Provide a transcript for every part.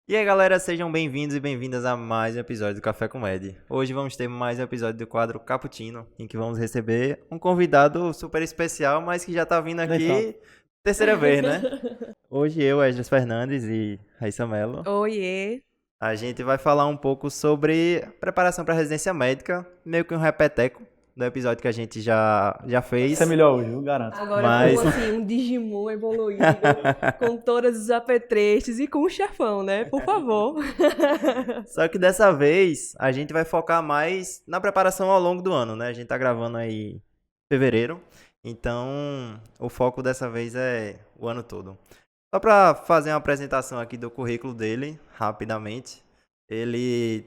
E aí galera, sejam bem-vindos e bem-vindas a mais um episódio do Café com Med. Hoje vamos ter mais um episódio do quadro Cappuccino, em que vamos receber um convidado super especial, mas que já tá vindo aqui terceira vez, né? Hoje eu, Esdras Fernandes e Raíssa Mello, Oiê! a gente vai falar um pouco sobre preparação para residência médica, meio que um repeteco do episódio que a gente já fez. Isso é melhor hoje, eu garanto. Agora Mas- com assim, um Digimon evoluído, com todos os apetrechos e com o chefão, né? Por favor. Só que dessa vez a gente vai focar mais na preparação ao longo do ano, né? A gente tá gravando aí em fevereiro, então o foco dessa vez é o ano todo. Só para fazer uma apresentação aqui do currículo dele, rapidamente. Ele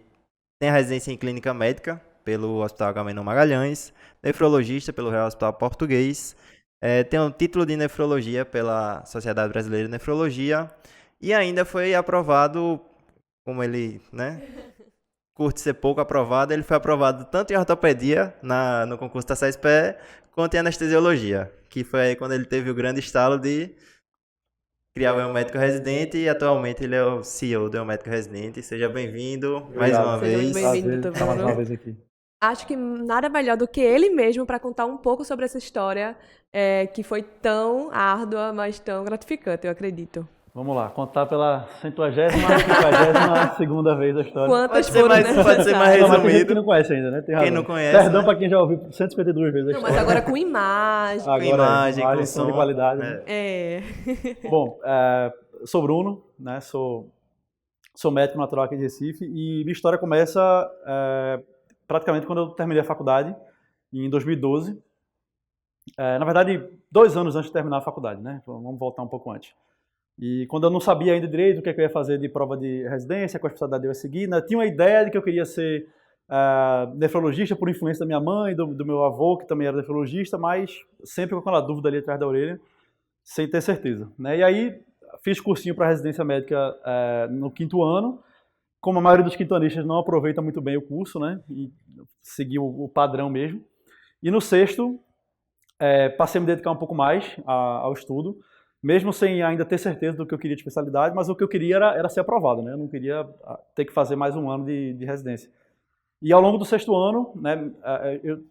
tem a residência em clínica médica pelo Hospital Agamenon Magalhães, nefrologista pelo Real Hospital Português, tem um título de nefrologia pela Sociedade Brasileira de Nefrologia e ainda foi aprovado, como ele, né, curte ser pouco aprovado, ele foi aprovado tanto em ortopedia no concurso da CESPE, quanto em anestesiologia, que foi aí quando ele teve o grande estalo de criar o Biomédico Residente e atualmente ele é o CEO do Biomédico Residente. Seja bem-vindo mais uma Seja vez. bem-vindo. Prazer estar mais uma vez aqui. Acho que nada melhor do que ele mesmo para contar um pouco sobre essa história que foi tão árdua, mas tão gratificante, eu acredito. Vamos lá, contar pela 150ª, segunda vez a história. Quantas Pode ser foram mais- pode ser mais necessárias? Não, mas tem gente resumido. que não conhece ainda, né? Tem Quem razão. não conhece, Perdão né? pra quem já ouviu 152 vezes a Não, história. mas agora com imagem. Agora, imagem, com som som. de qualidade. Né? É. Bom, sou Bruno, né? Sou médico natural aqui de Recife e minha história começa praticamente quando eu terminei a faculdade, em 2012. Na verdade, 2 anos antes de terminar a faculdade, né? Então, vamos voltar um pouco antes. E quando eu não sabia ainda direito o que eu ia fazer de prova de residência, qual especialidade eu ia seguir, né? Tinha uma ideia de que eu queria ser nefrologista por influência da minha mãe, do meu avô, que também era nefrologista, mas sempre com aquela dúvida ali atrás da orelha, sem ter certeza, né? E aí fiz cursinho para residência médica no 5º ano. Como a maioria dos quintonistas não aproveita muito bem o curso, né? E segui o padrão mesmo. E no 6º, passei a me dedicar um pouco mais ao estudo, mesmo sem ainda ter certeza do que eu queria de especialidade, mas o que eu queria era ser aprovado, né? Eu não queria ter que fazer mais um ano de residência. E ao longo do 6º ano, né, eu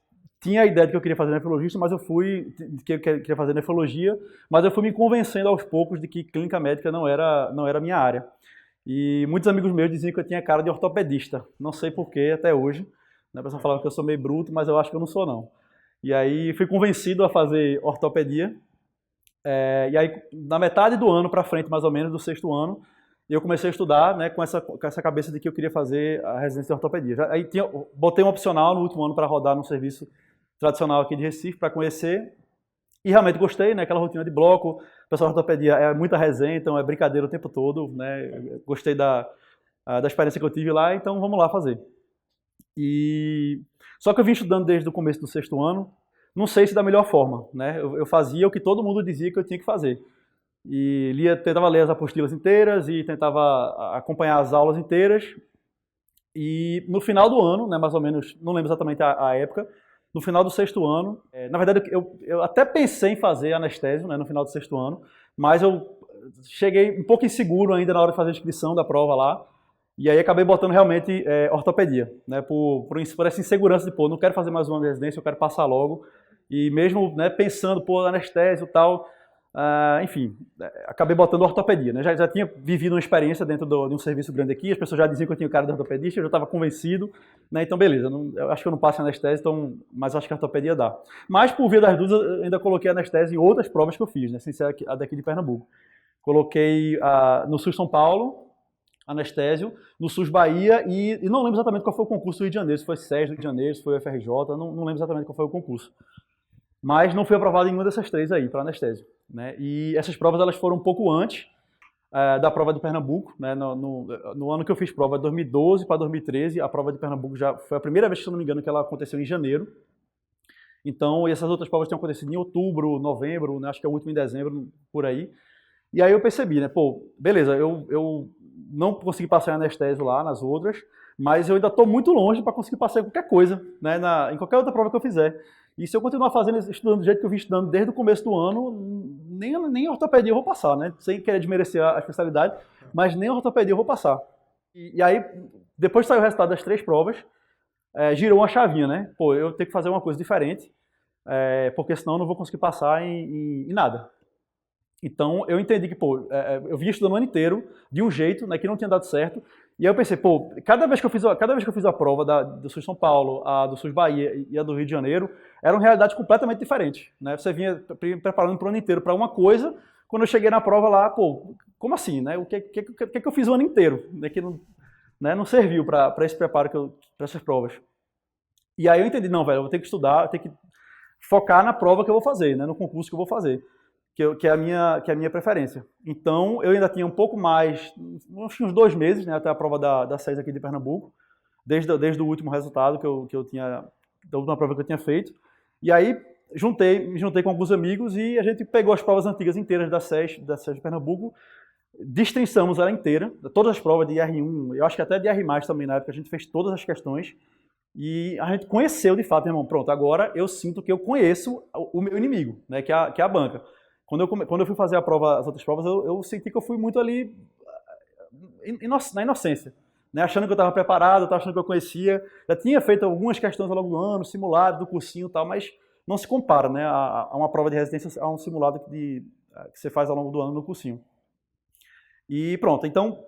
tinha a ideia de que eu queria fazer nefrologista, mas eu queria fazer nefrologia, mas eu fui me convencendo aos poucos de que clínica médica não era a minha área. E muitos amigos meus diziam que eu tinha cara de ortopedista, não sei porquê até hoje. A pessoa falava que eu sou meio bruto, mas eu acho que eu não sou não. E aí fui convencido a fazer ortopedia. E aí, na metade do ano para frente, mais ou menos, do 6º ano, eu comecei a estudar, né, com essa cabeça de que eu queria fazer a residência de ortopedia. Aí botei um opcional no último ano para rodar num serviço tradicional aqui de Recife, para conhecer. E realmente gostei, né, aquela rotina de bloco. O pessoal da ortopedia é muita resenha, então é brincadeira o tempo todo, né. Gostei da experiência que eu tive lá, então vamos lá fazer. Só que eu vim estudando desde o começo do 6º ano, não sei se da melhor forma, né? Eu fazia o que todo mundo dizia que eu tinha que fazer. E tentava ler as apostilas inteiras e tentava acompanhar as aulas inteiras. E no final do ano, né, mais ou menos, não lembro exatamente a época, no final do 6º ano, na verdade eu até pensei em fazer anestésio, né, no final do 6º ano, mas eu cheguei um pouco inseguro ainda na hora de fazer a inscrição da prova lá. E aí acabei botando realmente ortopedia, né, por essa insegurança de, não quero fazer mais um ano de residência, eu quero passar logo. E mesmo, né, pensando, anestésio e tal, enfim, acabei botando ortopedia, né? Já tinha vivido uma experiência dentro de um serviço grande aqui, as pessoas já diziam que eu tinha cara de ortopedista, eu já estava convencido, né? Então beleza, eu acho que eu não passo em anestésio, mas acho que a ortopedia dá. Mas por via das dúvidas, eu ainda coloquei anestésio em outras provas que eu fiz, né, sem ser a daqui de Pernambuco. Coloquei no SUS São Paulo, anestésio, no SUS Bahia e não lembro exatamente qual foi o concurso do Rio de Janeiro, se foi SES do Rio de Janeiro, se foi o FRJ, não lembro exatamente qual foi o concurso. Mas não fui aprovado em nenhuma dessas 3 aí, para anestésio, né? E essas provas elas foram um pouco antes da prova de Pernambuco, né? No ano que eu fiz prova, de 2012 para 2013, a prova de Pernambuco já foi a primeira vez, se eu não me engano, que ela aconteceu em janeiro. Então, essas outras provas tinham acontecido em outubro, novembro, né? Acho que é o último em dezembro, por aí. E aí eu percebi, né? Beleza, eu não consegui passar em anestésio lá nas outras, mas eu ainda estou muito longe para conseguir passar em qualquer coisa, né? Em qualquer outra prova que eu fizer. E se eu continuar estudando do jeito que eu vim estudando desde o começo do ano, nem ortopedia eu vou passar, né? Sem querer desmerecer a especialidade, mas nem a ortopedia eu vou passar. E aí, depois que saiu o resultado das 3 provas, girou uma chavinha, né? Pô, eu tenho que fazer uma coisa diferente, porque senão eu não vou conseguir passar em nada. Então, eu entendi que, pô, eu vinha estudando o ano inteiro, de um jeito, né, que não tinha dado certo, e aí eu pensei, pô, cada vez que eu fiz a prova do SUS São Paulo, a do SUS Bahia e a do Rio de Janeiro, eram realidades completamente diferentes, né? Você vinha preparando para o ano inteiro para uma coisa, quando eu cheguei na prova lá, pô, como assim, né? O que eu fiz o ano inteiro, né, que não serviu para esse preparo, para essas provas. E aí eu entendi, não, velho, eu vou ter que estudar, eu tenho que focar na prova que eu vou fazer, né, no concurso que eu vou fazer. Que é a minha preferência. Então, eu ainda tinha um pouco mais, uns 2 meses, né, até a prova da SES aqui de Pernambuco, desde o último resultado que eu tinha, da última prova que eu tinha feito. E aí, me juntei com alguns amigos e a gente pegou as provas antigas inteiras da SES de Pernambuco, destrinçamos ela inteira, todas as provas de IR1, eu acho que até de IR+, também na época, a gente fez todas as questões, e a gente conheceu de fato, meu irmão, pronto, agora eu sinto que eu conheço o meu inimigo, né, que é a banca. Quando eu fui fazer as outras provas, eu senti que eu fui muito ali na inocência, né? Achando que eu estava preparado, achando que eu conhecia. Já tinha feito algumas questões ao longo do ano, simulado do cursinho e tal, mas não se compara, né, a uma prova de residência a um simulado que você faz ao longo do ano no cursinho. E pronto, então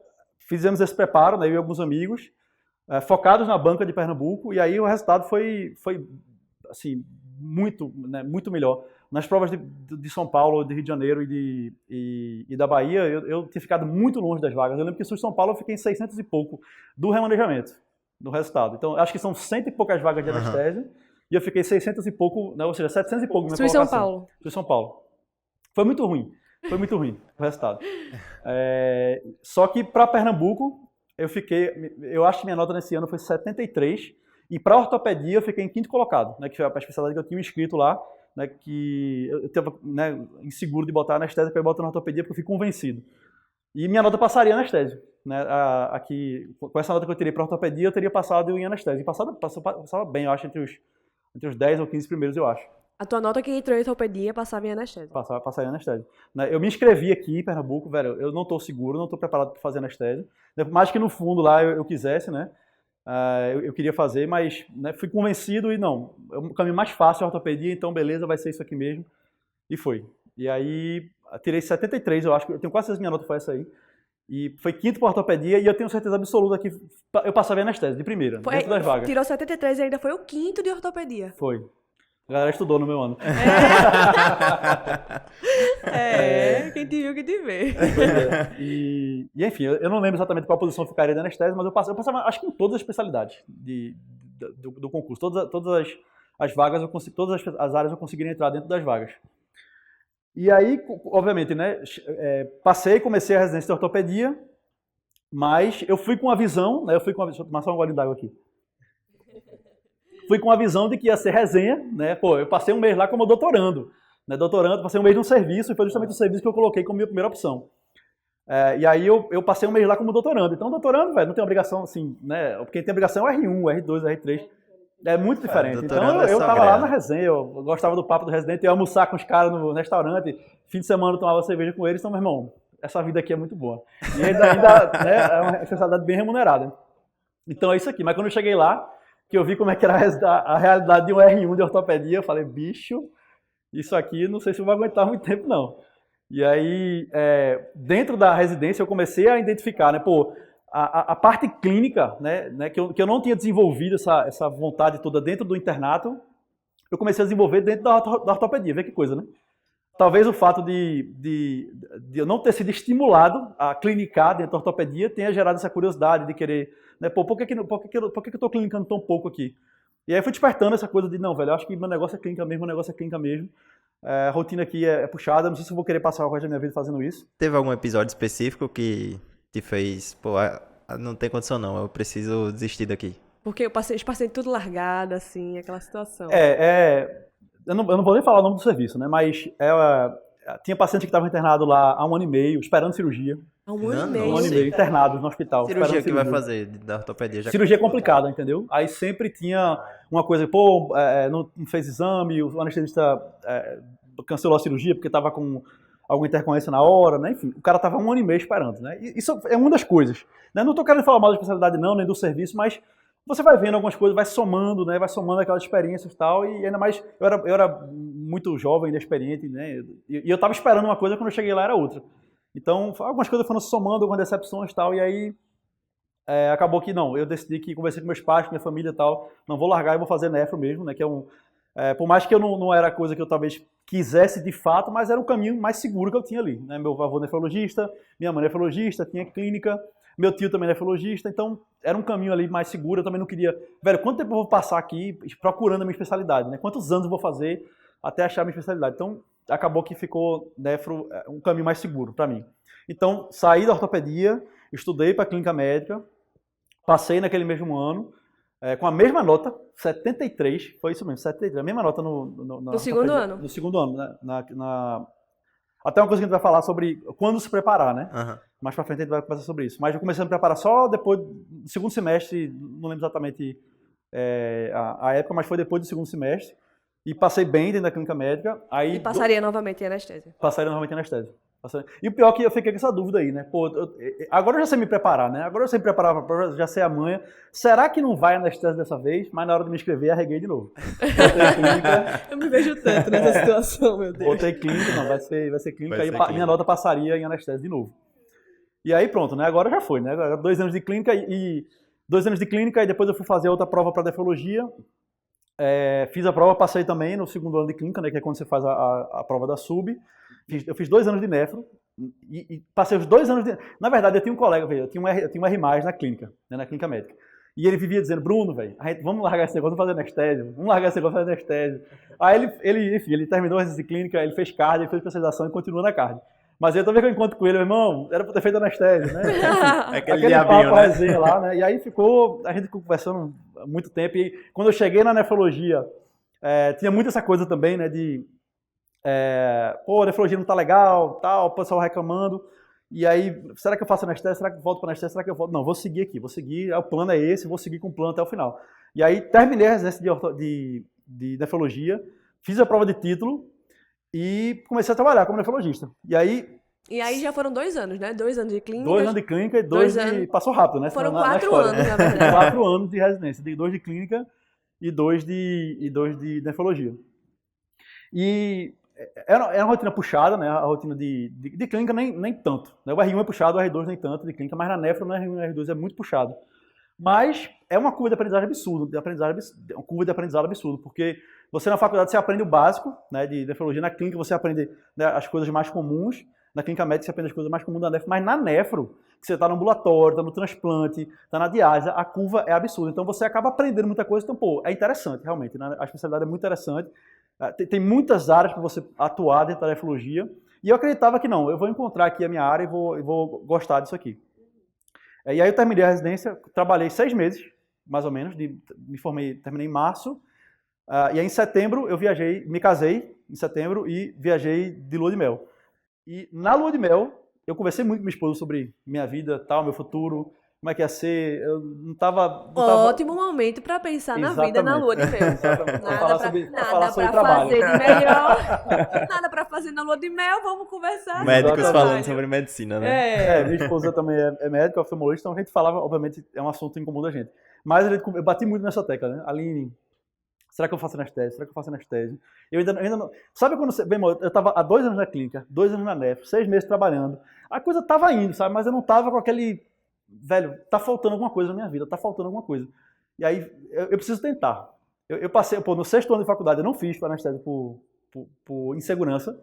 fizemos esse preparo, né, eu e alguns amigos, focados na banca de Pernambuco, e aí o resultado foi assim, muito, né, muito melhor. Nas provas de São Paulo, de Rio de Janeiro e da Bahia, eu tinha ficado muito longe das vagas. Eu lembro que no SUS São Paulo eu fiquei em 600 e pouco do remanejamento, do resultado. Então, acho que são 100 e poucas vagas de anestésio, e eu fiquei 600 e pouco, né, ou seja, 700 e pouco na SUS São Paulo. SUS São Paulo. Foi muito ruim o resultado. Só que para Pernambuco, eu acho que minha nota nesse ano foi 73, e para ortopedia eu fiquei em 5º colocado, né, que foi a especialidade que eu tinha inscrito lá, né, que eu estava, né, inseguro de botar anestesia para botar na ortopedia, porque eu fui convencido. E minha nota passaria anestésio, né? Aqui, com essa nota que eu tirei para ortopedia, eu teria passado em anestésio. E passava bem, eu acho, entre os 10 ou 15 primeiros, eu acho. A tua nota que entrou em ortopedia passava em anestésio. Passaria em anestésio. Né? Eu me inscrevi aqui em Pernambuco, velho, eu não estou seguro, não estou preparado para fazer anestésio. Mais que no fundo lá eu quisesse, né? Eu queria fazer, mas, né, fui convencido e não, é o caminho mais fácil a ortopedia, então beleza, vai ser isso aqui mesmo. E foi. E aí, tirei 73, eu acho, eu tenho quase certeza que minha nota foi essa aí. E foi 5º para ortopedia e eu tenho certeza absoluta que eu passava em anestésio, de primeira, dentro das vagas. Tirou 73 e ainda foi o 5º de ortopedia. Foi. A galera estudou no meu ano. Quem te viu que te vê. E enfim, eu não lembro exatamente qual posição ficaria da anestésio, mas eu passava acho que em todas as especialidades do concurso. Todas as vagas, todas as áreas eu conseguiria entrar dentro das vagas. E aí, obviamente, né, comecei a residência de ortopedia, mas eu fui com a visão, né, deixa eu tomar só um gole d'água aqui. Fui com a visão de que ia ser resenha, né? Pô, eu passei um mês lá como doutorando, né? Passei um mês num serviço, e foi justamente o serviço que eu coloquei como minha primeira opção. E aí eu passei um mês lá como doutorando. Então, doutorando, velho, não tem obrigação, assim, né? Quem tem obrigação é o R1, o R2, o R3. É muito diferente. Então, eu tava lá na resenha, eu gostava do papo do residente, eu ia almoçar com os caras no restaurante, fim de semana eu tomava cerveja com eles. Então, meu irmão, essa vida aqui é muito boa. E ainda né, é uma especialidade bem remunerada. Então, é isso aqui. Mas quando eu cheguei lá, que eu vi como é que era a realidade de um R1 de ortopedia, eu falei, bicho, isso aqui não sei se eu vou aguentar muito tempo, não. E aí, dentro da residência, eu comecei a identificar, né, pô, a parte clínica, né, que eu não tinha desenvolvido essa vontade toda dentro do internato, eu comecei a desenvolver dentro da ortopedia, vê que coisa, né? Talvez o fato de eu não ter sido estimulado a clinicar dentro da ortopedia tenha gerado essa curiosidade de querer, né, pô, por que eu estou clinicando tão pouco aqui? E aí fui despertando essa coisa de, não, velho, eu acho que meu negócio é clínica mesmo, a rotina aqui é puxada, não sei se eu vou querer passar o resto da minha vida fazendo isso. Teve algum episódio específico que te fez, pô, não tem condição não, eu preciso desistir daqui? Porque os pacientes tudo largado, assim, aquela situação. Eu não vou nem falar o nome do serviço, né? Mas tinha paciente que estava internado lá há 1 ano e meio, esperando cirurgia. Há 1 ano e meio? 1 ano e meio, internado no hospital. Cirurgia que vai fazer da ortopedia? Cirurgia complicada, entendeu? Aí sempre tinha uma coisa, pô, não fez exame, o anestesista cancelou a cirurgia porque estava com alguma intercorrência na hora, né? Enfim, o cara tava 1 ano e meio esperando, né? E isso é uma das coisas, né? Não tô querendo falar mal da especialidade não, nem do serviço, mas você vai vendo algumas coisas, vai somando, né? Vai somando aquelas experiências e tal, e ainda mais, eu era muito jovem, inexperiente, né? E eu tava esperando uma coisa, quando eu cheguei lá era outra. Então, algumas coisas foram se somando, algumas decepções e tal, e aí acabou que não, eu decidi que conversei com meus pais, com minha família e tal, não vou largar e vou fazer nefro mesmo, né? Que é por mais que eu não era coisa que eu talvez quisesse de fato, mas era o caminho mais seguro que eu tinha ali, né? Meu avô nefrologista, minha mãe nefrologista, tinha clínica, meu tio também nefrologista, então era um caminho ali mais seguro. Eu também não queria, velho, quanto tempo eu vou passar aqui procurando a minha especialidade, né? Quantos anos eu vou fazer até achar a minha especialidade? Então, acabou que ficou nefro um caminho mais seguro para mim. Então, saí da ortopedia, estudei para clínica médica, passei naquele mesmo ano, com a mesma nota, 73, foi isso mesmo, 73, a mesma nota no segundo ano. No segundo ano, né? Até uma coisa que a gente vai falar sobre quando se preparar, né? Uhum. Mais pra frente a gente vai conversar sobre isso. Mas eu comecei a me preparar só depois do segundo semestre, não lembro exatamente a época, mas foi depois do segundo semestre. E passei bem dentro da clínica médica. Aí E passaria novamente em anestesia. Passaria novamente em anestesia. E o pior é que eu fiquei com essa dúvida aí, né? Pô, agora eu já sei me preparar, né? Agora eu sei me preparar para a prova, já sei a manha. Será que não vai anestesia dessa vez? Mas na hora de me inscrever, arreguei de novo. Botei clínica. Eu me vejo tanto nessa situação, meu Deus. Botei clínica, não, vai ser clínica. Vai Aí ser clínica. minha nota passaria em anestesia de novo. E aí pronto, né? Agora já foi, né? Agora 2 anos de clínica e 2 anos de clínica e depois eu fui fazer outra prova para nefrologia. Fiz a prova, passei também no segundo ano de clínica, né? Que é quando você faz a prova da sub. Eu fiz 2 anos de nefro. E passei os 2 anos de... Na verdade, eu tinha um colega, eu tinha um R+, na clínica, né, na clínica médica. E ele vivia dizendo, Bruno, velho, vamos largar esse negócio, vamos fazer anestésio, vamos largar esse negócio, fazer anestésio. Aí ele terminou a residência de clínica, ele fez cardio, ele fez especialização e continua na cardio. Mas aí toda vez que eu encontro com ele, meu irmão, era pra ter feito anestésio, né? Aquele diabinho, papo, né? resenha lá, né? E aí a gente ficou conversando há muito tempo. E quando eu cheguei na nefrologia, tinha muito essa coisa também, né, de... a nefrologia não tá legal, tal, o pessoal reclamando. E aí, será que eu faço anestesia? Será que eu volto para anestesia? Será que eu volto? Não, vou seguir aqui, o plano é esse, vou seguir com o plano até o final. E aí, terminei a residência de nefrologia, fiz a prova de título e comecei a trabalhar como nefrologista. E aí já foram 2 anos, né? 2 anos de clínica. 2 anos de clínica e 2 de... Passou rápido, né? Foram na 4 história, anos, na verdade. 4 anos de residência, 2 de clínica e 2 de nefrologia. E... Era uma rotina puxada, né? A rotina de clínica nem tanto. Né? O R1 é puxado, o R2 nem tanto de clínica, mas na nefro, no R1 e no R2 é muito puxado. Mas é uma curva de aprendizagem absurda, uma curva de aprendizado absurdo, porque você na faculdade você aprende o básico, né, de nefrologia, na clínica você aprende, né, as coisas mais comuns, na clínica médica você aprende as coisas mais comuns da nefro, mas na nefro, que você está no ambulatório, está no transplante, está na diálise, a curva é absurda. Então você acaba aprendendo muita coisa, então pô, é interessante realmente, né? A especialidade é muito interessante. Tem muitas áreas para você atuar dentro da nefrologia. E eu acreditava que não, eu vou encontrar aqui a minha área e vou gostar disso aqui. E aí eu terminei a residência, trabalhei 6 meses, mais ou menos, me formei, terminei em março. E aí em setembro eu viajei, me casei em setembro e viajei de lua de mel. E na lua de mel, eu conversei muito com minha esposa sobre minha vida, tal, meu futuro, como é que ia ser. Eu não tava... Ótimo momento para pensar na vida na lua de mel. Nada para fazer de melhor. Nada para fazer na lua de mel, vamos conversar. Médicos falando sobre medicina, né? Minha esposa também é médica, oftalmologista, então a gente falava, obviamente, é um assunto em comum da gente. Mas eu bati muito nessa tecla, né? Aline, será que eu faço anestesia? Será que eu faço anestesia? Eu ainda não... Sabe quando você... Bem, eu tava há 2 anos na clínica, 2 anos na nefro, 6 meses trabalhando. A coisa tava indo, sabe? Mas eu não tava com aquele... Velho, tá faltando alguma coisa na minha vida, tá faltando alguma coisa. E aí, eu preciso tentar. Eu passei, no 6º ano de faculdade, eu não fiz para anestesia por insegurança.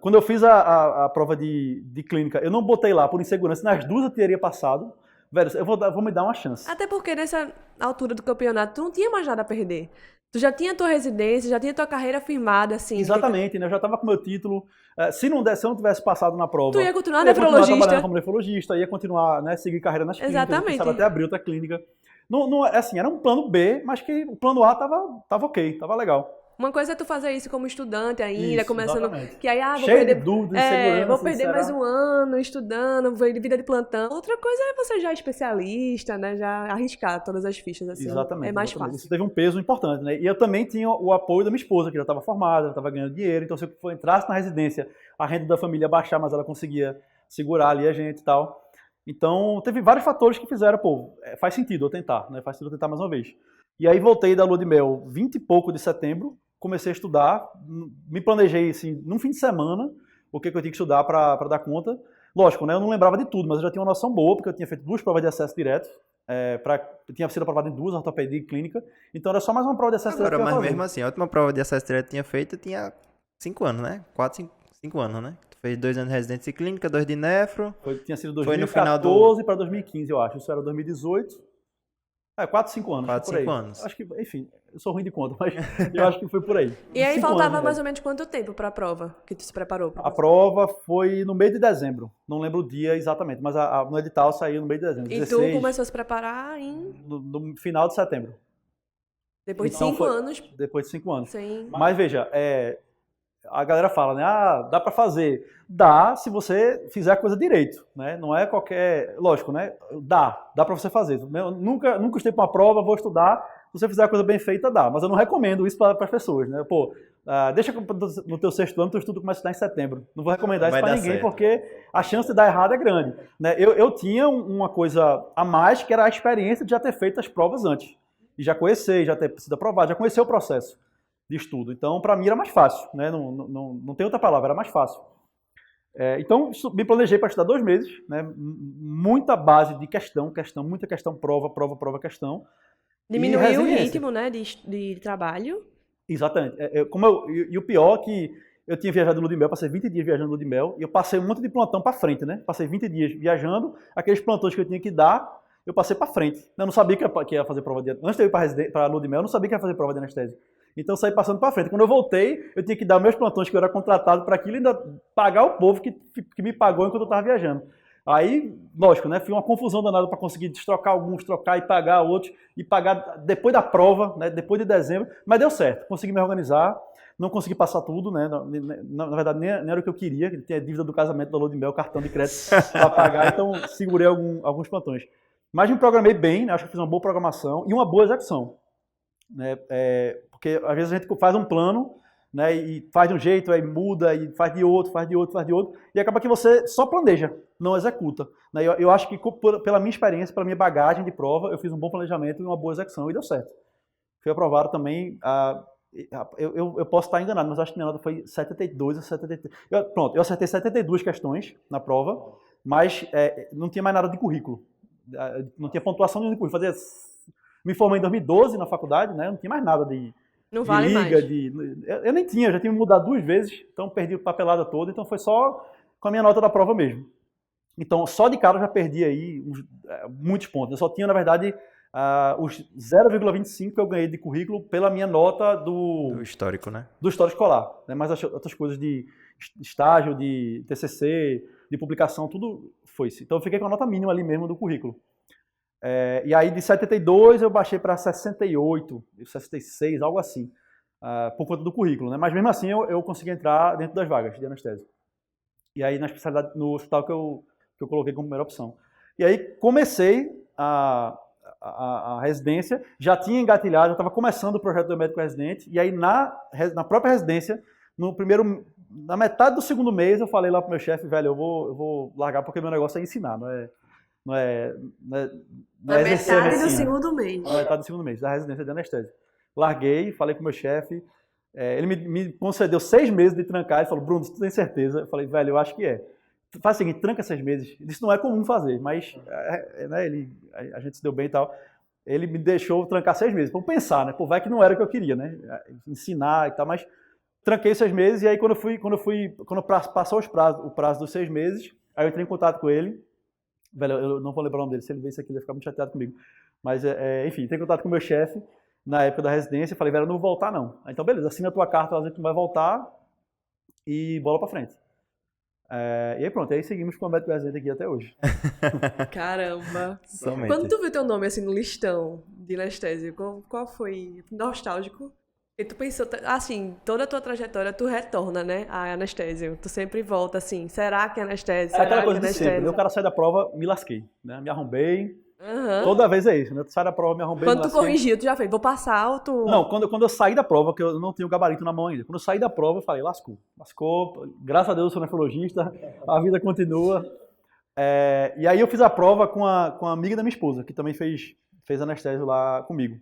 Quando eu fiz a prova de clínica, eu não botei lá por insegurança, nas 2 eu teria passado. Velho, eu vou me dar uma chance. Até porque nessa altura do campeonato, tu não tinha mais nada a perder. Tu já tinha tua residência, já tinha tua carreira firmada, assim. Exatamente, né? Eu já estava com meu título. Se eu não tivesse passado na prova... Tu ia continuar nefrologista. Trabalhando como nefrologista, ia continuar, né, seguir carreira nas clínicas. Exatamente. Até abrir outra clínica. Não, assim, era um plano B, mas que o plano A tava ok, tava legal. Uma coisa é tu fazer isso como estudante ainda, Isso, começando. exatamente. Que aí, vou Cheio de perder. dúvidas, insegurança, Vou perder será? mais um ano estudando, vou de vida de plantão. Outra coisa é você já especialista, né? Já arriscar todas as fichas, assim. Exatamente. É mais exatamente. fácil. Isso teve um peso importante, né? E eu também tinha o apoio da minha esposa, que já estava formada, já estava ganhando dinheiro. Então, se eu entrasse na residência, a renda da família ia baixar, mas ela conseguia segurar ali a gente e tal. Então, teve vários fatores que fizeram, faz sentido eu tentar, né? Faz sentido eu tentar mais uma vez. E aí voltei da lua de mel 20 e pouco de setembro, comecei a estudar, me planejei, assim, num fim de semana, o que eu tinha que estudar para dar conta. Lógico, né? Eu não lembrava de tudo, mas eu já tinha uma noção boa, porque eu tinha feito 2 provas de acesso direto, eu tinha sido aprovado em 2, ortopedia e clínica, então era só mais uma prova de acesso direto Agora, que eu ia mas fazer. mesmo assim, a última prova de acesso direto que tinha feito tinha 5 anos, né? 5 anos, né? Tu fez 2 anos de residência em clínica, 2 de nefro. Tinha sido Foi no final 2014 para 2015, eu acho. Isso era 2018. 4, 5 anos. 4, por aí. 5 anos. Acho que, enfim, eu sou ruim de conta, mas eu acho que foi por aí. E aí 5 anos, faltava né? mais ou menos quanto tempo pra prova que tu se preparou? A prova foi no meio de dezembro. Não lembro o dia exatamente, mas no edital saiu no meio de dezembro. E 16, tu começou a se preparar no final de setembro. depois de Então 5 anos Depois de 5 anos. sem... Mas veja, a galera fala, né? Dá pra fazer. Dá se você fizer a coisa direito, né? Não é qualquer... Lógico, né? Dá pra você fazer. Eu nunca estudei pra uma prova, vou estudar. Se você fizer a coisa bem feita, dá. Mas eu não recomendo isso para as pessoas, né? Deixa no teu 6º ano, teu estudo começa a estudar em setembro. Não vou recomendar isso para ninguém, certo. porque a chance de dar errado é grande, né? Eu tinha uma coisa a mais, que era a experiência de já ter feito as provas antes. E já conhecer, já ter sido aprovado, já conhecer o processo de estudo. Então, para mim era mais fácil, né? Não tem outra palavra, era mais fácil. Então, me planejei para estudar 2 meses, né? Muita base de questão, muita questão, prova, questão. Diminuiu o resiliência. ritmo, né, de trabalho. Exatamente. E o pior é que eu tinha viajado de lua de mel, passei 20 dias viajando de lua de mel, e eu passei um monte de plantão para frente, né? Passei 20 dias viajando, aqueles plantões que eu tinha que dar, eu passei para frente. Eu não sabia que ia fazer prova de... Antes de eu ir para lua de mel, eu não sabia que ia fazer prova de anestesia. Então eu saí passando para frente. Quando eu voltei, eu tinha que dar meus plantões que eu era contratado para aquilo e ainda pagar o povo que me pagou enquanto eu estava viajando. Aí, lógico, né? Foi uma confusão danada para conseguir destrocar alguns, trocar e pagar outros, e pagar depois da prova, né? Depois de dezembro, mas deu certo. Consegui me organizar, não consegui passar tudo, né? Na verdade, nem era o que eu queria, que tinha dívida do casamento da lua de mel, cartão de crédito para pagar, então segurei alguns plantões. Mas me programei bem, né? Acho que fiz uma boa programação e uma boa execução, né? Porque às vezes a gente faz um plano, né? E faz de um jeito, aí muda, e faz de outro, e acaba que você só planeja, não executa, né? Eu acho que pela minha experiência, pela minha bagagem de prova, eu fiz um bom planejamento e uma boa execução, e deu certo. Fui aprovado também, eu posso estar enganado, mas acho que minha nota foi 72 ou 73. Eu acertei 72 questões na prova, mas não tinha mais nada de currículo. Não tinha pontuação nenhuma de currículo. Me formei em 2012 na faculdade, né? Não tinha mais nada de... Não vale liga, mais. eu nem tinha, eu já tinha me mudado 2 vezes, então perdi a papelada toda, então foi só com a minha nota da prova mesmo. Então, só de cara eu já perdi aí muitos pontos. Eu só tinha, na verdade, os 0,25 que eu ganhei de currículo pela minha nota do histórico, né? Do histórico escolar, né? Mas as outras coisas de estágio, de TCC, de publicação, tudo foi-se. Então eu fiquei com a nota mínima ali mesmo do currículo. E aí de 72 eu baixei para 68, 66, algo assim, por conta do currículo, né? Mas mesmo assim eu consegui entrar dentro das vagas de anestesia. E aí na especialidade, no hospital que eu coloquei como primeira opção. E aí comecei a residência, já tinha engatilhado, já estava começando o projeto do médico residente, e aí na própria residência, na metade do 2º mês, eu falei lá pro meu chefe, velho, eu vou largar porque meu negócio é ensinar, não é exercer a medicina. Metade do 2º mês. Na metade do 2º mês, da residência de anestésia. Larguei, falei com o meu chefe, ele me concedeu 6 meses de trancar, ele falou, Bruno, você tem certeza? Eu falei, velho, eu acho que é. Faz o seguinte, tranca 6 meses. Isso não é comum fazer, mas né, a gente se deu bem e tal. Ele me deixou trancar 6 meses, para eu pensar, né? Pô, vai que não era o que eu queria, né? Ensinar e tal, mas tranquei 6 meses, e aí quando passou o prazo dos 6 meses, aí eu entrei em contato com ele. Velho, eu não vou lembrar o nome dele, se ele ver isso aqui, ele vai ficar muito chateado comigo. Mas, enfim, entrei em contato com o meu chefe na época da residência, falei, velho, eu não vou voltar não. Então, beleza, assina a tua carta, ela diz que não vai voltar e bola pra frente. E aí pronto, aí seguimos com o médico residente aqui até hoje. Caramba. Somente. Quando tu viu teu nome assim no listão de anestésio, qual foi? Nostálgico? E tu pensou, assim, toda a tua trajetória, tu retorna, né, a anestésio. Tu sempre volta, assim, será que é anestésio? É aquela Será que coisa é de sempre, né? anestésio? O cara sai da prova, me lasquei, né? Me arrombei. Aham. Toda vez é isso, né? Tu sai da prova, me arrombei, me Quando tu lasquei. corrigiu, tu já fez, vou passar ou tu... Não, quando eu saí da prova, que eu não tinha o gabarito na mão ainda. Quando eu saí da prova, eu falei, lascou. Lascou, graças a Deus eu sou nefrologista, a vida continua. E aí eu fiz a prova com a amiga da minha esposa, que também fez anestésio lá comigo.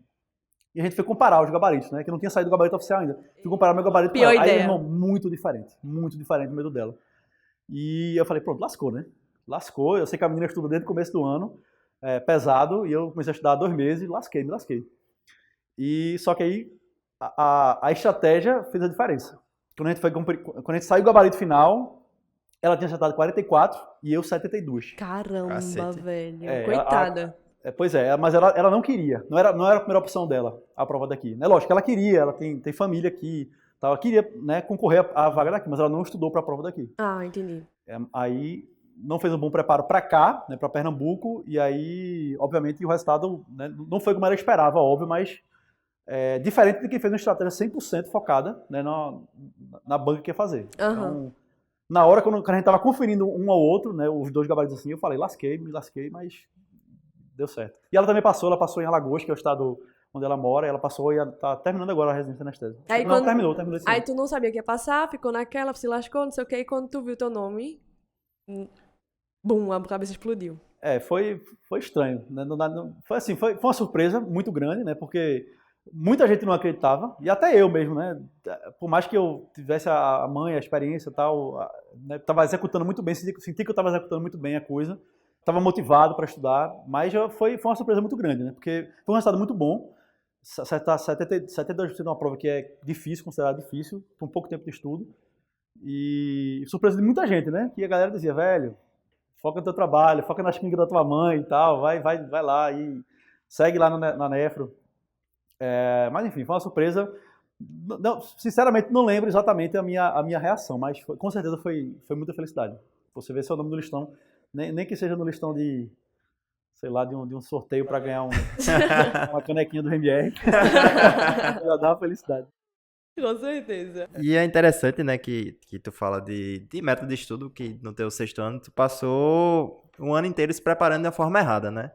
E a gente foi comparar os gabaritos, né? Que eu não tinha saído do gabarito oficial ainda. Fui comparar meu gabarito com Pior ela. Aí, ideia. irmão, muito diferente no meio dela. E eu falei, pronto, lascou, né? Lascou. Eu sei que a menina estuda desde o começo do ano, pesado, e eu comecei a estudar há 2 meses e me lasquei. E só que aí a estratégia fez a diferença. Quando a gente saiu do gabarito final, ela tinha acertado 44 e eu 72. Caramba, Cacete. velho. Coitada. Pois é, mas ela não queria. Não era a primeira opção dela, a prova daqui. Né? Lógico que ela queria, ela tem família aqui. Ela queria, né, concorrer à vaga daqui, mas ela não estudou para a prova daqui. Ah, entendi. Aí não fez um bom preparo para cá, né, para Pernambuco, e aí, obviamente, o resultado, né, não foi como ela esperava, óbvio, mas diferente de quem fez uma estratégia 100% focada, né, na banca que ia fazer. Aham. Então, na hora, quando a gente estava conferindo um ao outro, né, os dois gabaritos assim, eu falei, me lasquei, mas deu certo. E ela também ela passou em Alagoas, que é o estado onde ela mora, e ela passou e tá terminando agora a residência anestésica. Aí Não, quando- terminou esse Aí ano. tu não sabia que ia passar, ficou naquela, se lascou, não sei o que, e quando tu viu teu nome, bum, a cabeça explodiu. Foi estranho, né? Foi assim, foi uma surpresa muito grande, né? Porque muita gente não acreditava, e até eu mesmo, né? Por mais que eu tivesse a manha, a experiência e tal, né? Tava executando muito bem, senti que eu estava executando muito bem a coisa, estava motivado para estudar, mas foi uma surpresa muito grande, né? Porque foi um resultado muito bom, acertar 72% de uma prova que é difícil, considerada difícil, com pouco tempo de estudo, e surpresa de muita gente, né? Que a galera dizia, velho, foca no teu trabalho, foca nas clínicas da tua mãe e tal, vai lá e segue lá na Nefro. Mas enfim, foi uma surpresa. Não, sinceramente, não lembro exatamente a minha reação, mas com certeza foi muita felicidade. Você vê seu nome no listão, nem que seja no listão de, sei lá, de um sorteio para ganhar uma canequinha do MR, já dá uma felicidade. Com certeza. E é interessante, né, que tu fala de método de estudo, que no teu 6º ano tu passou um ano inteiro se preparando de uma forma errada, né?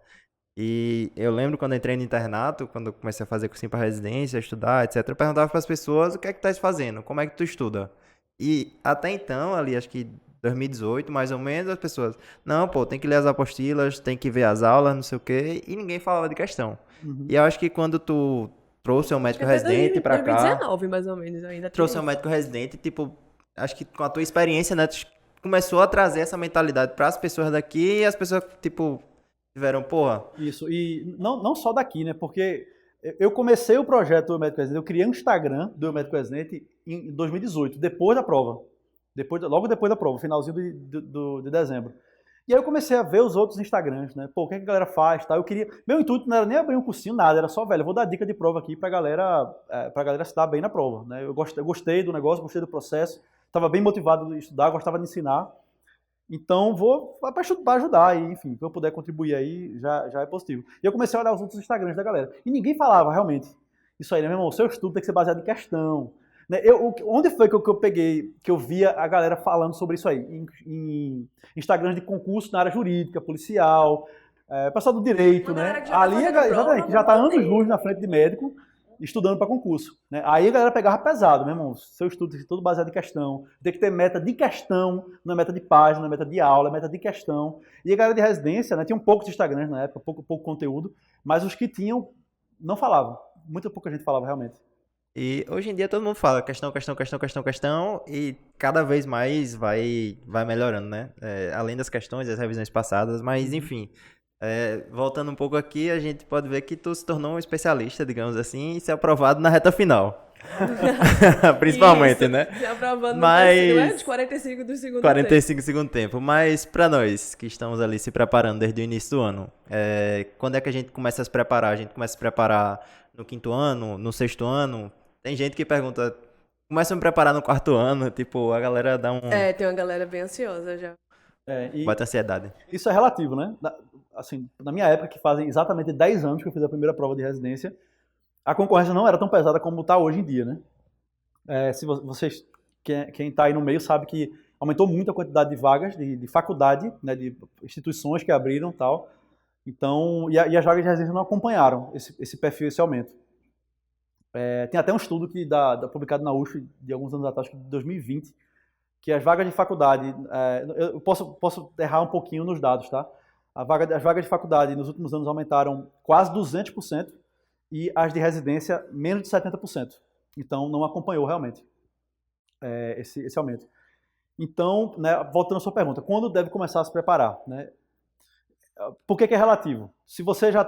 E eu lembro quando eu entrei no internato, quando eu comecei a fazer cursinho para residência, estudar, etc, eu perguntava para as pessoas o que é que tu estás fazendo, como é que tu estuda? E até então, ali, acho que 2018, mais ou menos, as pessoas, não, pô, tem que ler as apostilas, tem que ver as aulas, não sei o quê, e ninguém falava de questão. E eu acho que quando tu trouxe um médico residente pra cá, 2019, mais ou menos, ainda. trouxe um médico residente, tipo, acho que com a tua experiência, né, tu começou a trazer essa mentalidade para as pessoas daqui e as pessoas, tipo, tiveram, porra. Isso, e não só daqui, né? Porque eu comecei o projeto do Médico Residente, eu criei um Instagram do Médico Residente em 2018, depois da prova. Logo depois da prova, finalzinho de dezembro. E aí eu comecei a ver os outros Instagrams, né? Pô, o que a galera faz, tá? Meu intuito não era nem abrir um cursinho, nada, era só, velho, eu vou dar dica de prova aqui pra galera se dar bem na prova, né? Eu gostei do negócio, gostei do processo, estava bem motivado de estudar, gostava de ensinar. Então vou para ajudar, e, enfim, se eu puder contribuir aí, já é positivo. E eu comecei a olhar os outros Instagrams da galera. E ninguém falava, realmente, isso aí, né, meu irmão? O seu estudo tem que ser baseado em questão. Né? Onde foi que eu peguei, que eu via a galera falando sobre isso aí? Em Instagrams de concurso na área jurídica, policial, pessoal do direito, Uma galera né? que já tá Ali, fazendo prova, exatamente, que já está não tem. anos-luz na frente de médico, estudando para concurso. Né? Aí a galera pegava pesado, meu irmão. Seu estudo tem que ser todo baseado em questão. Tem que ter meta de questão, não é meta de página, não é meta de aula, é meta de questão. E a galera de residência, né, tinha poucos Instagrams na época, pouco conteúdo, mas os que tinham não falavam. Muita pouca gente falava realmente. E hoje em dia todo mundo fala questão, e cada vez mais vai melhorando, né? Além das questões, das revisões passadas, mas enfim. Voltando um pouco aqui, a gente pode ver que tu se tornou um especialista, digamos assim, e ser aprovado na reta final. Principalmente, Isso, né? se aprovando Mas- nos 45 do segundo 45 segundo tempo. Mas pra nós que estamos ali se preparando desde o início do ano, quando é que a gente começa a se preparar? A gente começa a se preparar no 5º ano, no 6º ano? Tem gente que pergunta, começa a me preparar no 4º ano, tipo, a galera dá um... tem uma galera bem ansiosa já. E bate ansiedade. isso é relativo, né? Assim, na minha época, que fazem exatamente 10 anos que eu fiz a primeira prova de residência, a concorrência não era tão pesada como está hoje em dia, né? Se vocês, quem está aí no meio sabe que aumentou muito a quantidade de vagas de faculdade, né, de instituições que abriram e tal. Então, e as vagas de residência não acompanharam esse perfil, esse aumento. Tem até um estudo publicado na USP de alguns anos atrás, de 2020, que as vagas de faculdade, eu posso errar um pouquinho nos dados, tá? As vagas de faculdade nos últimos anos aumentaram quase 200% e as de residência menos de 70%. Então, não acompanhou realmente esse aumento. Então, né, voltando à sua pergunta, quando deve começar a se preparar, né? Por que é relativo? Se você já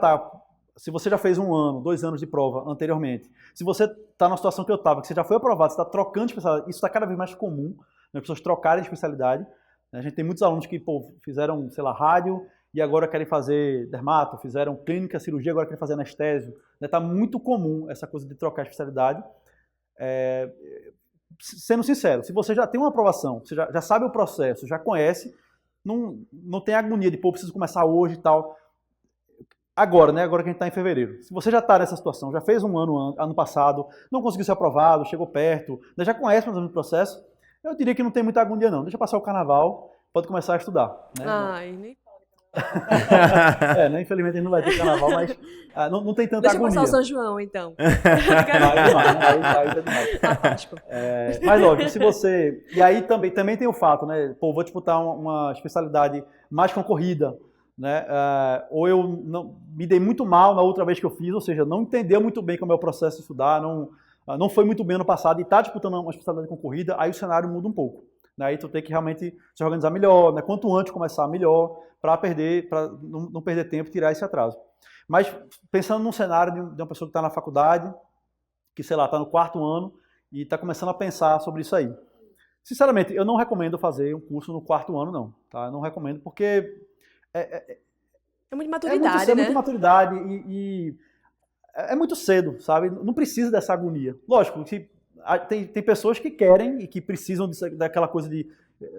fez 1 ano, 2 anos de prova anteriormente, se você está na situação que eu estava, que você já foi aprovado, você está trocando de especialidade, isso está cada vez mais comum, né, as pessoas trocarem de especialidade. A gente tem muitos alunos que fizeram, sei lá, rádio e agora querem fazer dermato, fizeram clínica, cirurgia, agora querem fazer anestésio. Está muito comum essa coisa de trocar de especialidade. Sendo sincero, se você já tem uma aprovação, você já sabe o processo, já conhece, não tem agonia de, preciso começar hoje e tal. Agora, né? Agora que a gente está em fevereiro. Se você já está nessa situação, já fez 1 ano passado, não conseguiu ser aprovado, chegou perto, né, já conhece mais ou menos o processo, eu diria que não tem muita agonia não. Deixa passar o carnaval, pode começar a estudar. Né? Ai, nem né, infelizmente a gente não vai ter carnaval, mas não tem tanta Deixa agonia. Deixa passar o São João, então. Mas lógico, se você... E aí também tem o fato, né? Vou disputar uma especialidade mais concorrida, né? Ou eu me dei muito mal na outra vez que eu fiz, ou seja, não entendeu muito bem como é o processo de estudar, não foi muito bem ano passado e está disputando uma especialidade concorrida, aí o cenário muda um pouco. Né? Aí tu tem que realmente se organizar melhor, né? Quanto antes começar, melhor, para não perder tempo e tirar esse atraso. Mas pensando num cenário de uma pessoa que está na faculdade, que, sei lá, está no 4º ano e está começando a pensar sobre isso aí. Sinceramente, eu não recomendo fazer um curso no 4º ano, não. Tá? Eu não recomendo, porque é muita maturidade, né? Muita maturidade e é muito cedo, sabe? Não precisa dessa agonia. Lógico, tem pessoas que querem e que precisam daquela coisa de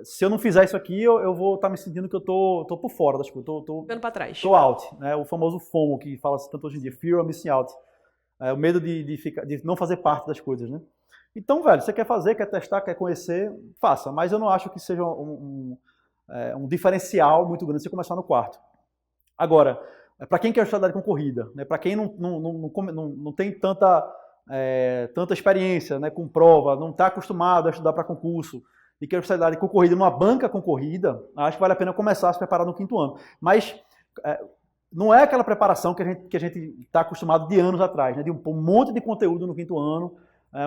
se eu não fizer isso aqui, eu vou estar me sentindo que eu tô por fora das coisas. Tô para trás. Tô out, né? O famoso FOMO que fala tanto hoje em dia, Fear of Missing Out. O medo de não fazer parte das coisas, né? Então, velho, você quer fazer, quer testar, quer conhecer, faça. Mas eu não acho que seja um diferencial muito grande você começar no 4º. Agora, para quem quer estudar concorrida, né? Para quem não tem tanta experiência, né, com prova, não está acostumado a estudar para concurso e quer especialidade concorrida numa banca concorrida, acho que vale a pena começar a se preparar no 5º ano. Mas não é aquela preparação que a gente está acostumado de anos atrás, né, de um monte de conteúdo no 5º ano,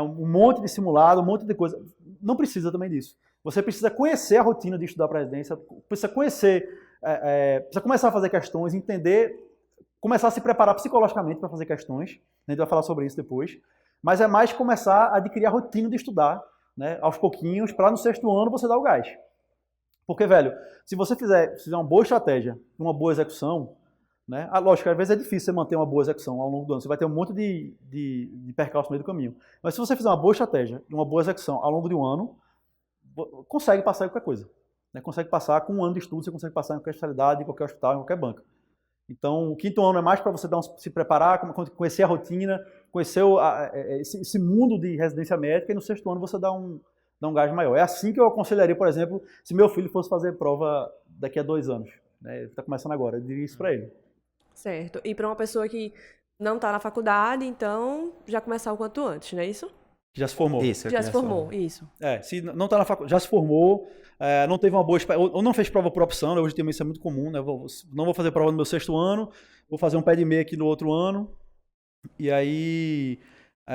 um monte de simulado, um monte de coisa. Não precisa também disso. Você precisa conhecer a rotina de estudar para a residência, precisa conhecer, precisa começar a fazer questões, entender, começar a se preparar psicologicamente para fazer questões. A gente vai falar sobre isso depois. Mas é mais começar a adquirir a rotina de estudar, né, aos pouquinhos, para no 6º ano você dar o gás. Porque, velho, se você fizer uma boa estratégia, uma boa execução, né, lógico, às vezes é difícil você manter uma boa execução ao longo do ano. Você vai ter um monte de percalço no meio do caminho. Mas se você fizer uma boa estratégia e uma boa execução ao longo de um ano, consegue passar em qualquer coisa. Né? Consegue passar com 1 ano de estudo, você consegue passar em qualquer especialidade, em qualquer hospital, em qualquer banca. Então, o 5º ano é mais para você se preparar, conhecer a rotina, conhecer esse mundo de residência médica, e no 6º ano você dá um gás maior. É assim que eu aconselharia, por exemplo, se meu filho fosse fazer prova daqui a 2 anos. Né? Ele está começando agora, eu diria isso para ele. Certo. E para uma pessoa que não está na faculdade, então já começar o quanto antes, não é isso? Já se formou. Isso, já se formou, isso. Se não está na faculdade, já se formou, não teve uma boa ou não fez prova por opção, né? Hoje também isso é muito comum, né? Não vou fazer prova no meu 6º ano, vou fazer um pé de meia aqui no outro ano, e aí,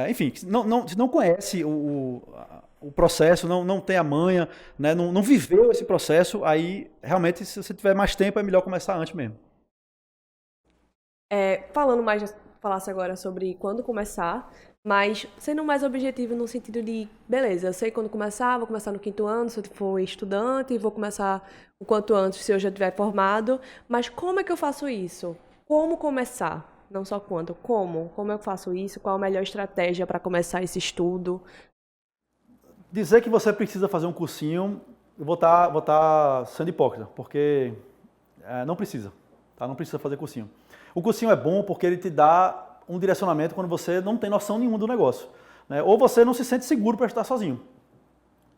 enfim, se não conhece o processo, não tem a manha, né? Não viveu esse processo, aí realmente se você tiver mais tempo é melhor começar antes mesmo. Falasse agora sobre quando começar, mas sendo mais objetivo no sentido de, beleza, eu sei quando começar, vou começar no 5º ano, se eu for estudante, vou começar o quanto antes se eu já estiver formado, mas como é que eu faço isso? Como começar? Não só quando, como? Como eu faço isso? Qual a melhor estratégia para começar esse estudo? Dizer que você precisa fazer um cursinho, eu vou estar sendo hipócrita, porque não precisa, tá? Não precisa fazer cursinho. O cursinho é bom porque ele te dá um direcionamento quando você não tem noção nenhuma do negócio, né? Ou você não se sente seguro para estudar sozinho.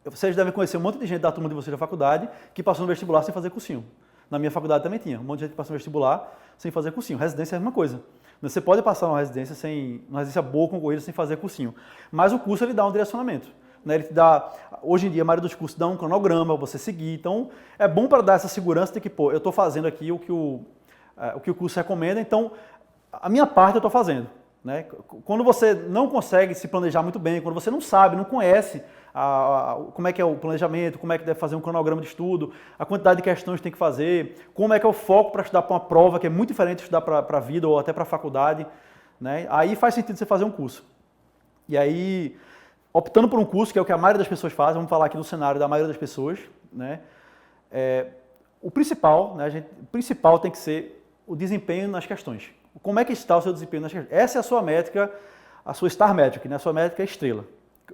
Vocês devem conhecer um monte de gente da turma de vocês da faculdade que passou no vestibular sem fazer cursinho. Na minha faculdade também tinha um monte de gente que passou no vestibular sem fazer cursinho. Residência é a mesma coisa. Você pode passar numa residência boa, concorrida, sem fazer cursinho. Mas o curso ele dá um direcionamento, né? Ele te dá, hoje em dia, a maioria dos cursos dá um cronograma para você seguir. Então, é bom para dar essa segurança de que, pô, eu estou fazendo aqui o que o curso recomenda, então, a minha parte eu estou fazendo, né? Quando você não consegue se planejar muito bem, quando você não sabe, não conhece como é que é o planejamento, como é que deve fazer um cronograma de estudo, a quantidade de questões que tem que fazer, como é que é o foco para estudar para uma prova, que é muito diferente de estudar para a vida ou até para a faculdade, né? Aí faz sentido você fazer um curso. E aí, optando por um curso, que é o que a maioria das pessoas faz, vamos falar aqui no cenário da maioria das pessoas, né? O principal, né, o principal tem que ser o desempenho nas questões. Como é que está o seu desempenho nas questões? Essa é a sua métrica, a sua Star Metric, né? A sua métrica estrela,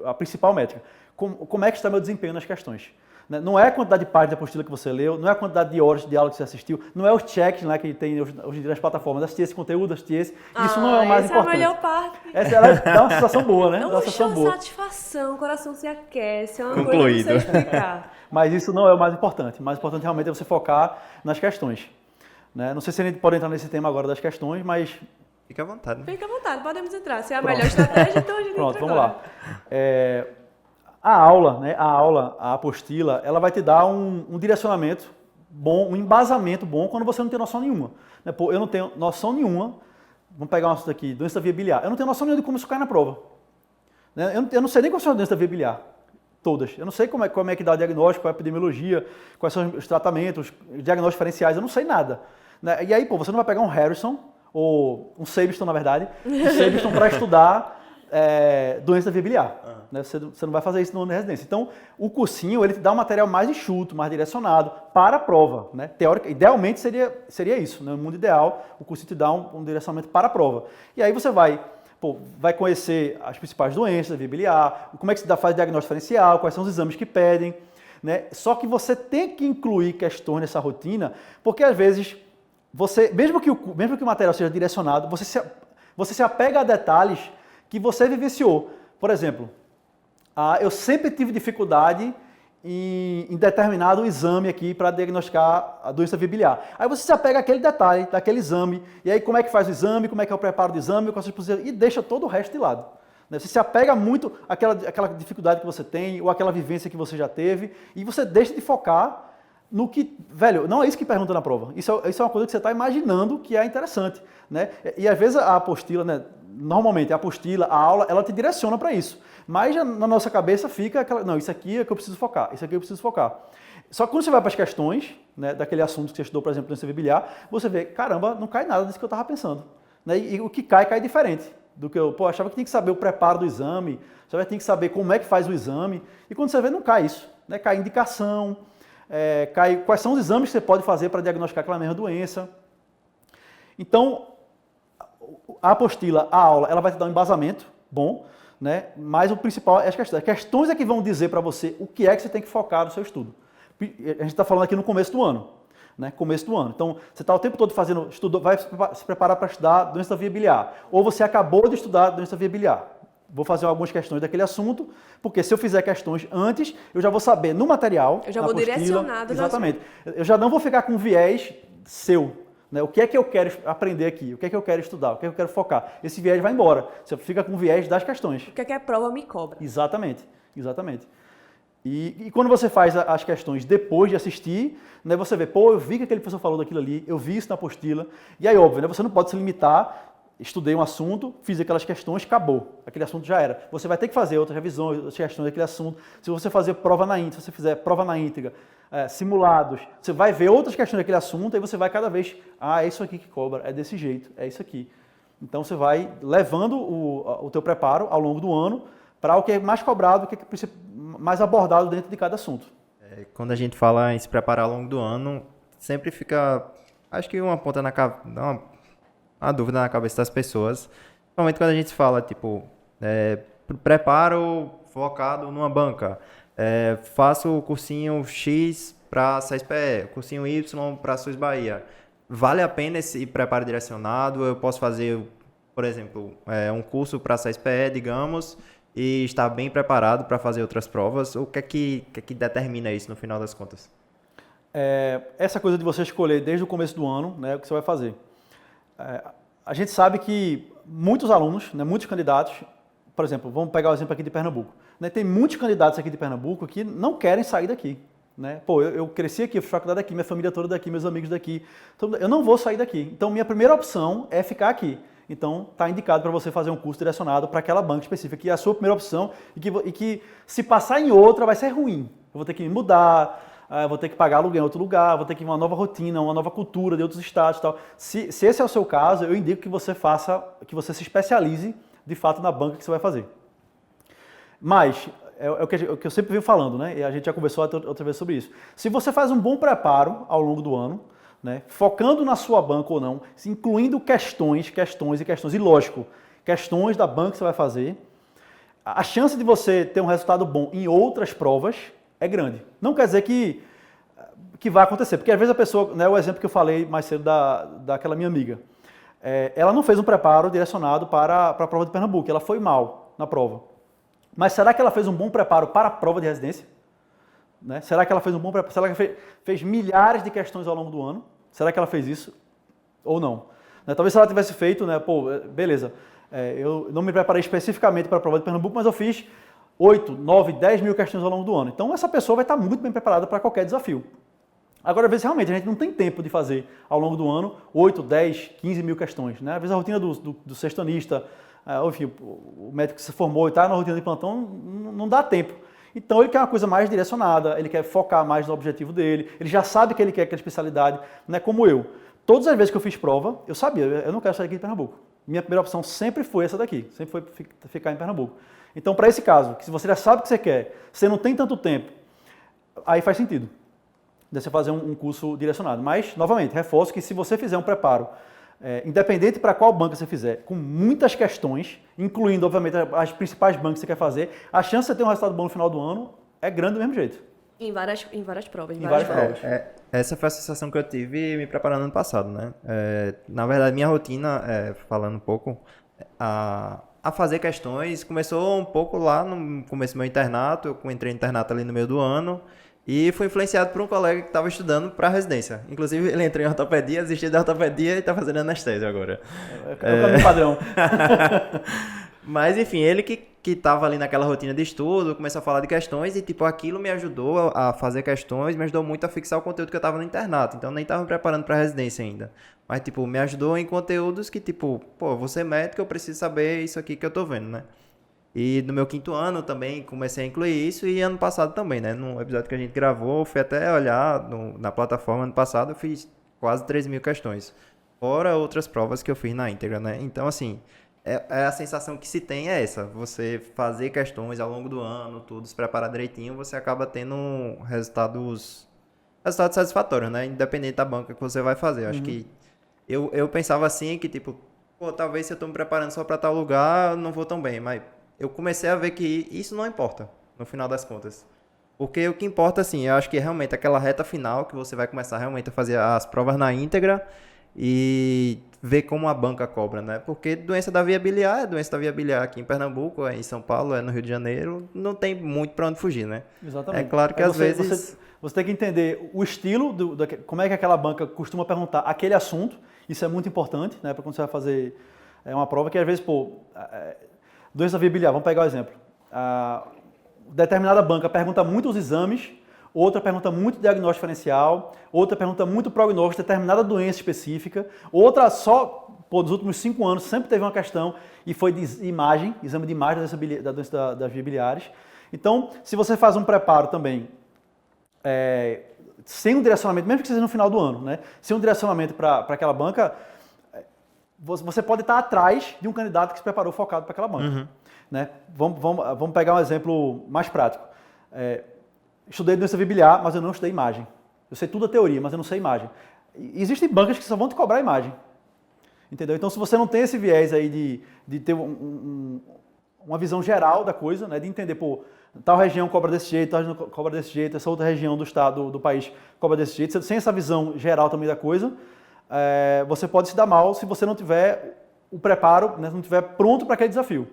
a principal métrica. Como é que está meu desempenho nas questões? Não é a quantidade de páginas de apostila que você leu, não é a quantidade de horas de aula que você assistiu, não é os checks, né, que tem hoje em dia nas plataformas, assisti esse conteúdo, assisti esse. Isso não é o mais importante. Essa é a melhor parte. Essa ela dá uma sensação boa, né? É uma satisfação, o coração se aquece, é uma Concluído. coisa que não sei explicar. Mas isso não é o mais importante. O mais importante realmente é você focar nas questões, né? Não sei se a gente pode entrar nesse tema agora das questões, mas... Fica à vontade. Né? Fica à vontade, podemos entrar. Se é a melhor estratégia, então a gente Pronto, entra vamos agora. lá. A aula, né, a apostila, ela vai te dar um direcionamento bom, um embasamento bom quando você não tem noção nenhuma. Né? Pô, eu não tenho noção nenhuma, vamos pegar um assunto aqui, doença da via biliar. Eu não tenho noção nenhuma de como isso cai na prova. Né? Eu não sei nem qual é a doença da via biliar. Todas. Eu não sei como é que dá o diagnóstico, a epidemiologia, quais são os tratamentos, os diagnósticos diferenciais, eu não sei nada. Né? E aí, pô, você não vai pegar um Harrison, ou um Sabiston, na verdade, um Sabiston para estudar doença da via biliar. Né? Você não vai fazer isso no ano de residência. Então, o cursinho, ele te dá um material mais enxuto, mais direcionado para a prova. Né? Idealmente seria isso. Né? No mundo ideal, o cursinho te dá um direcionamento para a prova. E aí você vai conhecer as principais doenças da via biliar, como é que se faz diagnóstico diferencial, quais são os exames que pedem. Né? Só que você tem que incluir questões nessa rotina, porque às vezes, mesmo que o material seja direcionado, você se apega a detalhes que você vivenciou. Por exemplo, eu sempre tive dificuldade em determinado exame aqui para diagnosticar a doença via biliar. Aí você se apega àquele detalhe, daquele exame, e aí como é que faz o exame, como é que é o preparo do exame, e deixa todo o resto de lado. Você se apega muito àquela dificuldade que você tem, ou àquela vivência que você já teve, e você deixa de focar no que... Velho, não é isso que pergunta na prova. Isso é uma coisa que você está imaginando que é interessante. Né? E às vezes a apostila, né, normalmente a apostila, a aula, ela te direciona para isso. Mas na nossa cabeça fica aquela... Não, isso aqui é que eu preciso focar, isso aqui eu preciso focar. Só que quando você vai para as questões, né, daquele assunto que você estudou, por exemplo, doença via biliar, você vê, caramba, não cai nada disso que eu estava pensando. Né? E o que cai diferente do que eu achava que tinha que saber o preparo do exame, você tinha que saber como é que faz o exame, e quando você vê, não cai isso. Né? Cai indicação, cai quais são os exames que você pode fazer para diagnosticar aquela mesma doença. Então, a apostila, a aula, ela vai te dar um embasamento bom, né? Mas o principal é as questões. As questões é que vão dizer para você o que é que você tem que focar no seu estudo. A gente está falando aqui no começo do ano. Né? Começo do ano. Então, você está o tempo todo fazendo estudo, vai se preparar para estudar doença da via biliar. Ou você acabou de estudar doença da via biliar. Vou fazer algumas questões daquele assunto, porque se eu fizer questões antes, eu já vou saber no material. Eu já vou direcionado. Exatamente. Eu já não vou ficar com viés seu. Né? O que é que eu quero aprender aqui? O que é que eu quero estudar? O que é que eu quero focar? Esse viés vai embora. Você fica com o viés das questões. O que é que a prova me cobra? Exatamente. Exatamente. E quando você faz as questões depois de assistir, né, você vê, pô, eu vi que aquele professor falou daquilo ali, eu vi isso na apostila. E aí, óbvio, né, você não pode se limitar, estudei um assunto, fiz aquelas questões, acabou. Aquele assunto já era. Você vai ter que fazer outras revisões, outras questões daquele assunto. Se você fazer prova na íntegra, se você fizer prova na íntegra, simulados, você vai ver outras questões daquele assunto e você vai cada vez, é isso aqui que cobra, é desse jeito, é isso aqui. Então você vai levando o teu preparo ao longo do ano para o que é mais cobrado, o que é mais abordado dentro de cada assunto. Quando a gente fala em se preparar ao longo do ano, sempre fica, acho que uma ponta uma dúvida na cabeça das pessoas. Principalmente quando a gente fala, tipo, preparo focado numa banca. Faço o cursinho X para a SESPE, cursinho Y para a SUS Bahia. Vale a pena esse preparo direcionado? Eu posso fazer, por exemplo, um curso para CSPE, digamos, e estar bem preparado para fazer outras provas? O que é que determina isso no final das contas? Essa coisa de você escolher desde o começo do ano, né, o que você vai fazer. A gente sabe que muitos alunos, né, muitos candidatos, por exemplo, vamos pegar o exemplo aqui de Pernambuco, né, tem muitos candidatos aqui de Pernambuco que não querem sair daqui. Né? Pô, eu cresci aqui, eu fiz faculdade daqui, minha família toda daqui, meus amigos daqui, então eu não vou sair daqui. Então minha primeira opção é ficar aqui. Então está indicado para você fazer um curso direcionado para aquela banca específica, que é a sua primeira opção e que se passar em outra vai ser ruim. Eu vou ter que me mudar, vou ter que pagar aluguel em outro lugar, vou ter que ir uma nova rotina, uma nova cultura de outros estados e tal. Se esse é o seu caso, eu indico que você se especialize de fato na banca que você vai fazer. Mas é o que eu sempre venho falando, né? E a gente já conversou outra vez sobre isso. Se você faz um bom preparo ao longo do ano, né, focando na sua banca ou não, incluindo questões, e lógico, questões da banca que você vai fazer, a chance de você ter um resultado bom em outras provas é grande. Não quer dizer que vai acontecer, porque às vezes a pessoa, né, o exemplo que eu falei mais cedo daquela minha amiga, ela não fez um preparo direcionado para a prova de Pernambuco, ela foi mal na prova. Mas será que ela fez um bom preparo para a prova de residência? Né? Será que ela fez um bom preparo? Será que ela fez milhares de questões ao longo do ano? Será que ela fez isso? Ou não? Né? Talvez se ela tivesse feito, né, pô, beleza, eu não me preparei especificamente para a prova de Pernambuco, mas eu fiz 8, 9, 10 mil questões ao longo do ano. Então essa pessoa vai estar muito bem preparada para qualquer desafio. Agora, às vezes, realmente, a gente não tem tempo de fazer ao longo do ano 8, 10, 15 mil questões. Né? Às vezes a rotina do sextanista, enfim, o médico que se formou e está na rotina de plantão, não dá tempo. Então ele quer uma coisa mais direcionada, ele quer focar mais no objetivo dele, ele já sabe que ele quer aquela especialidade, não é como eu. Todas as vezes que eu fiz prova, eu sabia, eu não quero sair aqui de Pernambuco. Minha primeira opção sempre foi essa daqui, sempre foi ficar em Pernambuco. Então, para esse caso, que se você já sabe o que você quer, você não tem tanto tempo, aí faz sentido de você fazer um curso direcionado. Mas, novamente, reforço que se você fizer um preparo, independente para qual banca você fizer, com muitas questões, incluindo, obviamente, as principais bancas que você quer fazer, a chance de você ter um resultado bom no final do ano é grande do mesmo jeito. Em várias provas. Em várias provas. Essa foi a sensação que eu tive me preparando ano passado, né? Na verdade, minha rotina, falando um pouco, a fazer questões começou um pouco lá no começo do meu internato. Eu entrei no internato ali no meio do ano. E fui influenciado por um colega que estava estudando para residência. Inclusive, ele entrou em ortopedia, desistiu da ortopedia e está fazendo anestésio agora. É o caminho padrão. Mas, enfim, ele que estava ali naquela rotina de estudo, começou a falar de questões e, tipo, aquilo me ajudou a fazer questões, me ajudou muito a fixar o conteúdo que eu estava no internato. Então, eu nem estava me preparando para residência ainda. Mas, tipo, me ajudou em conteúdos que, tipo, pô, vou ser médico, eu preciso saber isso aqui que eu tô vendo, né? E no meu 5º ano também comecei a incluir isso, e ano passado também, né? No episódio que a gente gravou, fui até olhar na plataforma ano passado, eu fiz quase 13 mil questões. Fora outras provas que eu fiz na íntegra, né? Então, assim, a sensação que se tem é essa. Você fazer questões ao longo do ano, tudo, se preparar direitinho, você acaba tendo resultados satisfatórios, né? Independente da banca que você vai fazer. Acho que eu pensava assim, que tipo, pô, talvez se eu tô me preparando só para tal lugar, eu não vou tão bem, mas eu comecei a ver que isso não importa, no final das contas. Porque o que importa, assim, eu acho que é realmente aquela reta final, que você vai começar realmente a fazer as provas na íntegra e ver como a banca cobra, né? Porque doença da via biliar aqui em Pernambuco, em São Paulo, no Rio de Janeiro, não tem muito para onde fugir, né? Exatamente. É claro que às vezes... Você tem que entender o estilo, como é que aquela banca costuma perguntar aquele assunto, isso é muito importante, né? Para quando você vai fazer uma prova, que às vezes, pô... doença da via biliar, vamos pegar o exemplo. Determinada banca pergunta muito os exames, outra pergunta muito diagnóstico diferencial, outra pergunta muito prognóstico de determinada doença específica, outra só, nos últimos 5 anos, sempre teve uma questão e foi de imagem, exame de imagem da doença das vias biliares. Então, se você faz um preparo também, sem um direcionamento, mesmo que seja no final do ano, né? Sem um direcionamento para aquela banca, você pode estar atrás de um candidato que se preparou focado para aquela banca. Né? Vamos pegar um exemplo mais prático. Estudei doença via biliar, mas eu não estudei imagem. Eu sei tudo a teoria, mas eu não sei imagem. Existem bancas que só vão te cobrar imagem. Entendeu? Então, se você não tem esse viés aí de ter uma visão geral da coisa, né? De entender, pô, tal região cobra desse jeito, tal região cobra desse jeito, essa outra região do estado, do país cobra desse jeito, sem essa visão geral também da coisa, você pode se dar mal se você não tiver o preparo, né, não estiver pronto para aquele desafio.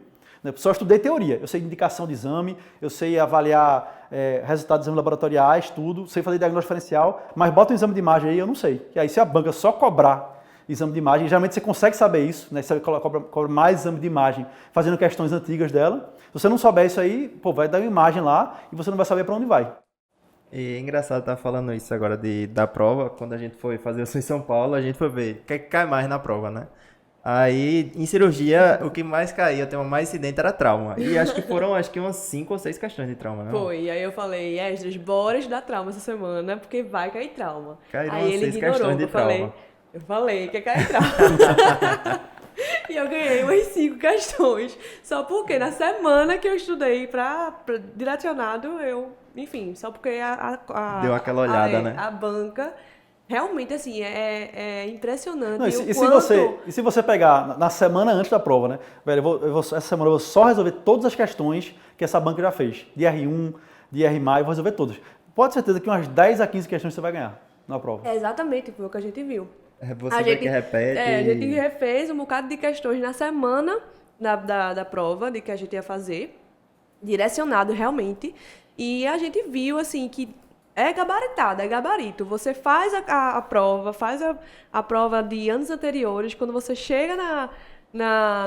Só estudei teoria, eu sei indicação de exame, eu sei avaliar resultados de exames laboratoriais, tudo, sei fazer diagnóstico diferencial, mas bota um exame de imagem aí, eu não sei. E aí se a banca só cobrar exame de imagem, geralmente você consegue saber isso, né? Você cobra mais exame de imagem fazendo questões antigas dela. Se você não souber isso aí, pô, vai dar uma imagem lá e você não vai saber para onde vai. E é engraçado estar falando isso agora da prova, quando a gente foi fazer isso em São Paulo, a gente foi ver o que cai mais na prova, né? Aí, em cirurgia, o que mais caía, o tema mais incidente era trauma. E acho que foram umas 5 ou 6 questões de trauma, né? Foi, e aí eu falei, Esdras, bora estudar trauma essa semana, porque vai cair trauma. Caíram aí umas ele 6 ignorou, questões de trauma. Eu falei que ia cair trauma. E eu ganhei umas 5 questões. Só porque na semana que eu estudei pra direcionado, enfim, só porque deu aquela olhada, né? A banca... Realmente, assim, é impressionante. Não, e se você pegar na semana antes da prova, né? Velho, essa semana eu vou só resolver todas as questões que essa banca já fez. De R1, de R+, eu vou resolver todas. Pode ter certeza que umas 10 a 15 questões você vai ganhar na prova. É exatamente, foi o que a gente viu. Você vê que repete. A gente refez um bocado de questões na semana da prova, de que a gente ia fazer, direcionado realmente. E a gente viu, assim, que é gabaritado, é gabarito. Você faz a prova, faz a prova de anos anteriores, quando você chega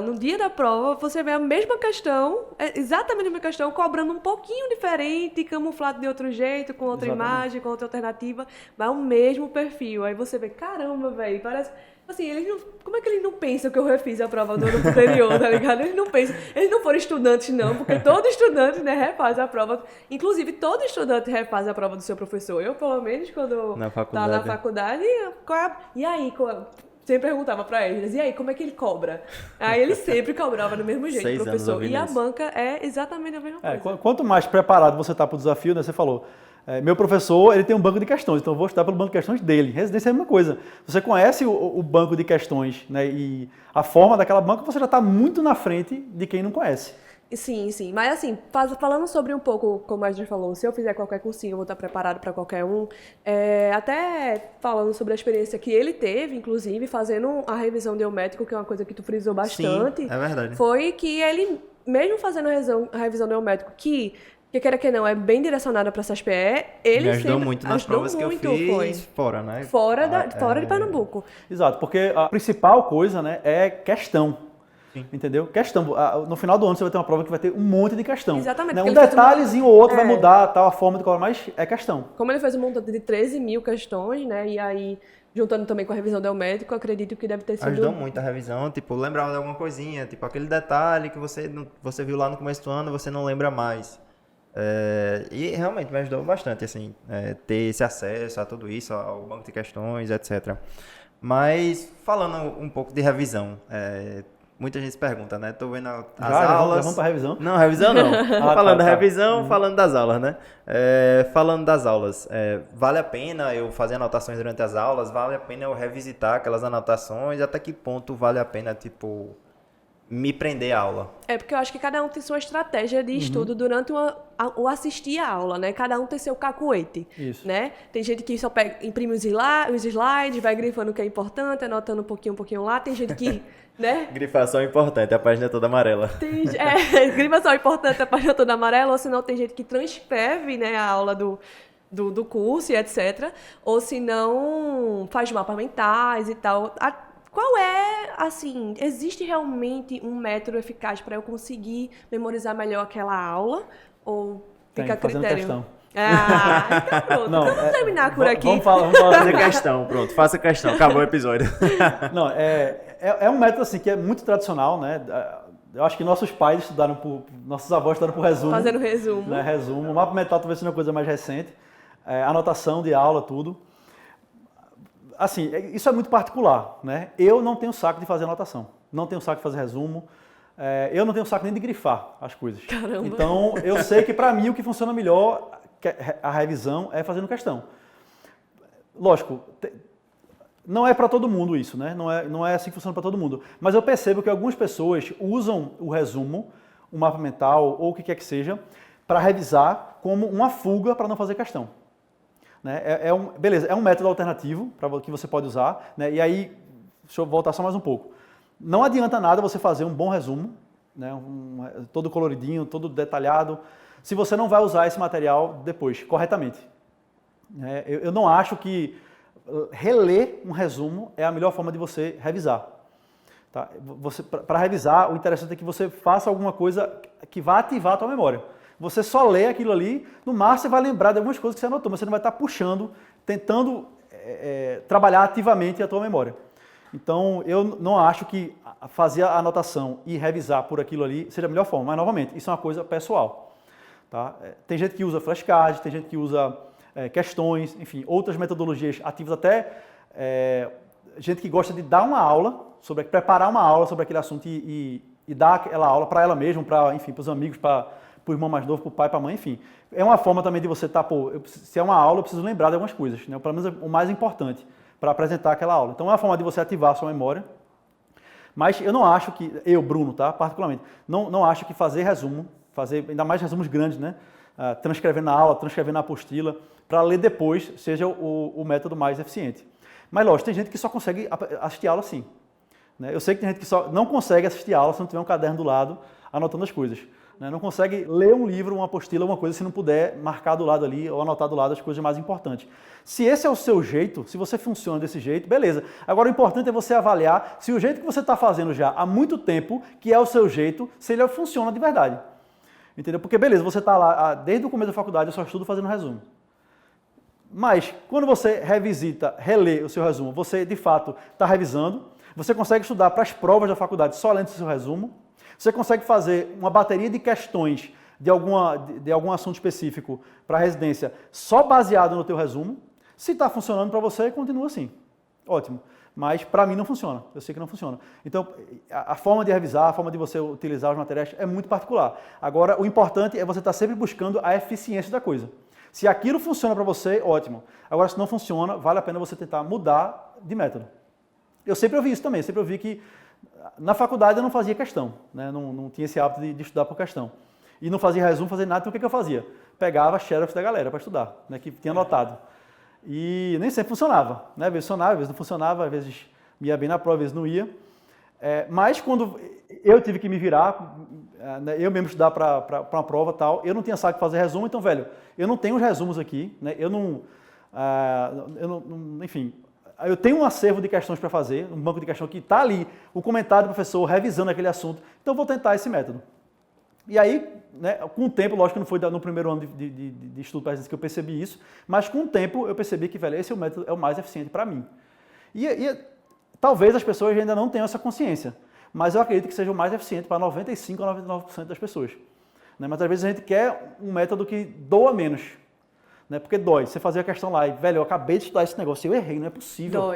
no dia da prova, você vê a mesma questão, exatamente a mesma questão, cobrando um pouquinho diferente, camuflado de outro jeito, com outra imagem, com outra alternativa, mas o mesmo perfil. Aí você vê, caramba, velho, parece... Assim, como é que eles não pensam que eu refiz a prova do ano anterior, tá ligado? Eles não pensam, eles não foram estudantes não, porque todo estudante, né, refaz a prova. Inclusive, todo estudante refaz a prova do seu professor. Eu, pelo menos, quando tá na faculdade, e aí, sempre perguntava pra eles, e aí, como é que ele cobra? Aí ele sempre cobrava do mesmo jeito, 6 professor. E a isso. banca é exatamente a mesma coisa. Quanto mais preparado você tá pro desafio, né, você falou, meu professor, ele tem um banco de questões, então eu vou estudar pelo banco de questões dele. Residência é a mesma coisa. Você conhece o banco de questões, né, e a forma daquela banca, você já está muito na frente de quem não conhece. Sim, sim. Mas assim, falando sobre um pouco, como a gente falou, se eu fizer qualquer cursinho, eu vou estar preparado para qualquer um. Até falando sobre a experiência que ele teve, inclusive, fazendo a revisão neumétrica, que é uma coisa que tu frisou bastante. Sim, é verdade. Foi que ele, mesmo fazendo a revisão neumétrica, que queira que não, é bem direcionada para essa SPE, ele me ajudou muito nas provas que eu fiz fora, né? Fora de Pernambuco. Exato, porque a principal coisa, né, é questão. Sim. Entendeu? Questão. No final do ano você vai ter uma prova que vai ter um monte de questão. Exatamente. Né? Um detalhezinho ou outro vai mudar tal, a forma de cobrar, mas é questão. Como ele fez um montante de 13 mil questões, né? E aí, juntando também com a revisão do médico, acredito que deve ter sido... Ajudou muito a revisão, tipo, lembrava de alguma coisinha, tipo, aquele detalhe que você viu lá no começo do ano, você não lembra mais. E realmente me ajudou bastante, assim, ter esse acesso a tudo isso, ao banco de questões, etc. Mas, falando um pouco de revisão, muita gente se pergunta, né? Tô vendo as aulas... Já vamos pra revisão? Não, revisão não. Falando da revisão, falando das aulas, né? Falando das aulas, vale a pena eu fazer anotações durante as aulas? Vale a pena eu revisitar aquelas anotações? Até que ponto vale a pena, tipo... me prender à aula? Porque eu acho que cada um tem sua estratégia de estudo durante o assistir a aula, né? Cada um tem seu cacuete, né? Tem gente que só imprime os slides, vai grifando o que é importante, anotando um pouquinho lá. Tem gente que, né? Grifação importante, a página é toda amarela. Grifação importante, a página toda amarela, ou senão tem gente que transcreve, né, a aula do curso e etc. Ou se não faz mapas mentais e tal. Qual assim, existe realmente um método eficaz para eu conseguir memorizar melhor aquela aula? Ou fica a critério? Questão. Então pronto. Não, então vamos terminar por aqui. Vamos falar fazer questão, pronto. Faça questão, acabou o episódio. Não, é um método assim que é muito tradicional, né? Eu acho que nossos pais nossos avós estudaram por resumo. Fazendo resumo. Né? Resumo. O mapa mental talvez seja uma coisa mais recente. Anotação de aula, tudo. Assim, isso é muito particular, né? Eu não tenho saco de fazer anotação, não tenho saco de fazer resumo, eu não tenho saco nem de grifar as coisas. Caramba. Então, eu sei que para mim o que funciona melhor, a revisão, é fazendo questão. Lógico, não é para todo mundo isso, né? Não é assim que funciona para todo mundo. Mas eu percebo que algumas pessoas usam o resumo, o mapa mental ou o que quer que seja, para revisar como uma fuga para não fazer questão. Né? Beleza, é um método alternativo que você pode usar, né? E aí, deixa eu voltar só mais um pouco. Não adianta nada você fazer um bom resumo, né, todo coloridinho, todo detalhado, se você não vai usar esse material depois, corretamente. Eu não acho que reler um resumo é a melhor forma de você revisar. Tá? Para revisar, o interessante é que você faça alguma coisa que vá ativar a tua memória. Você só lê aquilo ali, no máximo você vai lembrar de algumas coisas que você anotou, mas você não vai estar puxando, tentando trabalhar ativamente a tua memória. Então, eu não acho que fazer a anotação e revisar por aquilo ali seja a melhor forma, mas, novamente, isso é uma coisa pessoal. Tá? Tem gente que usa flashcards, tem gente que usa questões, enfim, outras metodologias ativas, até gente que gosta de dar uma aula, preparar uma aula sobre aquele assunto e dar aquela aula para ela mesma, para os amigos, para o irmão mais novo, para o pai, para a mãe, enfim. É uma forma também de você se é uma aula, eu preciso lembrar de algumas coisas, né? Pelo menos o mais importante para apresentar aquela aula. Então é uma forma de você ativar a sua memória. Mas eu não acho que, Bruno, tá, particularmente, não acho que fazer resumo, fazer ainda mais resumos grandes, né? Transcrever na aula, transcrever na apostila, para ler depois, seja o método mais eficiente. Mas, lógico, tem gente que só consegue assistir aula assim. Né? Eu sei que tem gente que só não consegue assistir aula se não tiver um caderno do lado anotando as coisas. Né? Não consegue ler um livro, uma apostila, alguma coisa, se não puder marcar do lado ali ou anotar do lado as coisas mais importantes. Se esse é o seu jeito, se você funciona desse jeito, beleza. Agora, o importante é você avaliar se o jeito que você está fazendo já há muito tempo, que é o seu jeito, se ele funciona de verdade. Entendeu? Porque, beleza, você está lá, desde o começo da faculdade, eu só estudo fazendo resumo. Mas, quando você relê o seu resumo, você, de fato, está revisando, você consegue estudar para as provas da faculdade só lendo o seu resumo, você consegue fazer uma bateria de questões de algum assunto específico para a residência só baseado no teu resumo. Se está funcionando para você, continua assim. Ótimo. Mas para mim não funciona. Eu sei que não funciona. Então, a forma de revisar, a forma de você utilizar os materiais é muito particular. Agora, o importante é você estar sempre buscando a eficiência da coisa. Se aquilo funciona para você, ótimo. Agora, se não funciona, vale a pena você tentar mudar de método. Eu sempre ouvi isso também. Sempre ouvi que na faculdade eu não fazia questão. Né? Não tinha esse hábito de estudar por questão. E não fazia resumo, fazia nada. Então, o que eu fazia? Pegava xerox da galera para estudar, né? Que tinha anotado. E nem sempre funcionava. Né? Às vezes funcionava, às vezes não funcionava, às vezes ia bem na prova, às vezes não ia. Mas quando eu tive que me virar, eu mesmo estudar para uma prova e tal, eu não tinha saco fazer resumo, então, velho, eu não tenho os resumos aqui, né? Enfim, eu tenho um acervo de questões para fazer, um banco de questões que está ali, o comentário do professor revisando aquele assunto, então eu vou tentar esse método. E aí, né, com o tempo, lógico que não foi no primeiro ano de estudo para que eu percebi isso, mas com o tempo eu percebi que, velho, esse método é o mais eficiente para mim. E talvez as pessoas ainda não tenham essa consciência, mas eu acredito que seja o mais eficiente para 95% a 99% das pessoas. Né? Mas às vezes a gente quer um método que doa menos, né? Porque dói. Você fazia a questão lá e, velho, eu acabei de estudar esse negócio, eu errei, não é possível.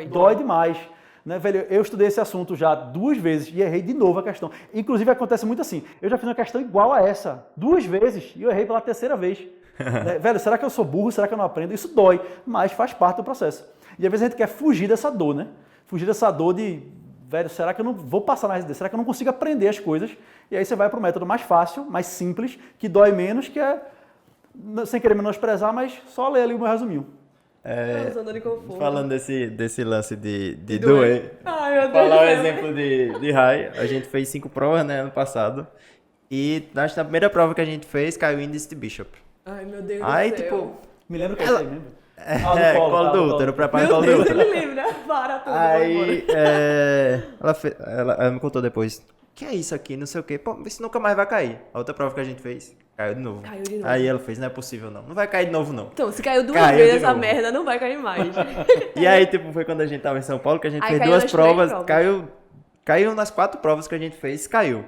Dói demais. Né, velho, eu estudei esse assunto já 2 vezes e errei de novo a questão. Inclusive acontece muito assim, eu já fiz uma questão igual a essa, 2 vezes, e eu errei pela 3ª vez. Né, velho, será que eu sou burro? Será que eu não aprendo? Isso dói, mas faz parte do processo. E às vezes a gente quer fugir dessa dor, né? Fugir dessa dor de, velho, será que eu não vou passar na residência? Será que eu não consigo aprender as coisas? E aí você vai para o método mais fácil, mais simples, que dói menos, que é, sem querer menosprezar, mas só ler ali o meu resuminho. Falando desse lance de doer, ai, meu Deus, falar o exemplo de Rai, a gente fez 5 provas, né, ano passado, e na primeira prova que a gente fez, caiu o índice de Bishop. Ai, meu Deus aí, do céu. tipo... Me lembra que eu sei mesmo? Colo do útero, prepara colo do Meu útero. Deus, ele lembra, para tudo. Aí, ela me contou depois, que é isso aqui, não sei o quê, pô, isso nunca mais vai cair. A outra prova que a gente fez, caiu de novo. Aí ela fez, não é possível não vai cair de novo não. Então, se caiu 2 vezes essa merda, não vai cair mais. E aí, tipo, foi quando a gente tava em São Paulo, que a gente fez 2 provas, caiu nas 4 provas que a gente fez, caiu.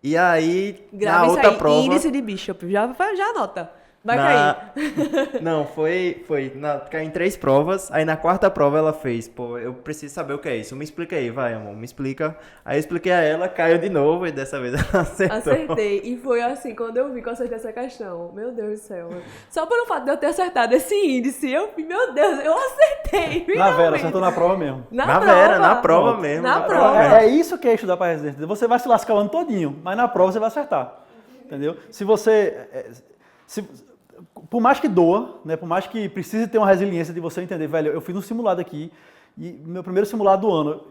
E aí, na outra prova... índice de Bishop, já anota. Vai cair. Não, caiu em 3 provas, aí na 4ª prova ela fez, pô, eu preciso saber o que é isso, me explica aí, vai amor, me explica. Aí eu expliquei a ela, caiu de novo e dessa vez ela acertou. Acertei, e foi assim, quando eu vi que eu acertei essa questão, meu Deus do céu. Só pelo fato de eu ter acertado esse índice, meu Deus, eu acertei. Na Vera, acertou na prova mesmo. Na prova mesmo. Na prova. É isso que é estudar para residência. Você vai se lascar o ano todinho, mas na prova você vai acertar. Entendeu? Se você... por mais que doa, né, por mais que precise ter uma resiliência de você entender, velho, eu fiz um simulado aqui, e meu primeiro simulado do ano,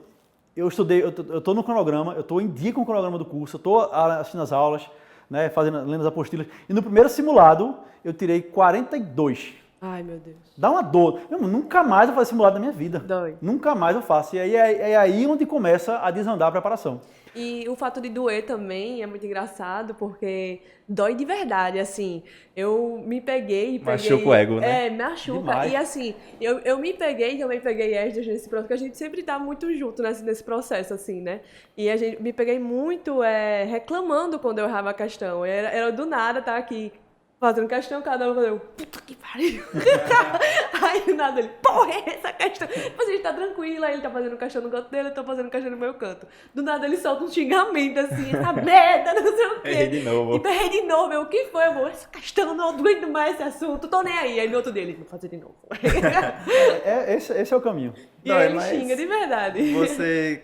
eu estudei, eu tô no cronograma, eu tô em dia com o cronograma do curso, eu tô assistindo as aulas, né, lendo as apostilas, e no primeiro simulado eu tirei 42. Ai, meu Deus. Dá uma dor. Nunca mais eu faço simulado na minha vida. Dói. Nunca mais eu faço. E aí é aí onde começa a desandar a preparação. E o fato de doer também é muito engraçado, porque dói de verdade, assim. Eu me peguei... Machuca o ego, né? Machuca. Demais. E assim, eu me peguei, também peguei Esdras nesse processo, porque a gente sempre tá muito junto nesse processo, assim, né? E me peguei muito reclamando quando eu errava a questão. Era do nada tá aqui fazendo questão, cada um fazendo, puta que pariu. Aí do nada ele, porra, é essa questão. Depois a gente tá tranquila, ele tá fazendo questão no canto dele, eu tô fazendo questão no meu canto. Do nada ele solta um xingamento assim, essa merda, não sei o quê. Errei de novo. E errei de novo, o que foi, amor? Essa questão, não aguento mais esse assunto, tô nem aí. Aí no outro dia ele, vou fazer de novo. Esse é o caminho. E Não, aí ele mas xinga de verdade. Você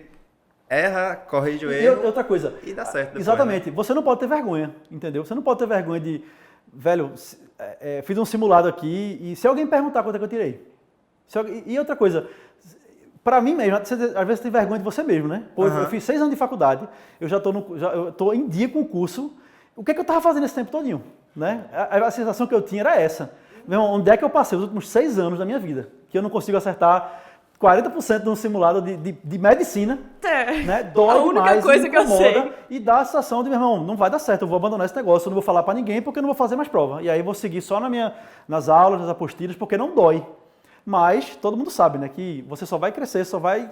erra, corrige o E erro outra coisa. e dá certo depois, Exatamente. Você não pode ter vergonha, entendeu? Você não pode ter vergonha de... Velho, fiz um simulado aqui e se alguém perguntar quanto é que eu tirei. E outra coisa, pra mim mesmo, às vezes você tem vergonha de você mesmo, né? Pô, eu fiz 6 anos de faculdade, eu eu tô em dia com o curso. O que é que eu tava fazendo esse tempo todinho? Né? A sensação que eu tinha era essa. Meu irmão, onde é que eu passei os últimos 6 anos da minha vida? Que eu não consigo acertar 40% de um simulado de medicina, né? Dói A única demais, coisa que eu sei. e dá a sensação de, meu irmão, não vai dar certo, eu vou abandonar esse negócio, eu não vou falar pra ninguém porque eu não vou fazer mais prova. E aí eu vou seguir só nas aulas, nas apostilas, porque não dói. Mas todo mundo sabe, né, que você só vai crescer, só vai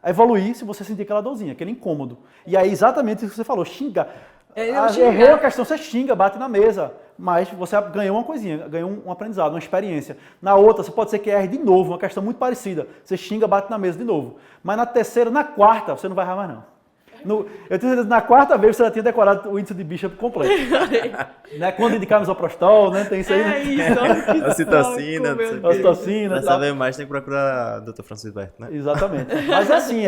evoluir se você sentir aquela dorzinha, aquele incômodo. E aí exatamente isso que você falou, xinga. Errei a questão, você xinga, bate na mesa, mas você ganhou uma coisinha, ganhou um aprendizado, uma experiência. Na outra, você pode ser que erre de novo, uma questão muito parecida. Você xinga, bate na mesa de novo. Mas na terceira, na quarta, você não vai errar mais não. Eu tenho certeza que na quarta vez você já tinha decorado o índice de Bishop completo. Né? Quando indicar misoprostol, né? Tem isso aí, né? Isso, A citocina, não sei o quê. A citocina, Pra tal. saber mais tem que procurar o Dr. Francisco Berto, né? Exatamente. Mas assim,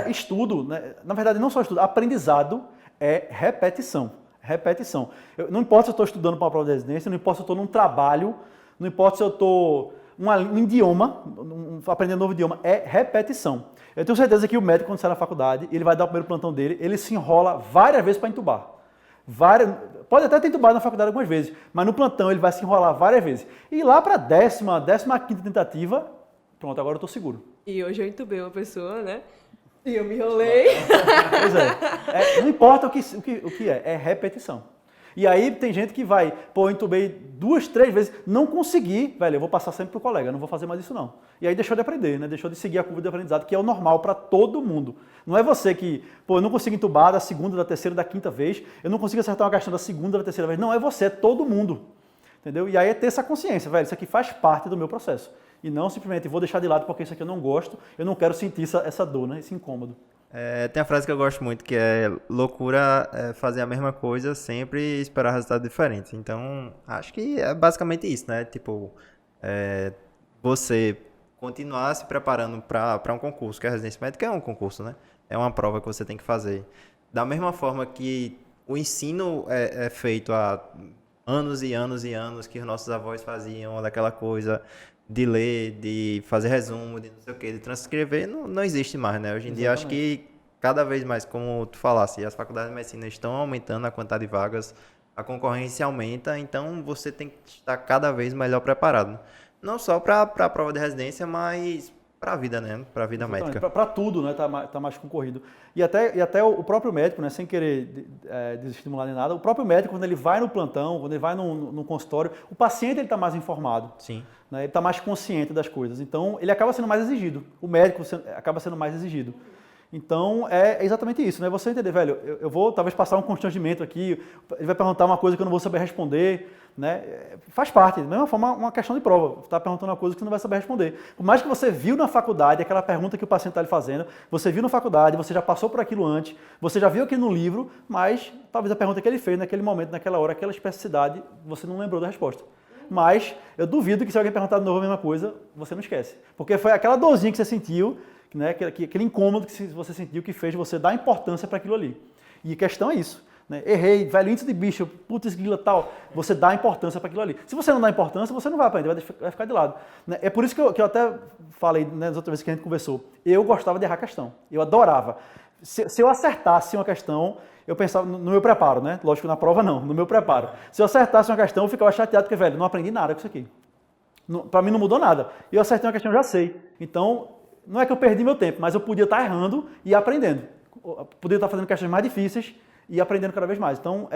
estudo, né? Na verdade não só estudo, aprendizado é repetição. Repetição. Não importa se eu estou estudando para uma prova de residência, não importa se eu estou num trabalho, não importa se eu estou um idioma, aprendendo um novo idioma, é repetição. Eu tenho certeza que o médico, quando sai da faculdade, ele vai dar o primeiro plantão dele, ele se enrola várias vezes para entubar. Pode até ter entubado na faculdade algumas vezes, mas no plantão ele vai se enrolar várias vezes. E lá para a 15ª tentativa, pronto, agora eu estou seguro. E hoje eu entubei uma pessoa, né? E eu me enrolei. Pois é. Não importa o que é repetição. E aí tem gente que vai, pô, eu entubei 2, 3 vezes, não consegui, velho, eu vou passar sempre pro colega, não vou fazer mais isso não. E aí deixou de aprender, né? Deixou de seguir a curva de aprendizado, que é o normal para todo mundo. Não é você que, pô, eu não consigo entubar da segunda, da terceira, da quinta vez, eu não consigo acertar uma questão da segunda, da terceira vez. Não, é você, é todo mundo. Entendeu? E aí é ter essa consciência, velho, isso aqui faz parte do meu processo. E não simplesmente vou deixar de lado porque isso aqui eu não gosto, eu não quero sentir essa dor, né? Esse incômodo. Tem uma frase que eu gosto muito, que é loucura fazer a mesma coisa sempre e esperar resultado diferente. Então, acho que é basicamente isso, né? Tipo, você continuar se preparando para um concurso, que a residência médica é um concurso, né? É uma prova que você tem que fazer. Da mesma forma que o ensino é feito há anos e anos e anos, que os nossos avós faziam daquela coisa de ler, de fazer resumo, de não sei o que, de transcrever, não existe mais, né? Hoje em dia, acho que cada vez mais, como tu falasse, as faculdades de medicina estão aumentando a quantidade de vagas, a concorrência aumenta, então você tem que estar cada vez melhor preparado. Não só para a prova de residência, mas para a vida, né? Para a vida médica. Para tudo, né? Tá mais concorrido. E até o próprio médico, né? Sem querer desestimular nem nada, o próprio médico, quando ele vai no plantão, quando ele vai no consultório, o paciente ele está mais informado. Sim. Né? Ele está mais consciente das coisas. Então, ele acaba sendo mais exigido. O médico acaba sendo mais exigido. Então, é exatamente isso, né? Você entender, velho, eu vou talvez passar um constrangimento aqui, ele vai perguntar uma coisa que eu não vou saber responder, né? Faz parte, da mesma forma, uma questão de prova. Você está perguntando uma coisa que você não vai saber responder. Por mais que você viu na faculdade aquela pergunta que o paciente está lhe fazendo, você viu na faculdade, você já passou por aquilo antes, você já viu aquilo no livro, mas talvez a pergunta que ele fez naquele momento, naquela hora, aquela especificidade, você não lembrou da resposta. Mas eu duvido que se alguém perguntar de novo a mesma coisa, você não esquece. Porque foi aquela dorzinha que você sentiu, né, aquele incômodo que você sentiu que fez você dar importância para aquilo ali. E a questão é isso. Né? Errei, velho, índice de bicho, putz, grila, tal. Você dá importância para aquilo ali. Se você não dá importância, você não vai aprender, vai ficar de lado. Né? É por isso que eu até falei nas outras vezes que a gente conversou, eu gostava de errar questão. Eu adorava. Se eu acertasse uma questão, eu pensava no meu preparo, né? Lógico, na prova não, no meu preparo. Se eu acertasse uma questão, eu ficava chateado, porque, velho, não aprendi nada com isso aqui. Para mim não mudou nada. E eu acertei uma questão, eu já sei. Então, não é que eu perdi meu tempo, mas eu podia estar errando e aprendendo. Eu podia estar fazendo questões mais difíceis e aprendendo cada vez mais. Então,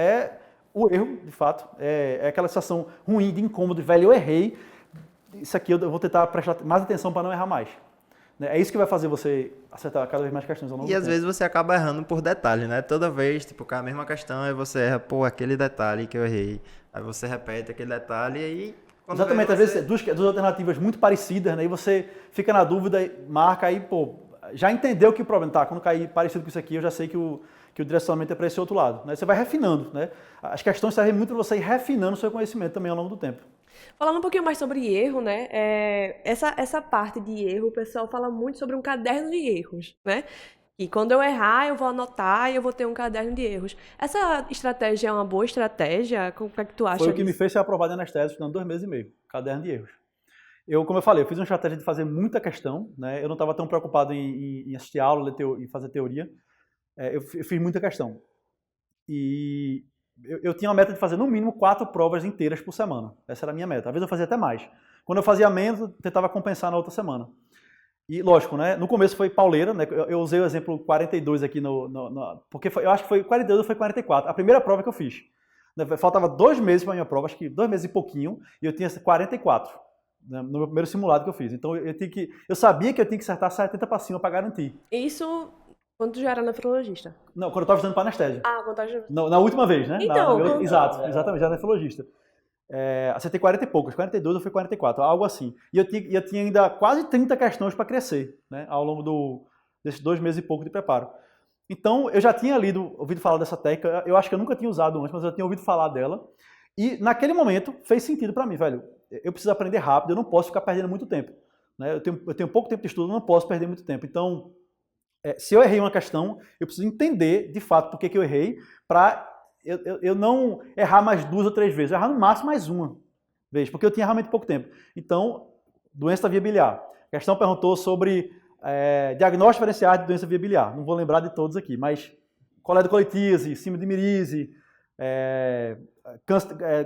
o erro, de fato, é aquela sensação ruim, de incômodo, velho, eu errei, isso aqui eu vou tentar prestar mais atenção para não errar mais. É isso que vai fazer você acertar cada vez mais questões ao longo do tempo. E às vezes você acaba errando por detalhe, né? Toda vez, tipo, com a mesma questão, aí você erra, pô, aquele detalhe que eu errei. Aí você repete aquele detalhe e aí... Exatamente, às vezes duas alternativas muito parecidas, né? E você fica na dúvida, marca aí, pô, já entendeu que o problema tá, quando cair parecido com isso aqui, eu já sei que o direcionamento é para esse outro lado, né? Você vai refinando, né? As questões servem muito para você ir refinando o seu conhecimento também ao longo do tempo. Falando um pouquinho mais sobre erro, né? Essa parte de erro, o pessoal fala muito sobre um caderno de erros, né? E quando eu errar, eu vou anotar e eu vou ter um caderno de erros. Essa estratégia é uma boa estratégia? Como é que tu acha? Foi o que me fez ser aprovado em anestésio, estudando 2 meses e meio, caderno de erros. Como eu falei, eu fiz uma estratégia de fazer muita questão, né? Eu não estava tão preocupado em assistir aula, em fazer teoria. Eu fiz muita questão. E eu tinha uma meta de fazer no mínimo 4 provas inteiras por semana. Essa era a minha meta. Às vezes eu fazia até mais. Quando eu fazia menos, eu tentava compensar na outra semana. E lógico, né? No começo foi pauleira, né? Eu usei o exemplo 42 aqui porque eu acho que foi 42 ou foi 44. A primeira prova que eu fiz. Faltava 2 meses para a minha prova, acho que 2 meses e pouquinho, e eu tinha 44, né, no meu primeiro simulado que eu fiz. Então eu sabia que eu tinha que acertar 70 para cima para garantir. Isso quando tu já era nefrologista? Não, quando eu estava estudando para anestésio. Ah, quando eu estava... Na última vez, né? Então, Exatamente, já nefrologista. Acertei 40 e poucos, 42 ou foi 44, algo assim. E eu tinha ainda quase 30 questões para crescer, né, ao longo desses 2 meses e pouco de preparo. Então, eu já tinha ouvido falar dessa técnica, eu acho que eu nunca tinha usado antes, mas eu tinha ouvido falar dela. E naquele momento fez sentido para mim, velho. Eu preciso aprender rápido, eu não posso ficar perdendo muito tempo. Né? Eu tenho pouco tempo de estudo, eu não posso perder muito tempo. Então, se eu errei uma questão, eu preciso entender de fato por que eu errei, para eu não errar mais 2 ou 3 vezes, eu errar no máximo mais uma vez, porque eu tinha realmente pouco tempo. Então, doença da via biliar. A questão perguntou sobre diagnóstico diferenciado de doença via biliar. Não vou lembrar de todos aqui, mas coledocolitíase, síndrome de Mirize,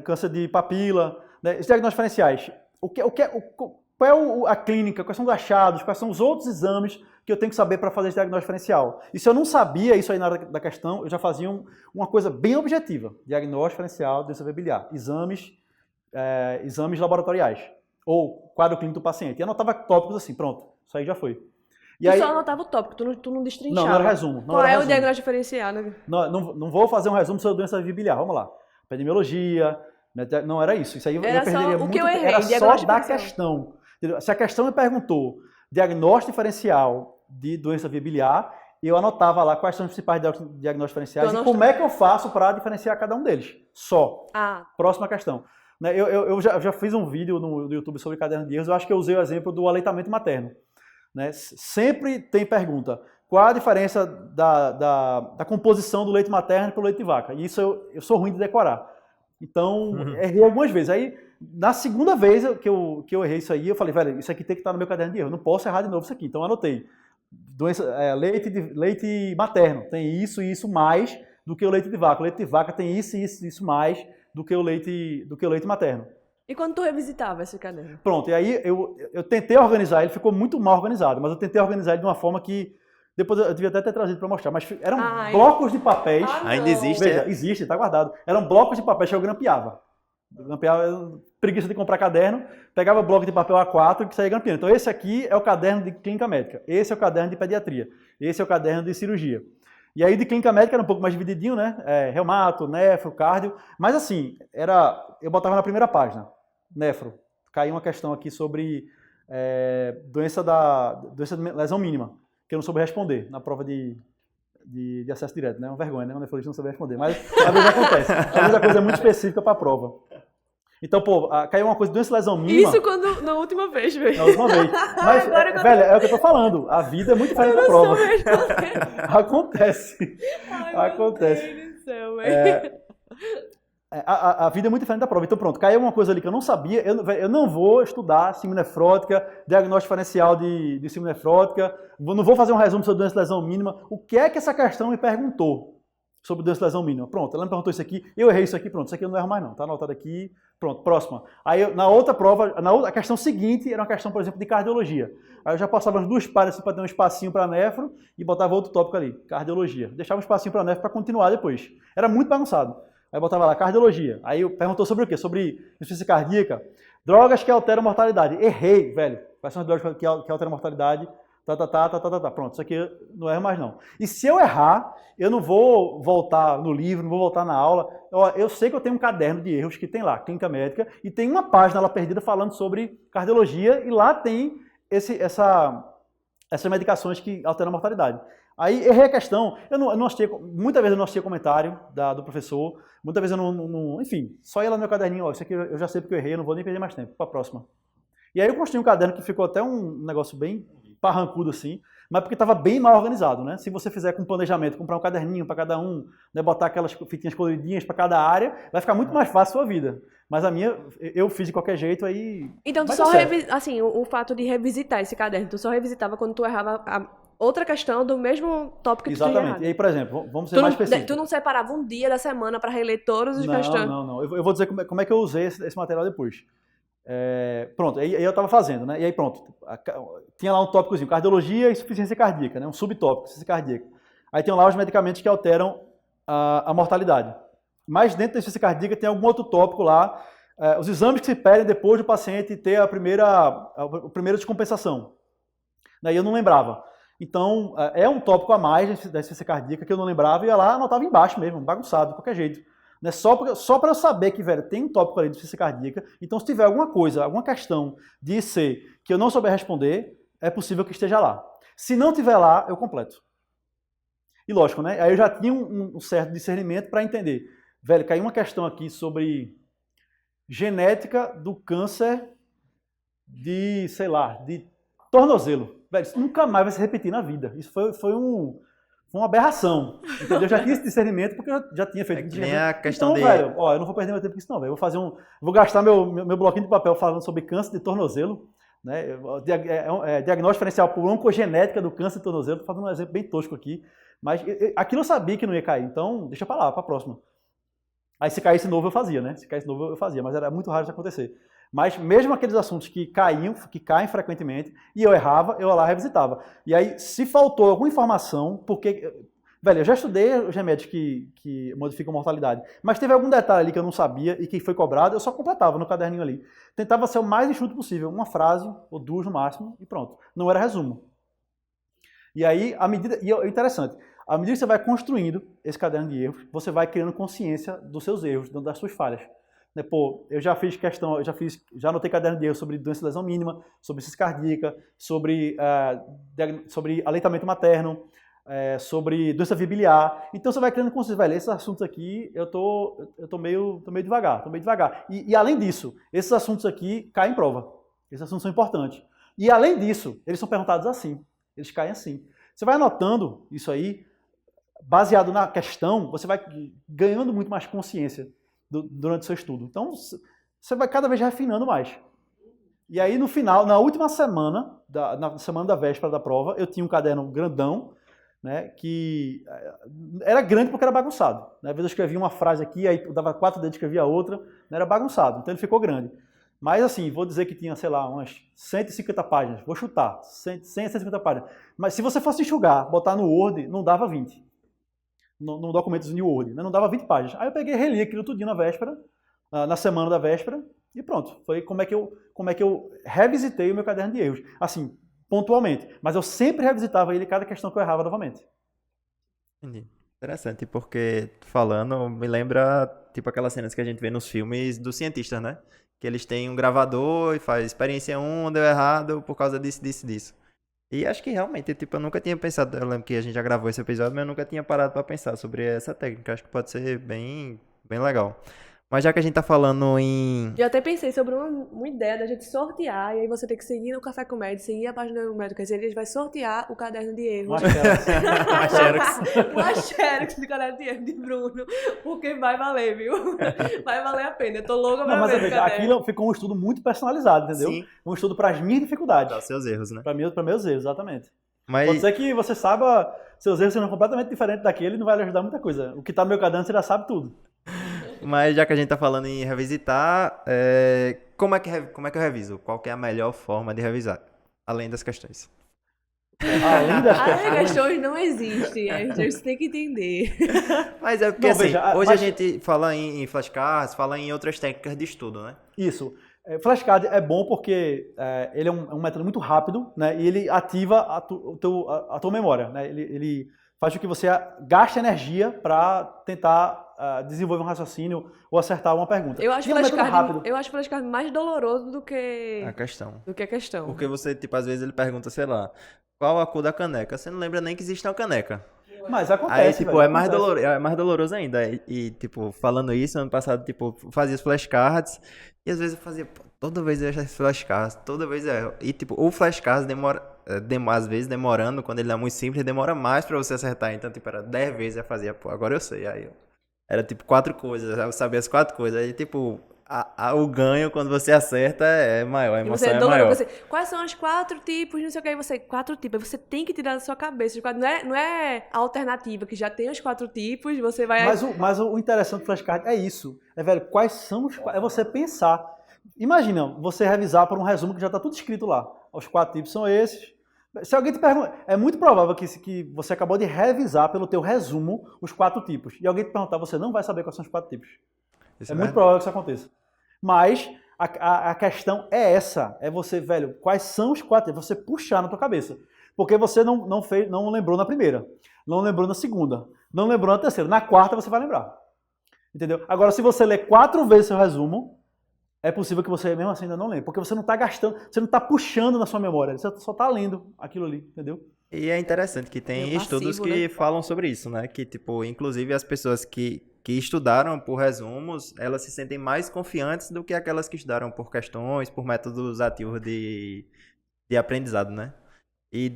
câncer de papila, né? Esses diagnósticos diferenciais. Qual é a clínica, quais são os achados, quais são os outros exames que eu tenho que saber para fazer esse diagnóstico diferencial. E se eu não sabia isso aí na hora da questão, eu já fazia uma coisa bem objetiva. Diagnóstico diferencial de doença via biliar. Exames laboratoriais. Ou quadro clínico do paciente. E anotava tópicos assim, pronto. Isso aí já foi. E tu aí, só anotava o tópico, tu não destrinchava. não era resumo. Qual é o diagnóstico diferenciado? Não vou fazer um resumo sobre doença via biliar. Vamos lá. Epidemiologia. Não era isso. Isso aí eu perderia muito tempo. Era só da questão. Se a questão me perguntou diagnóstico diferencial de doença via biliar, eu anotava lá quais são os principais diagnósticos diferenciais e como é que eu faço para diferenciar cada um deles. Só. Próxima questão. Eu já fiz um vídeo no YouTube sobre caderno de erros, eu acho que eu usei o exemplo do aleitamento materno. Né? Sempre tem pergunta, qual a diferença da composição do leite materno para o leite de vaca? E isso eu sou ruim de decorar. Então, errei algumas vezes. Aí, na segunda vez que eu errei isso aí, eu falei, velho, isso aqui tem que estar no meu caderno de erro. Eu não posso errar de novo isso aqui. Então, eu anotei. Leite materno tem isso e isso mais do que o leite de vaca. O leite de vaca tem isso e isso mais do que o leite materno. E quando tu revisitava esse caderno? Pronto, e aí eu tentei organizar, ele ficou muito mal organizado, mas eu tentei organizar ele de uma forma que depois eu devia até ter trazido para mostrar, mas eram blocos de papéis. Ainda existe? Veja, existe, está guardado. Eram blocos de papéis que eu grampeava. Preguiça de comprar caderno, pegava bloco de papel A4 e saía grampeando. Então esse aqui é o caderno de clínica médica, esse é o caderno de pediatria, esse é o caderno de cirurgia. E aí de clínica médica era um pouco mais divididinho, né? Reumato, nefro, cardio, mas assim, eu botava na primeira página, nefro. Caiu uma questão aqui sobre doença de lesão mínima, que eu não soube responder na prova de acesso direto, né? É uma vergonha, né? O nefrologista não soube responder, mas às vezes acontece. Às vezes a coisa é muito específica para a prova. Então, pô, caiu uma coisa, doença de lesão mínima. Isso na última vez, velho. Na última vez. Mas, velho, é o que eu tô falando. A vida é muito diferente da prova. Acontece. Ai, acontece. Acontece. Meu Deus do céu, velho. A vida é muito diferente da prova. Então, pronto, caiu uma coisa ali que eu não sabia, eu não vou estudar síndrome nefrótica, diagnóstico diferencial de síndrome nefrótica, não vou fazer um resumo sobre doença de lesão mínima. O que é que essa questão me perguntou sobre doença de lesão mínima? Pronto, ela me perguntou isso aqui, eu errei isso aqui, pronto, isso aqui eu não erro mais não, tá anotado aqui, pronto, próxima. Aí, na outra prova, a questão seguinte era uma questão, por exemplo, de cardiologia. Aí eu já passava as duas páginas assim, para ter um espacinho para nefro e botava outro tópico ali, cardiologia. Deixava um espacinho para nefro para continuar depois. Era muito bagunçado. Aí botava lá, cardiologia. Aí perguntou sobre o quê? Sobre insuficiência cardíaca. Drogas que alteram a mortalidade. Errei, velho. Quais são as drogas que alteram a mortalidade? Pronto, isso aqui não erro mais não. E se eu errar, eu não vou voltar no livro, não vou voltar na aula. Eu sei que eu tenho um caderno de erros que tem lá, clínica médica, e tem uma página lá perdida falando sobre cardiologia, e lá tem essas medicações que alteram a mortalidade. Aí errei a questão, muitas vezes eu não assistia comentário do professor, muitas vezes eu não, enfim, só ia lá no meu caderninho, ó, isso aqui eu já sei porque eu errei, eu não vou nem perder mais tempo, para a próxima. E aí eu construí um caderno que ficou até um negócio bem parrancudo assim, mas porque estava bem mal organizado, né? Se você fizer com planejamento, comprar um caderninho para cada um, né, botar aquelas fitinhas coloridinhas para cada área, vai ficar muito mais fácil a sua vida. Mas a minha, eu fiz de qualquer jeito, aí... Então, tu só assim, o fato de revisitar esse caderno, tu só revisitava quando tu errava outra questão do mesmo tópico que tu tinha errado. Exatamente. E aí, por exemplo, vamos ser mais específicos. Tu não separava um dia da semana para reler todos os questões? Não. Eu vou dizer como é que eu usei esse material depois. Pronto, aí eu estava fazendo, né? E aí pronto, tinha lá um tópicozinho, cardiologia e insuficiência cardíaca, né? Um subtópico, insuficiência cardíaca. Aí tem lá os medicamentos que alteram a mortalidade. Mas dentro da insuficiência cardíaca tem algum outro tópico lá, os exames que se pedem depois do paciente ter a primeira descompensação. Daí eu não lembrava. Então, é um tópico a mais da insuficiência cardíaca que eu não lembrava e ia lá anotava embaixo mesmo, bagunçado, de qualquer jeito. Né? Só para eu saber que, velho, tem um tópico ali de insuficiência cardíaca, então se tiver alguma coisa, alguma questão de IC que eu não souber responder, é possível que esteja lá. Se não tiver lá, eu completo. E lógico, né? Aí eu já tinha um certo discernimento para entender. Velho, caiu uma questão aqui sobre genética do câncer de, sei lá, de tornozelo. Velho, isso nunca mais vai se repetir na vida. Isso foi uma aberração. Entendeu? Eu já tinha esse discernimento porque eu já tinha feito que nem a questão então, velho, ó, eu não vou perder meu tempo com isso não, velho. Vou gastar meu bloquinho de papel falando sobre câncer de tornozelo, né? Diagnóstico diferencial por oncogenética do câncer de tornozelo. Estou fazendo um exemplo bem tosco aqui, mas aquilo eu sabia que não ia cair, então deixa para lá, para a próxima. Aí se caísse novo eu fazia, né? Se caísse novo eu fazia, mas era muito raro isso acontecer. Mas mesmo aqueles assuntos que caem frequentemente, e eu errava, eu lá revisitava. E aí, se faltou alguma informação, porque... Velho, eu já estudei os remédios que modificam a mortalidade, mas teve algum detalhe ali que eu não sabia e que foi cobrado, eu só completava no caderninho ali. Tentava ser o mais enxuto possível, uma frase ou duas no máximo, e pronto. Não era resumo. E aí, interessante, à medida que você vai construindo esse caderno de erros, você vai criando consciência dos seus erros, das suas falhas. Pô, eu já fiz questão, já anotei caderno de erros sobre doença de lesão mínima, sobre insuficiência cardíaca, sobre aleitamento materno, sobre doença biliar. Então você vai criando consciência, velho, esses assuntos aqui eu tô meio devagar. E além disso, esses assuntos aqui caem em prova. Esses assuntos são importantes. E além disso, eles são perguntados assim, eles caem assim. Você vai anotando isso aí, baseado na questão, você vai ganhando muito mais consciência durante o seu estudo. Então, você vai cada vez refinando mais. E aí, no final, na última semana, na semana da véspera da prova, eu tinha um caderno grandão, né, que era grande porque era bagunçado. Às vezes eu escrevia uma frase aqui, aí eu dava 4 dedos e escrevia outra, né, era bagunçado, então ele ficou grande. Mas assim, vou dizer que tinha, sei lá, umas 150 páginas, vou chutar, 100 a 150 páginas. Mas se você fosse enxugar, botar no Word, não dava 20. No documento de Word, né? Não dava 20 páginas. Aí eu peguei e reli aquilo tudinho na véspera, na semana da véspera, e pronto. Foi como é que eu revisitei o meu caderno de erros. Assim, pontualmente. Mas eu sempre revisitava ele cada questão que eu errava novamente. Entendi. Interessante, porque falando, me lembra tipo aquelas cenas que a gente vê nos filmes dos cientistas, né? Que eles têm um gravador e faz experiência 1, deu errado por causa disso. E acho que realmente, tipo, eu nunca tinha pensado, eu lembro que a gente já gravou esse episódio, mas eu nunca tinha parado pra pensar sobre essa técnica. Acho que pode ser bem legal. Mas já que a gente tá falando em... Eu até pensei sobre uma ideia da gente sortear, e aí você tem que seguir no Café com Médio, seguir a página do Médio, quer dizer, ele vai sortear o caderno de erros. Uma xerox. Uma xerox do caderno de erros de Bruno, porque vai valer, viu? Vai valer a pena, eu tô louca pra Não, mas ver o veja, caderno. aquilo ficou um estudo muito personalizado, entendeu? Sim. Um estudo para as minhas dificuldades. Dá seus erros, né? Para meus erros, exatamente. Mas... Pode ser que você saiba, seus erros sejam completamente diferentes daquele e não vai lhe ajudar muita coisa. O que tá no meu caderno, você já sabe tudo. Mas já que a gente tá falando em revisitar, como é que eu reviso? Qual que é a melhor forma de revisar? Além das questões. Além das As questões não existem, a gente tem que entender. Mas é porque Não, assim, veja, hoje mas- a gente fala em flashcards, fala em outras técnicas de estudo, né? Isso. Flashcard é bom porque ele é um método muito rápido, né? E ele ativa a tua memória, né? Ele faz com que você gaste energia para tentar desenvolver um raciocínio ou acertar uma pergunta. Eu acho E é um método rápido. o flashcard mais doloroso do que A questão. a questão. Porque você, tipo, às vezes ele pergunta, sei lá, qual a cor da caneca? Você não lembra nem que existe uma caneca. Mas acontece, Aí, tipo, velho, é mais acontece. doloroso ainda. Tipo, falando isso, ano passado, tipo, fazia os flashcards. E às vezes eu fazia, pô, toda vez eu ia esses flashcards, toda vez eu... E, tipo, o flashcards demora, às vezes demorando, quando ele é muito simples, demora mais pra você acertar. Então, tipo, era 10 vezes eu fazia, pô, agora eu sei. Era, tipo, 4 coisas, eu sabia as 4 coisas. Aí, tipo, o ganho, quando você acerta, é maior, a E emoção você é doloroso, maior. você, quais são os 4 tipos, não sei o que, aí você, 4 tipos, aí você tem que tirar da sua cabeça, os 4, não é a alternativa, que já tem os 4 tipos, você vai... Mas o interessante do flashcard é isso. Velho, quais são os... É você pensar. Imagina, você revisar por um resumo que já está tudo escrito lá. Os 4 tipos são esses. Se alguém te pergunta... É muito provável que você acabou de revisar pelo teu resumo os 4 tipos. E alguém te perguntar, você não vai saber quais são os 4 tipos. Isso É é muito verdade. provável que isso aconteça. Mas a questão é essa. É você, velho, quais são os 4 tipos? Você puxar na tua cabeça. Porque você não lembrou na primeira. Não lembrou na segunda. Não lembrou na terceira. Na quarta você vai lembrar. Entendeu? Agora, se você ler 4 vezes seu resumo, é possível que você mesmo assim ainda não lembre. Porque você não está gastando, você não está puxando na sua memória. Você só está lendo aquilo ali, entendeu? E é interessante que tem Meio estudos passivo, que né? falam sobre isso, né? Que, tipo, inclusive as pessoas que estudaram por resumos, elas se sentem mais confiantes do que aquelas que estudaram por questões, por métodos ativos de aprendizado, né? E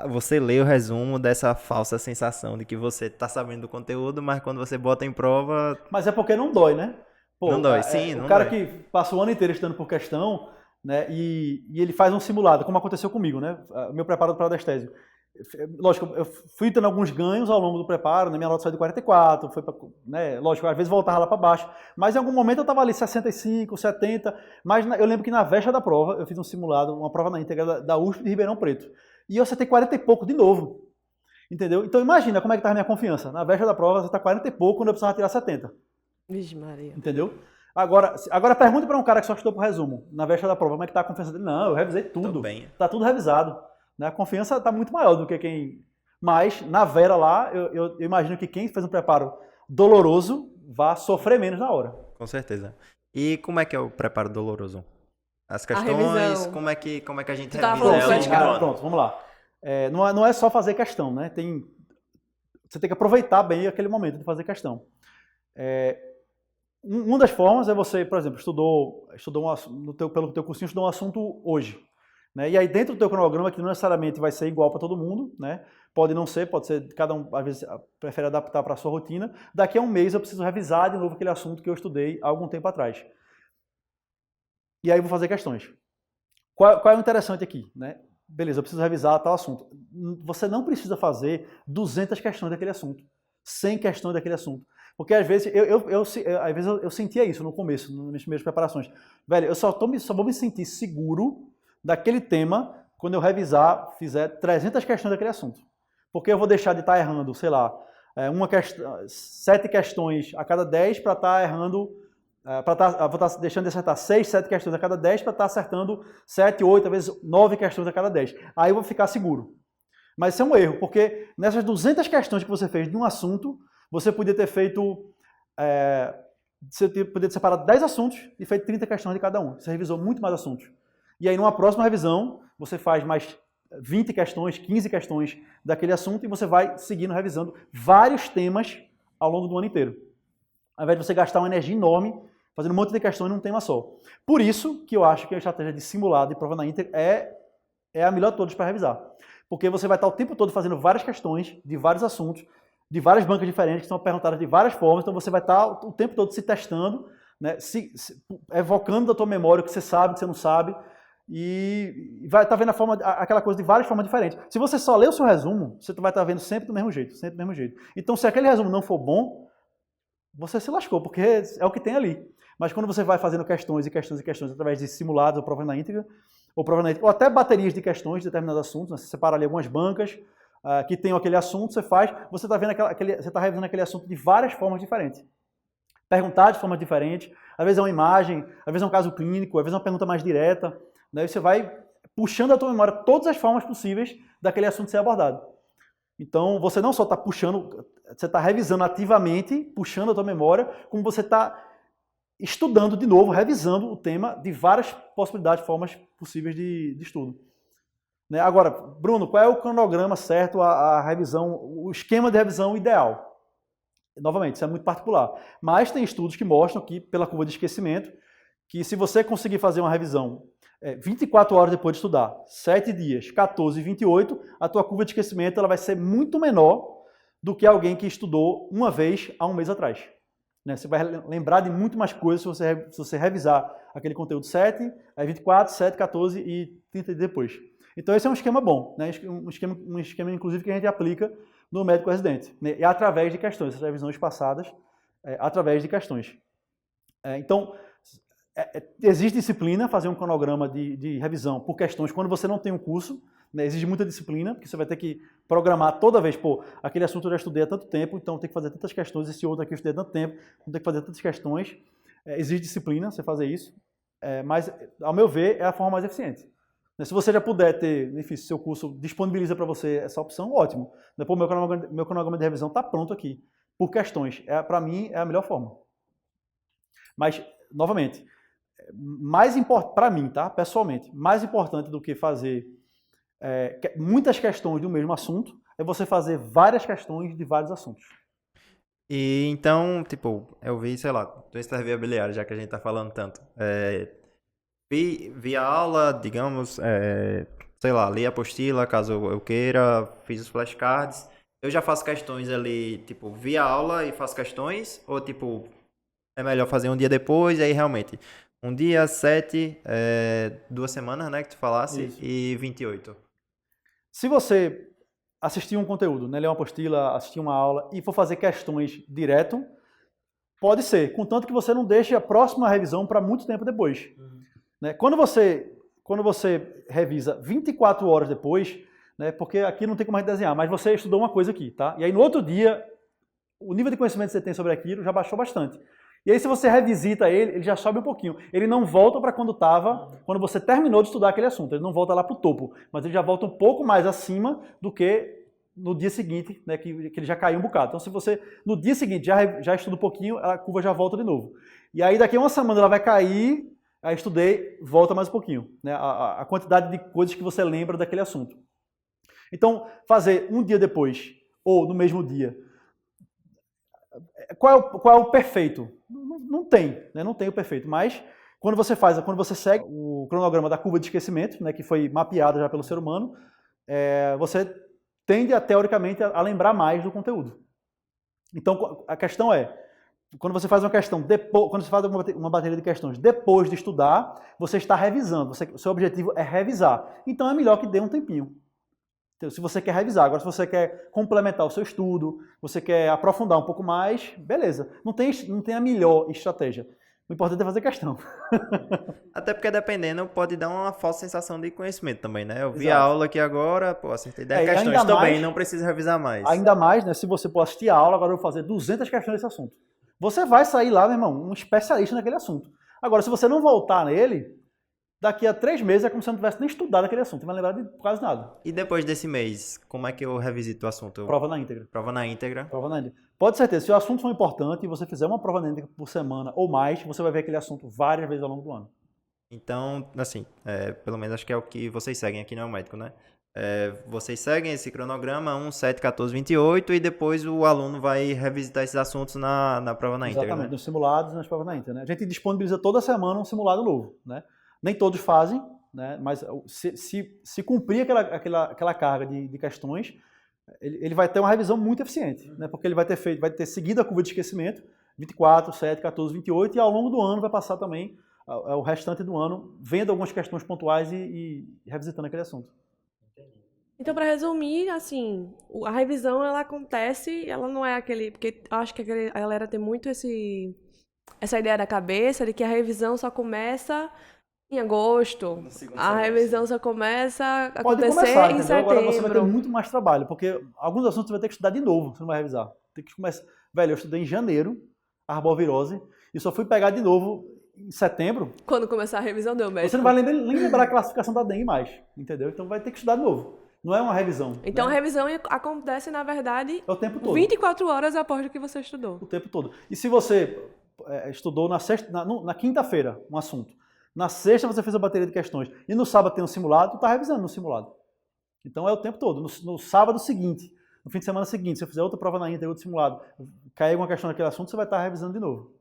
você lê o resumo dessa falsa sensação de que você está sabendo do conteúdo, mas quando você bota em prova, Mas é porque não dói, né? Pô, não dói. Sim, não o cara dói. que passa o ano inteiro estudando por questão, né, e ele faz um simulado, como aconteceu comigo, né? Meu preparo para o adestésio. Lógico, eu fui tendo alguns ganhos ao longo do preparo, né, minha nota saiu de 44, foi pra, né, lógico, às vezes voltava lá para baixo, mas em algum momento eu estava ali 65, 70, mas eu lembro que na véspera da prova, eu fiz um simulado, uma prova na íntegra da USP de Ribeirão Preto, e eu acertei 40 e pouco de novo, entendeu? Então imagina como é que estava a minha confiança. Na véspera da prova, você está 40 e pouco, quando eu precisava tirar 70. Vixe Maria. Entendeu? Agora pergunta para um cara que só estudou por resumo, na véspera da prova, como é que tá a confiança dele? Não, eu revisei tudo. Tô bem. Tá tudo revisado. Né? A confiança está muito maior do que quem... Mas, na Vera lá, eu imagino que quem fez um preparo doloroso vai sofrer menos na hora. Com certeza. E como é que é o preparo doloroso? As questões, revisão. como é que a gente Tu tava revisa falando ela do no flashcard. ano? Pronto, vamos lá. Não é só fazer questão, né? Você tem que aproveitar bem aquele momento de fazer questão. Uma das formas é você, por exemplo, estudou pelo teu cursinho, estudou um assunto hoje. Né? E aí dentro do teu cronograma, que não necessariamente vai ser igual para todo mundo, né? Pode não ser, pode ser, cada um às vezes prefere adaptar para a sua rotina. Daqui a um mês eu preciso revisar de novo aquele assunto que eu estudei há algum tempo atrás. E aí eu vou fazer questões. Qual é o interessante aqui? Né? Beleza, eu preciso revisar tal assunto. Você não precisa fazer 200 questões daquele assunto, 100 questões daquele assunto. Porque às vezes eu sentia isso no começo, nas minhas primeiras preparações. Velho, eu só vou me sentir seguro daquele tema quando eu revisar, fizer 300 questões daquele assunto. Porque eu vou deixar de estar errando, sei lá, 7 questões a cada 10 para estar errando, vou estar deixando de acertar 6, 7 questões a cada 10 para estar acertando 7, 8, às vezes 9 questões a cada 10. Aí eu vou ficar seguro. Mas isso é um erro, porque nessas 200 questões que você fez de um assunto, você podia ter feito, você podia ter separado 10 assuntos e feito 30 questões de cada um. Você revisou muito mais assuntos. E aí numa próxima revisão, você faz mais 20 questões, 15 questões daquele assunto e você vai seguindo revisando vários temas ao longo do ano inteiro. Ao invés de você gastar uma energia enorme fazendo um monte de questões num tema só. Por isso que eu acho que a estratégia de simulado e prova na íntegra é a melhor de todas para revisar. Porque você vai estar o tempo todo fazendo várias questões de vários assuntos, de várias bancas diferentes, que são perguntadas de várias formas, então você vai estar o tempo todo se testando, né, evocando da tua memória o que você sabe, o que você não sabe, e vai estar vendo aquela coisa de várias formas diferentes. Se você só ler o seu resumo, você vai estar vendo sempre do mesmo jeito, sempre do mesmo jeito. Então, se aquele resumo não for bom, você se lascou, porque é o que tem ali. Mas quando você vai fazendo questões e questões e questões através de simulados ou prova na íntegra, ou até baterias de questões de determinados assuntos, né, você separa ali algumas bancas que tem aquele assunto, você está vendo você está revisando aquele assunto de várias formas diferentes. Perguntar de formas diferentes, às vezes é uma imagem, às vezes é um caso clínico, às vezes é uma pergunta mais direta. Daí você vai puxando da tua memória todas as formas possíveis daquele assunto ser abordado. Então, você não só está puxando, você está revisando ativamente, puxando a tua memória, como você está estudando de novo, revisando o tema de várias possibilidades, formas possíveis de estudo. Né? Agora, Bruno, qual é o cronograma certo, a revisão, o esquema de revisão ideal? Novamente, isso é muito particular. Mas tem estudos que mostram que, pela curva de esquecimento, que se você conseguir fazer uma revisão 24 horas depois de estudar, 7 dias, 14 e 28, a tua curva de esquecimento ela vai ser muito menor do que alguém que estudou uma vez há um mês atrás. Né? Você vai lembrar de muito mais coisas se você revisar aquele conteúdo 7, 24, 7, 14 e 30 dias depois. Então esse é um esquema bom, né? um esquema inclusive que a gente aplica no médico residente, né? E através de questões, essas revisões passadas, através de questões. Então, existe disciplina, fazer um cronograma de revisão por questões quando você não tem um curso, né? Exige muita disciplina, porque você vai ter que programar toda vez, aquele assunto eu já estudei há tanto tempo, então tem que fazer tantas questões, esse outro aqui eu estudei há tanto tempo, então tem que fazer tantas questões. Exige disciplina você fazer isso, mas, ao meu ver, é a forma mais eficiente. Se você já puder ter, enfim, se seu curso disponibiliza para você essa opção, ótimo. Depois meu cronograma de revisão está pronto aqui, por questões. Para mim, é a melhor forma. Mas, novamente, para mim, tá? Pessoalmente, mais importante do que fazer muitas questões do mesmo assunto é você fazer várias questões de vários assuntos. E então, tipo, eu vi, sei lá, doença imobiliária, já que a gente tá falando tanto. Vi a aula, digamos, sei lá, li a apostila, caso eu queira, fiz os flashcards. Eu já faço questões ali, tipo, vi a aula e faço questões? Ou, tipo, é melhor fazer um dia depois e aí realmente... Um dia, 7, 2 semanas, né, que tu falasse, isso. E 28. Se você assistir um conteúdo, né, ler uma apostila, assistir uma aula e for fazer questões direto, pode ser, contanto que você não deixe a próxima revisão para muito tempo depois. Uhum. Né? Quando você revisa 24 horas depois, né, porque aqui não tem como a gente desenhar, mas você estudou uma coisa aqui, tá? E aí no outro dia, o nível de conhecimento que você tem sobre aquilo já baixou bastante. E aí se você revisita ele já sobe um pouquinho. Ele não volta para quando você terminou de estudar aquele assunto. Ele não volta lá para o topo, mas ele já volta um pouco mais acima do que no dia seguinte, né, que ele já caiu um bocado. Então se você, no dia seguinte, já estuda um pouquinho, a curva já volta de novo. E aí daqui a uma semana ela vai cair, aí estudei, volta mais um pouquinho. Né, a quantidade de coisas que você lembra daquele assunto. Então, fazer um dia depois, ou no mesmo dia, qual é o perfeito? Não tem, né? Não tem o perfeito, mas quando você segue o cronograma da curva de esquecimento, né, que foi mapeado já pelo ser humano, você tende, teoricamente, a lembrar mais do conteúdo. Então, a questão quando você faz uma questão, quando você faz uma bateria de questões depois de estudar, você está revisando, o seu objetivo é revisar. Então, é melhor que dê um tempinho. Se você quer revisar, agora se você quer complementar o seu estudo, você quer aprofundar um pouco mais, beleza. Não tem a melhor estratégia. O importante é fazer questão. Até porque dependendo pode dar uma falsa sensação de conhecimento também, né? Eu vi a aula aqui agora, acertei 10 questões também, não precisa revisar mais. Ainda mais, né? Se você assistir a aula, agora eu vou fazer 200 questões desse assunto. Você vai sair lá, meu irmão, um especialista naquele assunto. Agora, se você não voltar nele, daqui a 3 meses é como se você não tivesse nem estudado aquele assunto, não vai lembrar de quase nada. E depois desse mês, como é que eu revisito o assunto? Prova na íntegra. Prova na íntegra. Prova na íntegra. Pode ter certeza, se o assunto for importante e você fizer uma prova na íntegra por semana ou mais, você vai ver aquele assunto várias vezes ao longo do ano. Então, assim, pelo menos acho que é o que vocês seguem aqui no médico, né? Vocês seguem esse cronograma 1, 7, 14, 28 e depois o aluno vai revisitar esses assuntos na prova na íntegra. Exatamente, né? nos simulados e nas provas na íntegra. Né? A gente disponibiliza toda semana um simulado novo. Né? Nem todos fazem, né? Mas se cumprir aquela carga de questões, ele vai ter uma revisão muito eficiente, né? Porque ele vai ter seguido a curva de esquecimento, 24, 7, 14, 28, e ao longo do ano vai passar também o restante do ano vendo algumas questões pontuais e revisitando aquele assunto. Então, para resumir, assim, a revisão, ela acontece, ela não é aquele... Porque eu acho que a galera tem muito essa ideia da cabeça de que a revisão só começa em agosto. A revisão só começa a acontecer em setembro. Agora você vai ter muito mais trabalho, porque alguns assuntos você vai ter que estudar de novo, você não vai revisar. Tem que começar... Velho, eu estudei em janeiro, arbovirose, e só fui pegar de novo em setembro. Quando começar a revisão, deu médico. Você não vai nem lembrar a classificação da dengue mais, entendeu? Então vai ter que estudar de novo. Não é uma revisão. Então né? a revisão acontece, na verdade, o tempo todo. 24 horas após o que você estudou. O tempo todo. E se você estudou na quinta-feira um assunto, na sexta você fez a bateria de questões, e no sábado tem um simulado, tu está revisando no simulado. Então é o tempo todo. No sábado seguinte, no fim de semana seguinte, se eu fizer outra prova na íntegra, outro simulado, cair alguma questão naquele assunto, você vai estar revisando de novo.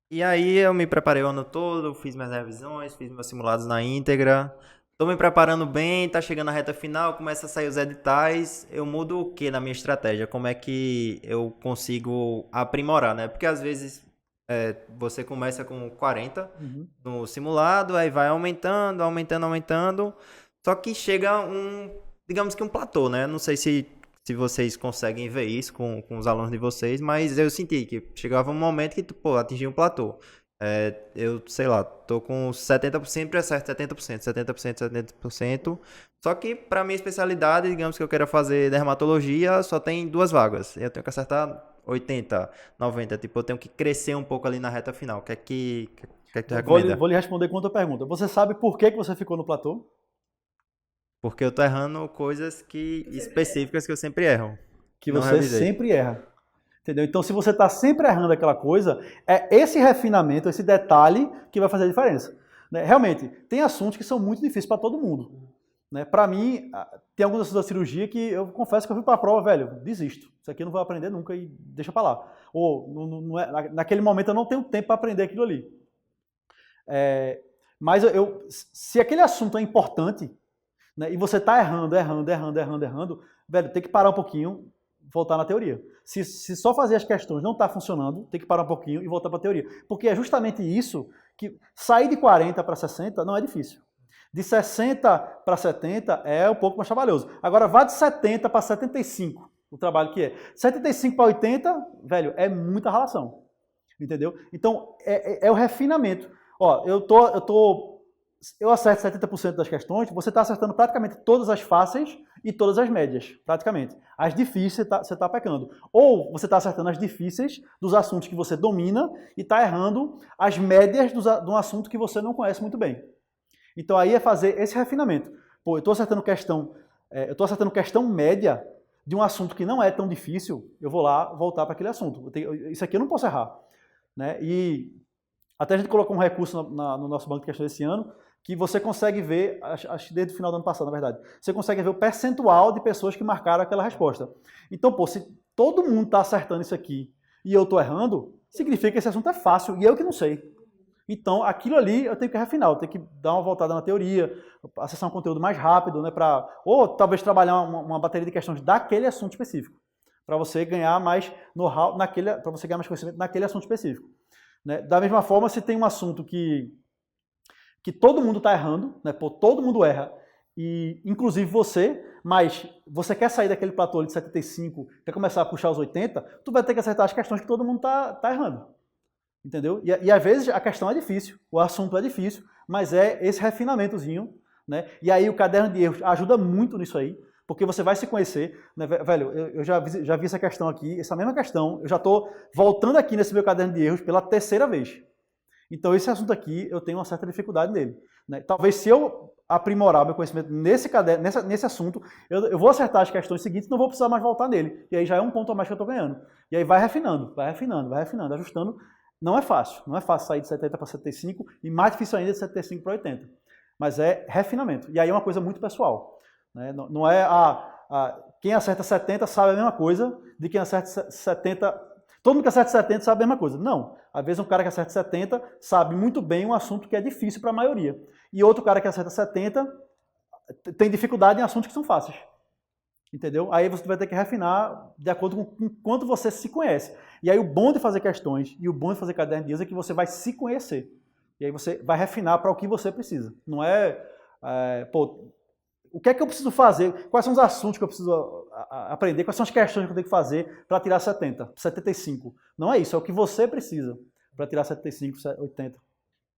E aí eu me preparei o ano todo, fiz minhas revisões, fiz meus simulados na íntegra. Tô me preparando bem, tá chegando a reta final, começa a sair os editais. Eu mudo o que na minha estratégia? Como é que eu consigo aprimorar, né? Porque às vezes você começa com 40 no simulado, aí vai aumentando. Só que chega digamos que um platô, né? Não sei se vocês conseguem ver isso com os alunos de vocês, mas eu senti que chegava um momento que, atingia um platô. Eu, sei lá, tô com 70%, sempre acerto 70%. Só que para minha especialidade, digamos que eu queira fazer dermatologia, só tem 2 vagas. Eu tenho que acertar 80, 90, tipo, eu tenho que crescer um pouco ali na reta final. O que é que tu recomenda? Vou lhe responder com outra pergunta. Você sabe por que você ficou no platô? Porque eu tô errando coisas específicas que eu sempre erro. Que você sempre erra. Entendeu? Então, se você está sempre errando aquela coisa, é esse refinamento, esse detalhe que vai fazer a diferença. Né? Realmente, tem assuntos que são muito difíceis para todo mundo. Né? Para mim, tem alguns assuntos da cirurgia que eu confesso que eu fui para a prova, velho, desisto. Isso aqui eu não vou aprender nunca e deixa para lá. Ou naquele momento eu não tenho tempo para aprender aquilo ali. Mas se aquele assunto é importante, né, e você está errando, velho, tem que parar um pouquinho, voltar na teoria. Se só fazer as questões não está funcionando, tem que parar um pouquinho e voltar para a teoria. Porque é justamente isso que sair de 40 para 60 não é difícil. De 60 para 70 é um pouco mais trabalhoso. Agora vá de 70 para 75, o trabalho que é. 75 para 80, velho, é muita relação. Entendeu? Então, é o refinamento. Ó, eu acerto 70% das questões, você está acertando praticamente todas as fáceis e todas as médias, praticamente. As difíceis você está pecando. Ou você está acertando as difíceis dos assuntos que você domina e está errando as médias de um assunto que você não conhece muito bem. Então aí é fazer esse refinamento. Pô, eu estou acertando questão média de um assunto que não é tão difícil, eu vou lá voltar para aquele assunto. Isso aqui eu não posso errar. Né? E até a gente colocou um recurso no nosso banco de questões esse ano, que você consegue ver, acho que desde o final do ano passado, na verdade, você consegue ver o percentual de pessoas que marcaram aquela resposta. Então, pô, se todo mundo está acertando isso aqui e eu estou errando, significa que esse assunto é fácil e eu que não sei. Então, aquilo ali eu tenho que refinar, eu tenho que dar uma voltada na teoria, acessar um conteúdo mais rápido, né, ou talvez trabalhar uma bateria de questões daquele assunto específico, para você ganhar mais know-how, para você ganhar mais conhecimento naquele assunto específico. Né? Da mesma forma, se tem um assunto que todo mundo está errando, né? Pô, todo mundo erra, e inclusive você, mas você quer sair daquele platô de 75, quer começar a puxar os 80, tu vai ter que acertar as questões que todo mundo está errando. Entendeu? E às vezes a questão é difícil, o assunto é difícil, mas é esse refinamentozinho, né? E aí o caderno de erros ajuda muito nisso aí, porque você vai se conhecer, né? Velho, eu já vi essa questão aqui, essa mesma questão, eu já estou voltando aqui nesse meu caderno de erros pela 3ª vez. Então esse assunto aqui, eu tenho uma certa dificuldade nele. Né? Talvez se eu aprimorar meu conhecimento nesse caderno, nesse assunto, eu vou acertar as questões seguintes e não vou precisar mais voltar nele. E aí já é um ponto a mais que eu estou ganhando. E aí vai refinando, ajustando. Não é fácil sair de 70 para 75 e mais difícil ainda de 75 para 80. Mas é refinamento. E aí é uma coisa muito pessoal. Né? Não é quem acerta 70 sabe a mesma coisa de quem acerta 70. Todo mundo que acerta 70 sabe a mesma coisa. Não. Às vezes um cara que acerta 70 sabe muito bem um assunto que é difícil para a maioria. E outro cara que acerta 70 tem dificuldade em assuntos que são fáceis. Entendeu? Aí você vai ter que refinar de acordo com o quanto você se conhece. E aí o bom de fazer questões e o bom de fazer caderno de uso é que você vai se conhecer. E aí você vai refinar para o que você precisa. Não o que é que eu preciso fazer? Quais são os assuntos que eu preciso aprender? Quais são as questões que eu tenho que fazer para tirar 70, 75? Não é isso, é o que você precisa para tirar 75, 80.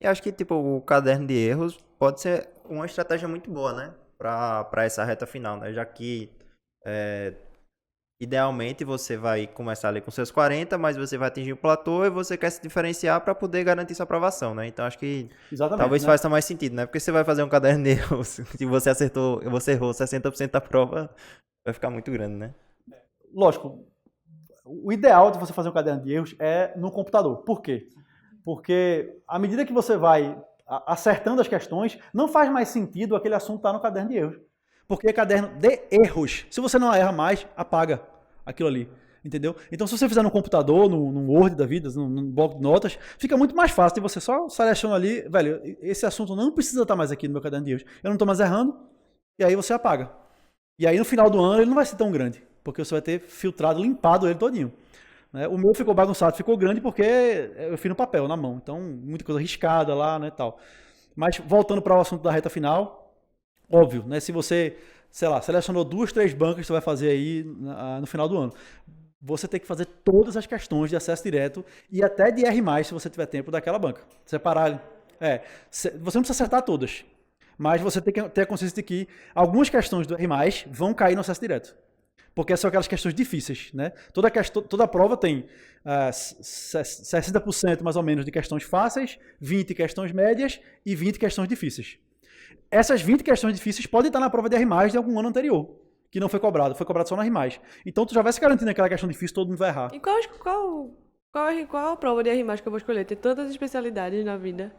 E acho que, tipo, o caderno de erros pode ser uma estratégia muito boa, né? Para essa reta final, né? Já que, idealmente, você vai começar ali com seus 40, mas você vai atingir o platô e você quer se diferenciar para poder garantir sua aprovação, né? Então, acho que talvez faça mais sentido, né? Porque você vai fazer um caderno de erros, se você errou 60% da prova, vai ficar muito grande, né? Lógico, o ideal de você fazer um caderno de erros é no computador. Por quê? Porque à medida que você vai acertando as questões, não faz mais sentido aquele assunto estar no caderno de erros. Porque é caderno de erros. Se você não erra mais, apaga aquilo ali. Entendeu? Então, se você fizer no computador, no Word da vida, no bloco de notas, fica muito mais fácil e você só seleciona ali, velho, esse assunto não precisa estar mais aqui no meu caderno de erros. Eu não estou mais errando, e aí você apaga. E aí no final do ano ele não vai ser tão grande, porque você vai ter filtrado, limpado ele todinho. O meu ficou bagunçado, ficou grande porque eu fiz no papel, na mão. Então, muita coisa riscada lá, né, tal. Mas, voltando para o assunto da reta final, óbvio, né, se você, sei lá, selecionou 2, 3 bancas que você vai fazer aí no final do ano, você tem que fazer todas as questões de acesso direto e até de R+, se você tiver tempo, daquela banca. Separar. Você não precisa acertar todas, mas você tem que ter a consciência de que algumas questões do R+, vão cair no acesso direto. Porque são aquelas questões difíceis, né? Toda prova tem 60% mais ou menos de questões fáceis, 20 questões médias e 20 questões difíceis. Essas 20 questões difíceis podem estar na prova de R+, de algum ano anterior, que não foi cobrado só no R+. Então tu já vai se garantindo aquela questão difícil, todo mundo vai errar. E qual a prova de R+, que eu vou escolher? Tem tantas especialidades na vida.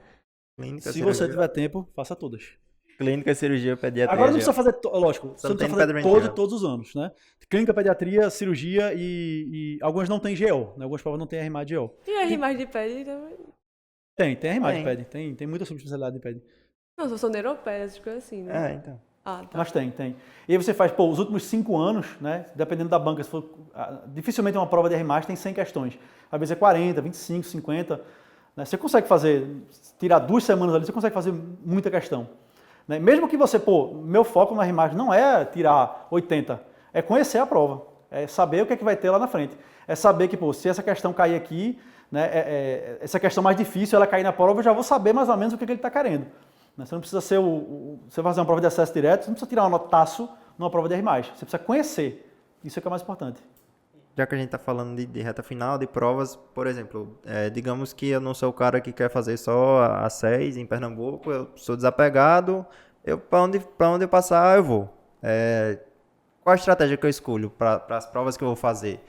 Clínica, se você tiver tempo, faça todas. Clínica, cirurgia, pediatria. Agora não precisa fazer, lógico, você não precisa fazer todos os anos, né? Clínica, pediatria, cirurgia e algumas não tem GO, né? Algumas provas não tem R+ de GO. E R+ de PED também? Tem R+ de PED, tem muita subespecialidade de PED. Não, são neuropédias, essas coisas assim, né? Então. Ah, tá. Mas tem. E aí você faz, os últimos 5 anos, né? Dependendo da banca, dificilmente uma prova de R+ tem 100 questões. Às vezes é 40, 25, 50. Né? Você consegue tirar 2 semanas ali, você consegue fazer muita questão. Né? Mesmo que você, meu foco no R+ não é tirar 80, é conhecer a prova, é saber o que é que vai ter lá na frente. É saber que, se essa questão cair aqui, né, essa questão mais difícil, ela cair na prova, eu já vou saber mais ou menos o que ele está querendo. Né? Você não precisa ser você vai fazer uma prova de acesso direto, você não precisa tirar um notaço numa prova de R+. Você precisa conhecer. Isso é que é mais importante. Já que a gente está falando de reta final, de provas, por exemplo, digamos que eu não sou o cara que quer fazer só a 6 em Pernambuco, eu sou desapegado, para onde eu passar eu vou. Qual a estratégia que eu escolho para as provas que eu vou fazer?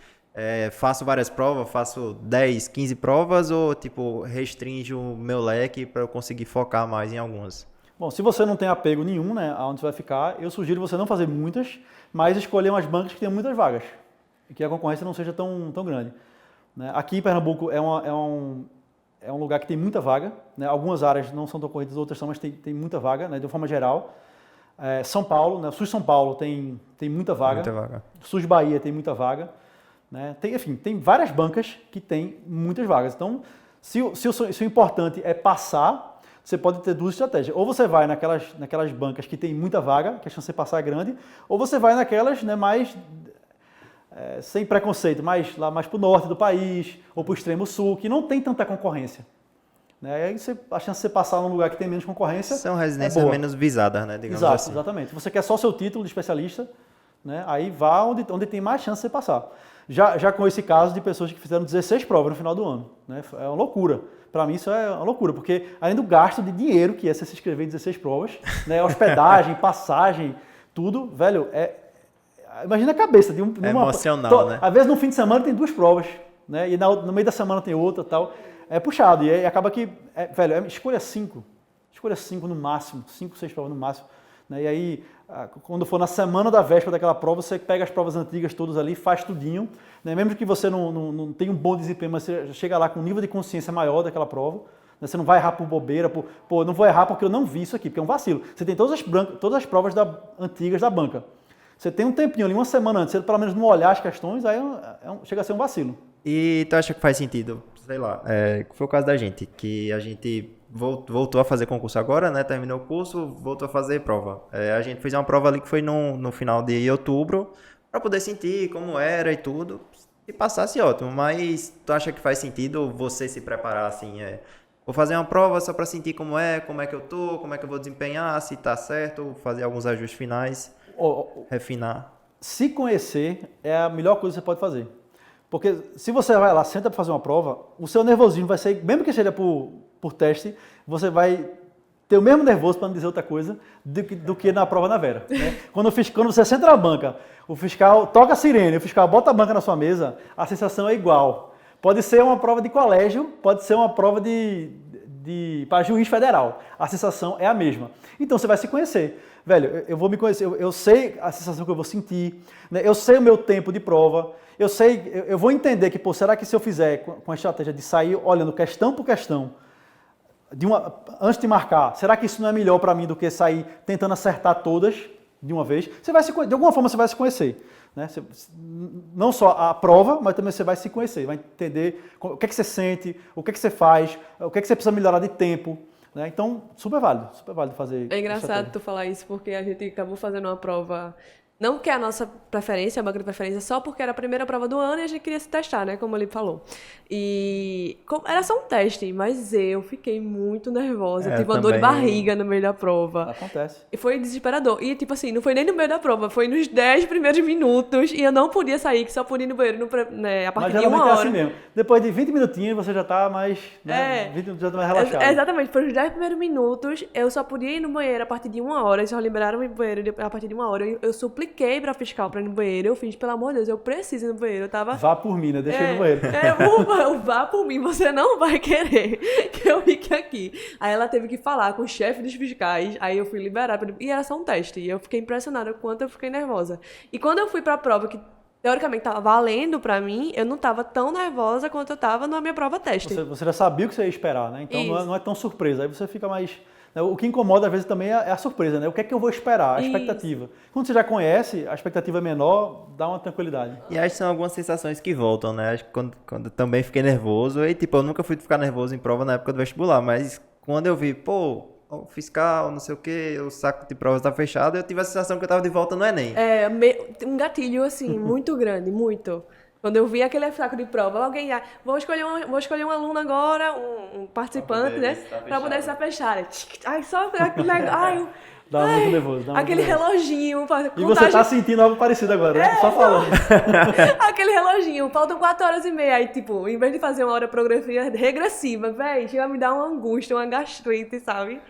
Faço várias provas, faço 10, 15 provas ou restringo o meu leque para eu conseguir focar mais em algumas? Bom, se você não tem apego nenhum, né, aonde você vai ficar, eu sugiro você não fazer muitas, mas escolher umas bancas que tenham muitas vagas. E que a concorrência não seja tão grande. Né? Aqui em Pernambuco é um lugar que tem muita vaga. Né? Algumas áreas não são tão corridas, outras são, mas tem muita vaga, né? De uma forma geral. São Paulo, né? Sul de São Paulo tem muita vaga. Muita vaga. Sul de Bahia tem muita vaga. Né? Tem várias bancas que tem muitas vagas. Então, se o importante é passar, você pode ter 2 estratégias. Ou você vai naquelas bancas que tem muita vaga, que a chance de você passar é grande, ou você vai naquelas, né, mais... sem preconceito, mais para o norte do país, ou para o extremo sul, que não tem tanta concorrência. Né? Aí a chance de você passar num lugar que tem menos concorrência são residências menos visadas, né? Digamos assim. Exatamente. Se você quer só o seu título de especialista, né? Aí vá onde tem mais chance de você passar. Já com esse caso de pessoas que fizeram 16 provas no final do ano. Né? É uma loucura. Para mim isso é uma loucura, porque além do gasto de dinheiro que é você se inscrever em 16 provas, né? Hospedagem, passagem, tudo, velho, imagina a cabeça de É emocional, né? Às vezes no fim de semana tem 2 provas, né? E no meio da semana tem outra, tal. É puxado. E aí acaba que, velho, escolha 5. Escolha 5 no máximo, 5, 6 provas no máximo. né? E aí, quando for na semana da véspera daquela prova, você pega as provas antigas todas ali, faz tudinho, né? Mesmo que você não tenha um bom desempenho, mas você chega lá com um nível de consciência maior daquela prova, né? Você não vai errar por bobeira, não vou errar porque eu não vi isso aqui, porque é um vacilo. Você tem todas as provas antigas da banca. Você tem um tempinho ali, uma semana antes, você pelo menos não olhar as questões, aí chega a ser um vacilo. E tu acha que faz sentido, sei lá, foi o caso da gente, que a gente voltou a fazer concurso agora, né? Terminou o curso, voltou a fazer prova. A gente fez uma prova ali que foi no final de outubro, para poder sentir como era e tudo, e passasse ótimo. Mas tu acha que faz sentido você se preparar assim, vou fazer uma prova só para sentir como é que eu tô, como é que eu vou desempenhar, se tá certo, fazer alguns ajustes finais, refinar. Se conhecer é a melhor coisa que você pode fazer. Porque se você vai lá, senta para fazer uma prova, o seu nervosismo vai ser, mesmo que seja por teste, você vai ter o mesmo nervoso, para não dizer outra coisa, do que na prova na Vera. Né? Quando você senta na banca, o fiscal toca a sirene, o fiscal bota a banca na sua mesa, a sensação é igual. Pode ser uma prova de colégio, pode ser uma prova para juiz federal. A sensação é a mesma. Então você vai se conhecer. Velho, eu vou me conhecer, eu sei a sensação que eu vou sentir, né? Eu sei o meu tempo de prova, eu vou entender que, será que se eu fizer com a estratégia de sair olhando questão por questão, antes de marcar, será que isso não é melhor para mim do que sair tentando acertar todas de uma vez? De alguma forma você vai se conhecer. Né? Não só a prova, mas também você vai se conhecer, vai entender o que é que você sente, o que é que você faz, o que é que você precisa melhorar de tempo. Né? Então, super válido fazer. É engraçado tu falar isso, porque a gente acabou fazendo uma prova, não que é a nossa preferência, a banca de preferência, só porque era a primeira prova do ano e a gente queria se testar, né, como ele falou. E era só um teste, mas eu fiquei muito nervosa, tive uma dor de barriga no meio da prova. Acontece. E foi desesperador. E tipo assim, não foi nem no meio da prova, foi nos 10 primeiros minutos e eu não podia sair, que só podia ir no banheiro a partir de 1 hora. É assim mesmo. Depois de 20 minutinhos você já tá mais, né, 20 minutos já tá mais relaxado. Exatamente, foi nos 10 primeiros minutos, eu só podia ir no banheiro a partir de 1 hora, eles só liberaram o banheiro a partir de 1 hora. Eu supliquei pra fiscal pra ir no banheiro, eu fiz, pelo amor de Deus, eu preciso ir no banheiro. Eu tava... Vá por mim, né? Deixa eu ir no banheiro. Vá por mim, você não vai querer que eu fique aqui. Aí ela teve que falar com o chefe dos fiscais, aí eu fui liberada, e era só um teste, e eu fiquei impressionada o quanto eu fiquei nervosa. E quando eu fui pra prova, que teoricamente tava valendo pra mim, eu não tava tão nervosa quanto eu tava na minha prova teste. Você já sabia o que você ia esperar, né? Então não é tão surpresa, aí você fica mais... O que incomoda às vezes também é a surpresa, né? O que é que eu vou esperar? A expectativa. Quando você já conhece, a expectativa é menor, dá uma tranquilidade. E acho que são algumas sensações que voltam, né? Acho que quando eu também fiquei nervoso, e tipo, eu nunca fui ficar nervoso em prova na época do vestibular, mas quando eu vi, o fiscal, não sei o que, o saco de provas tá fechado, eu tive a sensação que eu tava de volta no Enem. Um gatilho, assim, muito grande, muito. Quando eu vi aquele saco de prova, vou escolher um aluno agora, um participante, né? Pra poder estar fechado. Ai, só aquele negócio. Dá muito nervoso. Aquele reloginho. E você tá sentindo algo parecido agora, né? Só falando. Aquele reloginho, faltam 4h30. Aí, tipo, em vez de fazer uma hora progressiva, regressiva, véi, chega a me dar uma angústia, uma gastrite, sabe?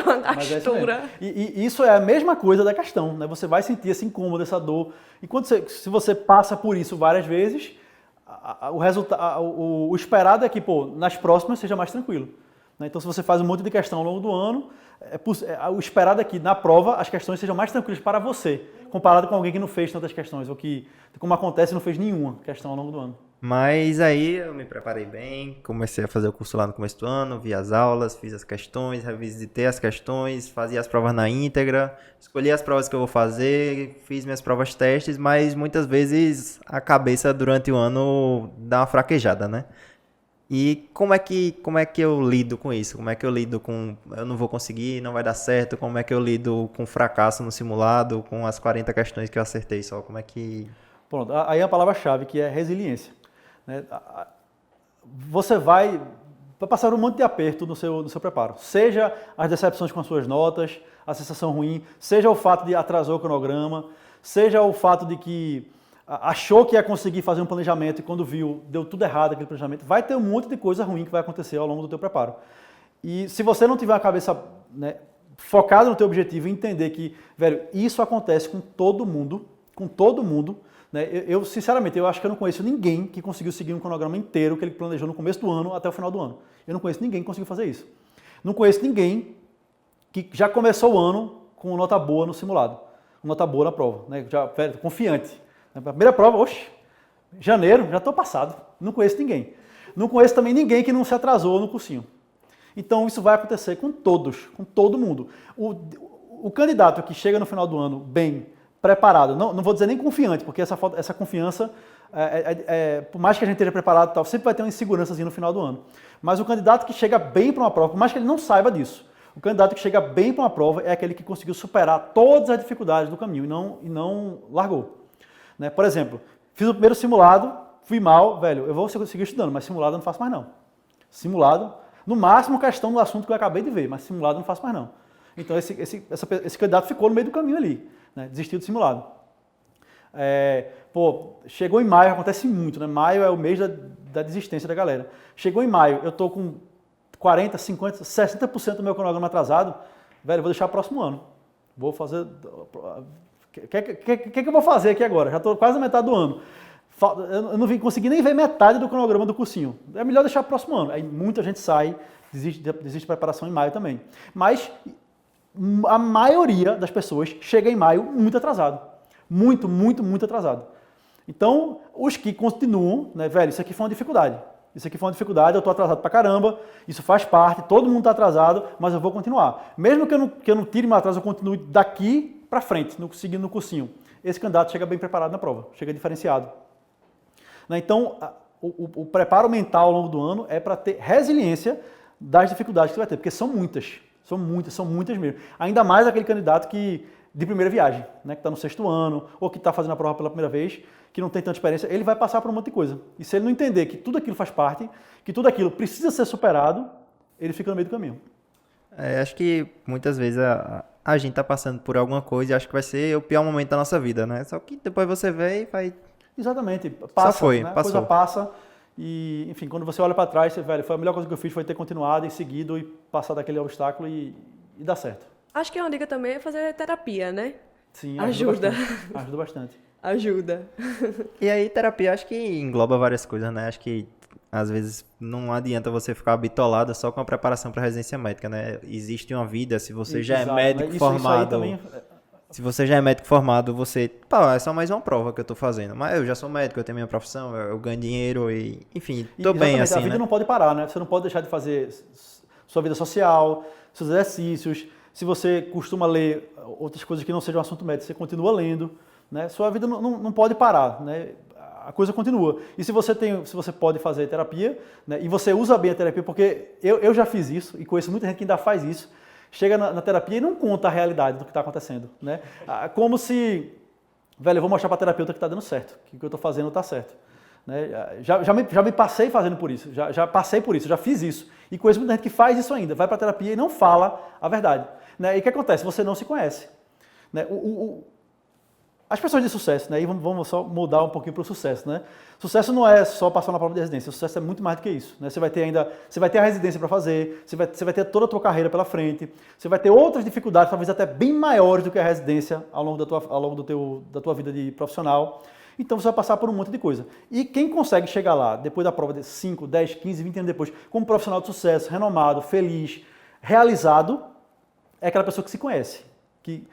Uma gastura. E isso é a mesma coisa da questão, né? Você vai sentir esse incômodo, essa dor. E se você passa por isso várias vezes, o esperado é que, nas próximas seja mais tranquilo. Né? Então, se você faz um monte de questão ao longo do ano, o esperado é que na prova as questões sejam mais tranquilas para você, comparado com alguém que não fez tantas questões, ou que, como acontece, não fez nenhuma questão ao longo do ano. Mas aí eu me preparei bem, comecei a fazer o curso lá no começo do ano, vi as aulas, fiz as questões, revisitei as questões, fazia as provas na íntegra, escolhi as provas que eu vou fazer, fiz minhas provas testes, mas muitas vezes a cabeça durante o ano dá uma fraquejada, né? E como é que eu lido com isso? Como é que eu lido com eu não vou conseguir, não vai dar certo? Como é que eu lido com fracasso no simulado, com as 40 questões que eu acertei só? Como é que... Pronto, aí a palavra-chave que é resiliência. Né? Você vai passar um monte de aperto no seu preparo. Seja as decepções com as suas notas, a sensação ruim, seja o fato de atrasar o cronograma, seja o fato de que achou que ia conseguir fazer um planejamento e quando viu, deu tudo errado aquele planejamento. Vai ter um monte de coisa ruim que vai acontecer ao longo do teu preparo. E se você não tiver a cabeça, né, focada no teu objetivo e entender que, velho, isso acontece com todo mundo, né? Eu, sinceramente, eu acho que eu não conheço ninguém que conseguiu seguir um cronograma inteiro que ele planejou no começo do ano até o final do ano. Eu não conheço ninguém que conseguiu fazer isso. Não conheço ninguém que já começou o ano com nota boa no simulado, nota boa na prova, né? Já velho, confiante. A primeira prova, oxe, janeiro, já estou passado, não conheço ninguém. Não conheço também ninguém que não se atrasou no cursinho. Então isso vai acontecer com todos, com todo mundo. O candidato que chega no final do ano bem preparado, não vou dizer nem confiante, porque essa confiança, por mais que a gente esteja preparado, tal, sempre vai ter uma insegurançazinha no final do ano. Mas o candidato que chega bem para uma prova, por mais que ele não saiba disso, o candidato que chega bem para uma prova é aquele que conseguiu superar todas as dificuldades do caminho e não largou. Né? Por exemplo, fiz o primeiro simulado, fui mal, velho, eu vou seguir estudando, mas simulado eu não faço mais não. Simulado, no máximo questão do assunto que eu acabei de ver, mas simulado eu não faço mais não. Então esse candidato ficou no meio do caminho ali, né? Desistiu do simulado. Chegou em maio, acontece muito, né? Maio é o mês da desistência da galera. Chegou em maio, eu tô com 40, 50, 60% do meu cronograma atrasado, velho, eu vou deixar o próximo ano. Vou fazer... O que eu vou fazer aqui agora? Já estou quase na metade do ano. Eu não consegui nem ver metade do cronograma do cursinho. É melhor deixar o próximo ano. Aí muita gente sai, desiste de preparação em maio também. Mas a maioria das pessoas chega em maio muito atrasado. Muito, muito, muito atrasado. Então, os que continuam, né, velho, isso aqui foi uma dificuldade. Isso aqui foi uma dificuldade, eu estou atrasado pra caramba, isso faz parte, todo mundo está atrasado, mas eu vou continuar. Mesmo que eu não tire meu atraso, eu continue daqui para frente, seguindo no cursinho. Esse candidato chega bem preparado na prova, chega diferenciado. Então, o preparo mental ao longo do ano é para ter resiliência das dificuldades que você vai ter, porque são muitas mesmo. Ainda mais aquele candidato de primeira viagem, né, que está no 6º ano, ou que está fazendo a prova pela primeira vez, que não tem tanta experiência, ele vai passar por um monte de coisa. E se ele não entender que tudo aquilo faz parte, que tudo aquilo precisa ser superado, ele fica no meio do caminho. Acho que muitas vezes a gente tá passando por alguma coisa e acho que vai ser o pior momento da nossa vida, né? Só que depois você vê e vai... Exatamente. Passa, só foi, né? passou. A coisa passa e, enfim, quando você olha para trás, você, velho, foi a melhor coisa que eu fiz, foi ter continuado e seguido e passar daquele obstáculo e dar certo. Acho que uma dica também é fazer terapia, né? Sim, ajuda. Ajuda bastante. Ajuda. E aí, terapia, acho que engloba várias coisas, né? Acho que, às vezes, não adianta você ficar bitolado só com a preparação para residência médica, né? Existe uma vida, se você já é médico formado... Isso aí também... Se você já é médico formado, é só mais uma prova que eu tô fazendo. Mas eu já sou médico, eu tenho minha profissão, eu ganho dinheiro e, enfim, tô bem assim, a vida não pode parar, né? Você não pode deixar de fazer sua vida social, seus exercícios. Se você costuma ler outras coisas que não sejam assunto médico, você continua lendo, né? Sua vida não pode parar, né? A coisa continua. E se você pode fazer terapia, né? E você usa bem a terapia, porque eu já fiz isso e conheço muita gente que ainda faz isso, chega na terapia e não conta a realidade do que está acontecendo, né? Como se, velho, eu vou mostrar para a terapeuta que está dando certo, que o que eu estou fazendo está certo. Né? Já me passei fazendo por isso, já passei por isso, já fiz isso. E conheço muita gente que faz isso ainda, vai para a terapia e não fala a verdade. Né? E o que acontece? Você não se conhece. Né? As pessoas de sucesso, né? E vamos só mudar um pouquinho para o sucesso, né? Sucesso não é só passar na prova de residência, sucesso é muito mais do que isso, né? Você vai ter a residência para fazer, você vai ter toda a tua carreira pela frente, você vai ter outras dificuldades, talvez até bem maiores do que a residência ao longo da tua vida de profissional. Então você vai passar por um monte de coisa. E quem consegue chegar lá, depois da prova de 5, 10, 15, 20 anos depois, como profissional de sucesso, renomado, feliz, realizado, é aquela pessoa que se conhece, que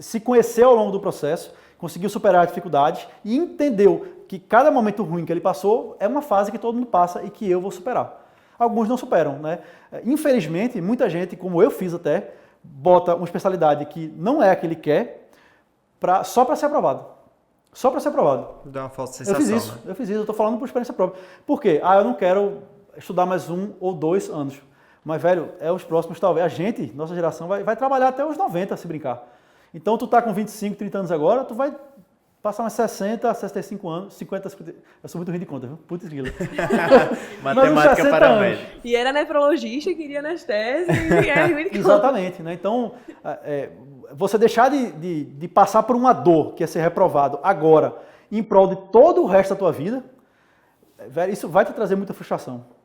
se conheceu ao longo do processo, conseguiu superar as dificuldades e entendeu que cada momento ruim que ele passou é uma fase que todo mundo passa e que eu vou superar. Alguns não superam, né? Infelizmente, muita gente, como eu fiz até, bota uma especialidade que não é a que ele quer só para ser aprovado. Só para ser aprovado. Dá uma falsa sensação, eu fiz isso, eu estou falando por experiência própria. Por quê? Eu não quero estudar mais 1 ou 2 anos. Mas, velho, os próximos talvez. A gente, nossa geração, vai trabalhar até os 90, se brincar. Então, tu tá com 25, 30 anos agora, tu vai passar uns 60, 65 anos, 50, 50... Eu sou muito ruim de conta, viu? Putz, grila. Matemática para médico. E era nefrologista, queria anestese, e é ruim de conta. Exatamente, né? Então, você deixar de passar por uma dor, que é ser reprovado agora, em prol de todo o resto da tua vida, velho, isso vai te trazer muita frustração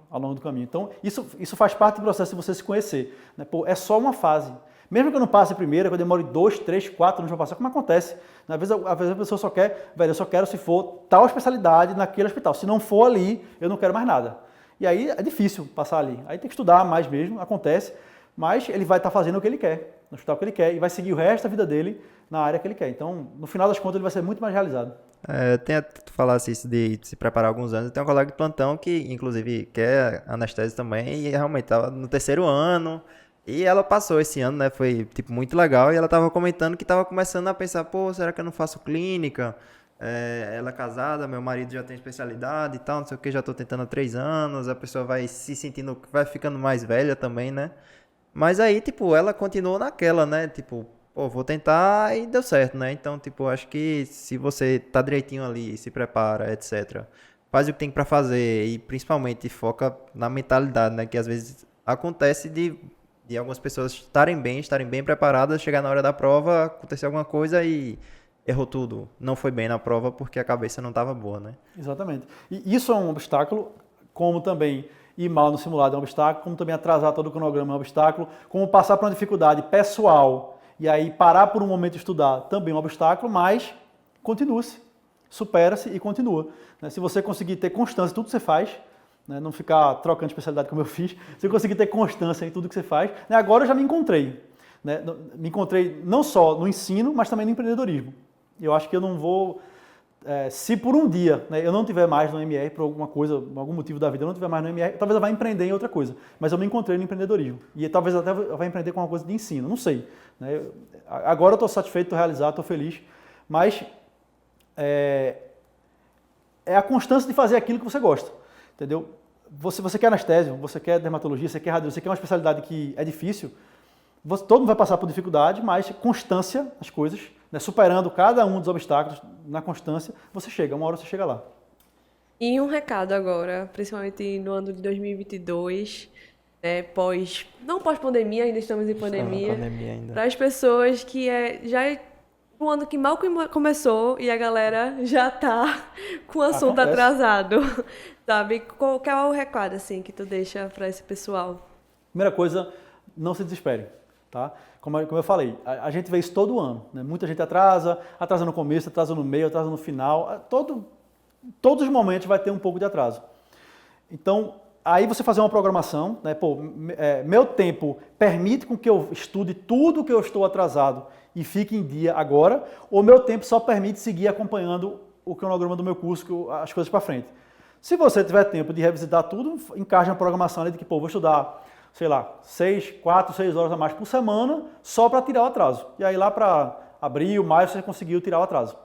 ao longo do caminho. Então, isso faz parte do processo de você se conhecer. Né? Pô, é só uma fase. Mesmo que eu não passe a primeira, que eu demore 2, 3, 4 anos para passar, como acontece? Às vezes a pessoa só quer, velho, eu só quero se for tal especialidade naquele hospital. Se não for ali, eu não quero mais nada. E aí é difícil passar ali. Aí tem que estudar mais mesmo, acontece. mas ele vai estar fazendo o que ele quer, no hospital que ele quer, e vai seguir o resto da vida dele na área que ele quer. Então, no final das contas, ele vai ser muito mais realizado. Tu falasse isso de se preparar alguns anos. Eu tenho um colega de plantão que, inclusive, quer anestésio também e realmente estava no terceiro ano. E ela passou esse ano, né? Foi, tipo, muito legal. E ela estava comentando que estava começando a pensar, pô, será que eu não faço clínica? Ela é casada, meu marido já tem especialidade e tal, não sei o que, já estou tentando há 3 anos. A pessoa vai se sentindo, vai ficando mais velha também, né? Mas aí, tipo, ela continuou naquela, né? Tipo, pô, vou tentar e deu certo, né? Então, tipo, acho que se você tá direitinho ali, se prepara, etc. Faz o que tem pra fazer e principalmente foca na mentalidade, né? Que às vezes acontece de algumas pessoas estarem bem preparadas, chegar na hora da prova, acontecer alguma coisa e errou tudo. Não foi bem na prova porque a cabeça não tava boa, né? Exatamente. E isso é um obstáculo, como também ir mal no simulado é um obstáculo, como também atrasar todo o cronograma é um obstáculo, como passar por uma dificuldade pessoal e aí parar por um momento de estudar também é um obstáculo, mas continue-se, supera-se e continua. Se você conseguir ter constância em tudo que você faz, não ficar trocando especialidade como eu fiz, se você conseguir ter constância em tudo que você faz, agora eu já me encontrei. Me encontrei não só no ensino, mas também no empreendedorismo. Eu acho que eu não vou... se por um dia eu não tiver mais no MR, por alguma coisa, algum motivo da vida, eu não tiver mais no MR, talvez eu vá empreender em outra coisa. Mas eu me encontrei no empreendedorismo. E talvez até eu vá empreender com uma coisa de ensino, não sei. Agora eu estou satisfeito, estou realizado, estou feliz. Mas é a constância de fazer aquilo que você gosta. Entendeu? Você quer anestésio, você quer dermatologia, você quer radiologia, você quer uma especialidade que é difícil, todo mundo vai passar por dificuldade, mas constância nas coisas, superando cada um dos obstáculos na constância, você chega, uma hora você chega lá. E um recado agora, principalmente no ano de 2022, não pós-pandemia, ainda estamos em pandemia, para as pessoas que já é um ano que mal começou e a galera já tá com o assunto atrasado, sabe? Qual é o recado assim que tu deixa para esse pessoal? Primeira coisa, não se desespere. Tá? Como eu falei, a gente vê isso todo ano. Muita gente atrasa no começo, atrasa no meio, atrasa no final. Todos os momentos vai ter um pouco de atraso. Então, aí você fazer uma programação, meu tempo permite com que eu estude tudo que eu estou atrasado e fique em dia agora, ou meu tempo só permite seguir acompanhando o cronograma do meu curso, as coisas para frente. Se você tiver tempo de revisitar tudo, encaixa uma programação ali de que, vou estudar, sei lá, 4, 6 horas a mais por semana, só para tirar o atraso. E aí lá para abril, maio, você conseguiu tirar o atraso.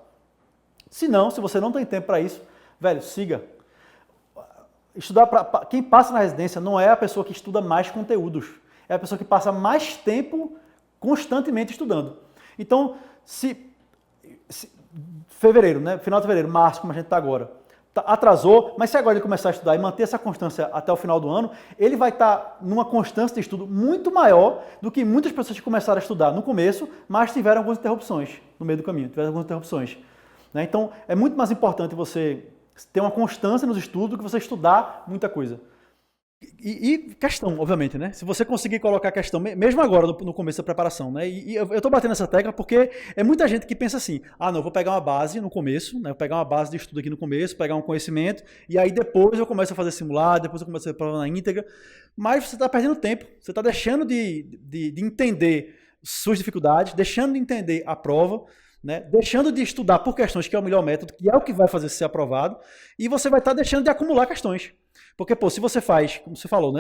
Se não, se você não tem tempo para isso, velho, siga. Quem passa na residência não é a pessoa que estuda mais conteúdos, é a pessoa que passa mais tempo constantemente estudando. Então, se fevereiro, final de fevereiro, março, como a gente está agora, atrasou, mas se agora ele começar a estudar e manter essa constância até o final do ano, ele vai estar numa constância de estudo muito maior do que muitas pessoas que começaram a estudar no começo, mas tiveram algumas interrupções no meio do caminho, Então, é muito mais importante você ter uma constância nos estudos do que você estudar muita coisa. E questão, obviamente, Se você conseguir colocar questão, mesmo agora no começo da preparação, E eu estou batendo essa tecla porque é muita gente que pensa assim, não, eu vou pegar uma base no começo, vou pegar uma base de estudo aqui no começo, pegar um conhecimento, e aí depois eu começo a fazer simulado, depois eu começo a fazer prova na íntegra, mas você está perdendo tempo, você está deixando de entender suas dificuldades, deixando de entender a prova, deixando de estudar por questões, que é o melhor método, que é o que vai fazer você ser aprovado, e você vai estar deixando de acumular questões. Porque, se você faz, como você falou,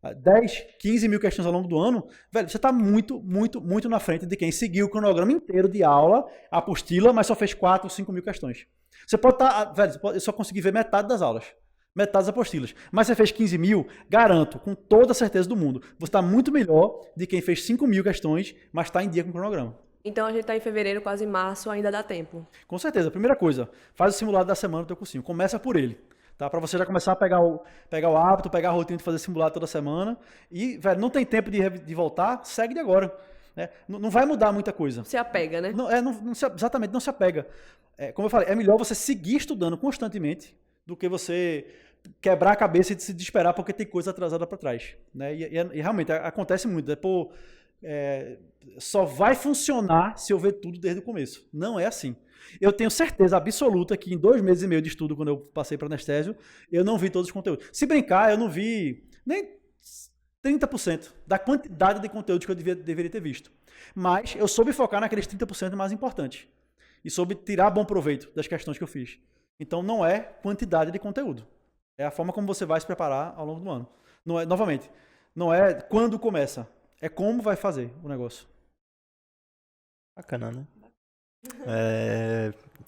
10, 15 mil questões ao longo do ano, velho, você está muito, muito, muito na frente de quem seguiu o cronograma inteiro de aula, a apostila, mas só fez 4 ou 5 mil questões. Você pode estar, velho, eu só consegui ver metade das aulas, metade das apostilas, mas você fez 15 mil, garanto, com toda a certeza do mundo, você está muito melhor de quem fez 5 mil questões, mas está em dia com o cronograma. Então a gente está em fevereiro, quase março, ainda dá tempo. Com certeza. Primeira coisa, faz o simulado da semana do teu cursinho, começa por ele. Para você já começar a pegar o hábito, pegar a rotina de fazer simulado toda semana. E, velho, não tem tempo de voltar, segue de agora. Não vai mudar muita coisa. Se apega, né? Exatamente, não se apega. Como eu falei, é melhor você seguir estudando constantemente do que você quebrar a cabeça e se desesperar porque tem coisa atrasada para trás. E realmente acontece muito. Só vai funcionar se eu ver tudo desde o começo. Não é assim. Eu tenho certeza absoluta que em 2 meses e meio de estudo, quando eu passei para anestésio, eu não vi todos os conteúdos. Se brincar, eu não vi nem 30% da quantidade de conteúdo que eu deveria ter visto. Mas eu soube focar naqueles 30% mais importantes. E soube tirar bom proveito das questões que eu fiz. Então não é quantidade de conteúdo. É a forma como você vai se preparar ao longo do ano. Não é, novamente, não é quando começa. É como vai fazer o negócio. Bacana, né?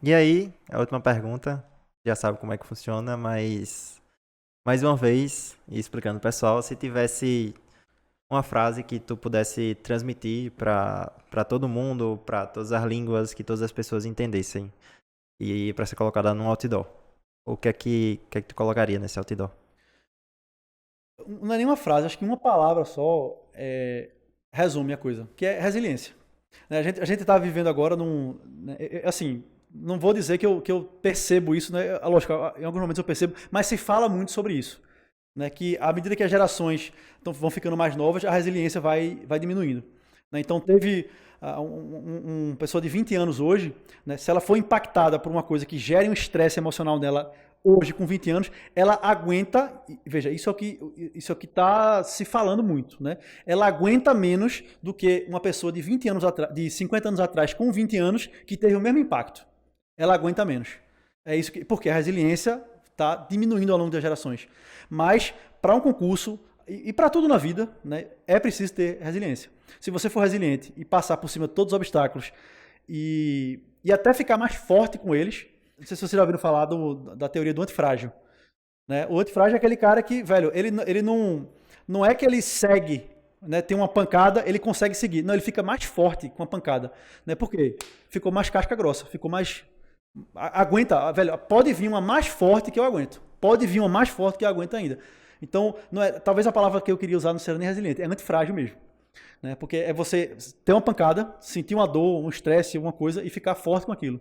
E aí, a última pergunta. Já sabe como é que funciona, mas mais uma vez, e explicando pro pessoal, se tivesse uma frase que tu pudesse transmitir para todo mundo, para todas as línguas, que todas as pessoas entendessem, e para ser colocada num outdoor, o que é que tu colocaria nesse outdoor? Não é nenhuma frase, acho que uma palavra só resume a coisa, que é resiliência. A gente está vivendo agora assim, não vou dizer que eu percebo isso, né? Lógico, em alguns momentos eu percebo, mas se fala muito sobre isso. Né? Que à medida que as gerações vão ficando mais novas, a resiliência vai diminuindo. Né? Então teve uma pessoa de 20 anos hoje, né? Se ela for impactada por uma coisa que gere um estresse emocional nela hoje com 20 anos, ela aguenta, veja, isso é o que está se falando muito, né? Ela aguenta menos do que uma pessoa de 20 anos de 50 anos atrás com 20 anos que teve o mesmo impacto. Ela aguenta menos. É isso porque a resiliência está diminuindo ao longo das gerações. Mas para um concurso e para tudo na vida, né, é preciso ter resiliência. Se você for resiliente e passar por cima de todos os obstáculos e até ficar mais forte com eles, não sei se vocês já ouviram falar da teoria do antifrágil. Né? O antifrágil é aquele cara que, velho, ele não é que ele segue, né, tem uma pancada, ele consegue seguir. Não, ele fica mais forte com a pancada. Né? Por quê? Ficou mais casca grossa, ficou mais... Aguenta, velho, pode vir uma mais forte que eu aguento. Pode vir uma mais forte que eu aguento ainda. Então, talvez a palavra que eu queria usar não seja nem resiliente, é antifrágil mesmo. Né? Porque é você ter uma pancada, sentir uma dor, um estresse, alguma coisa e ficar forte com aquilo.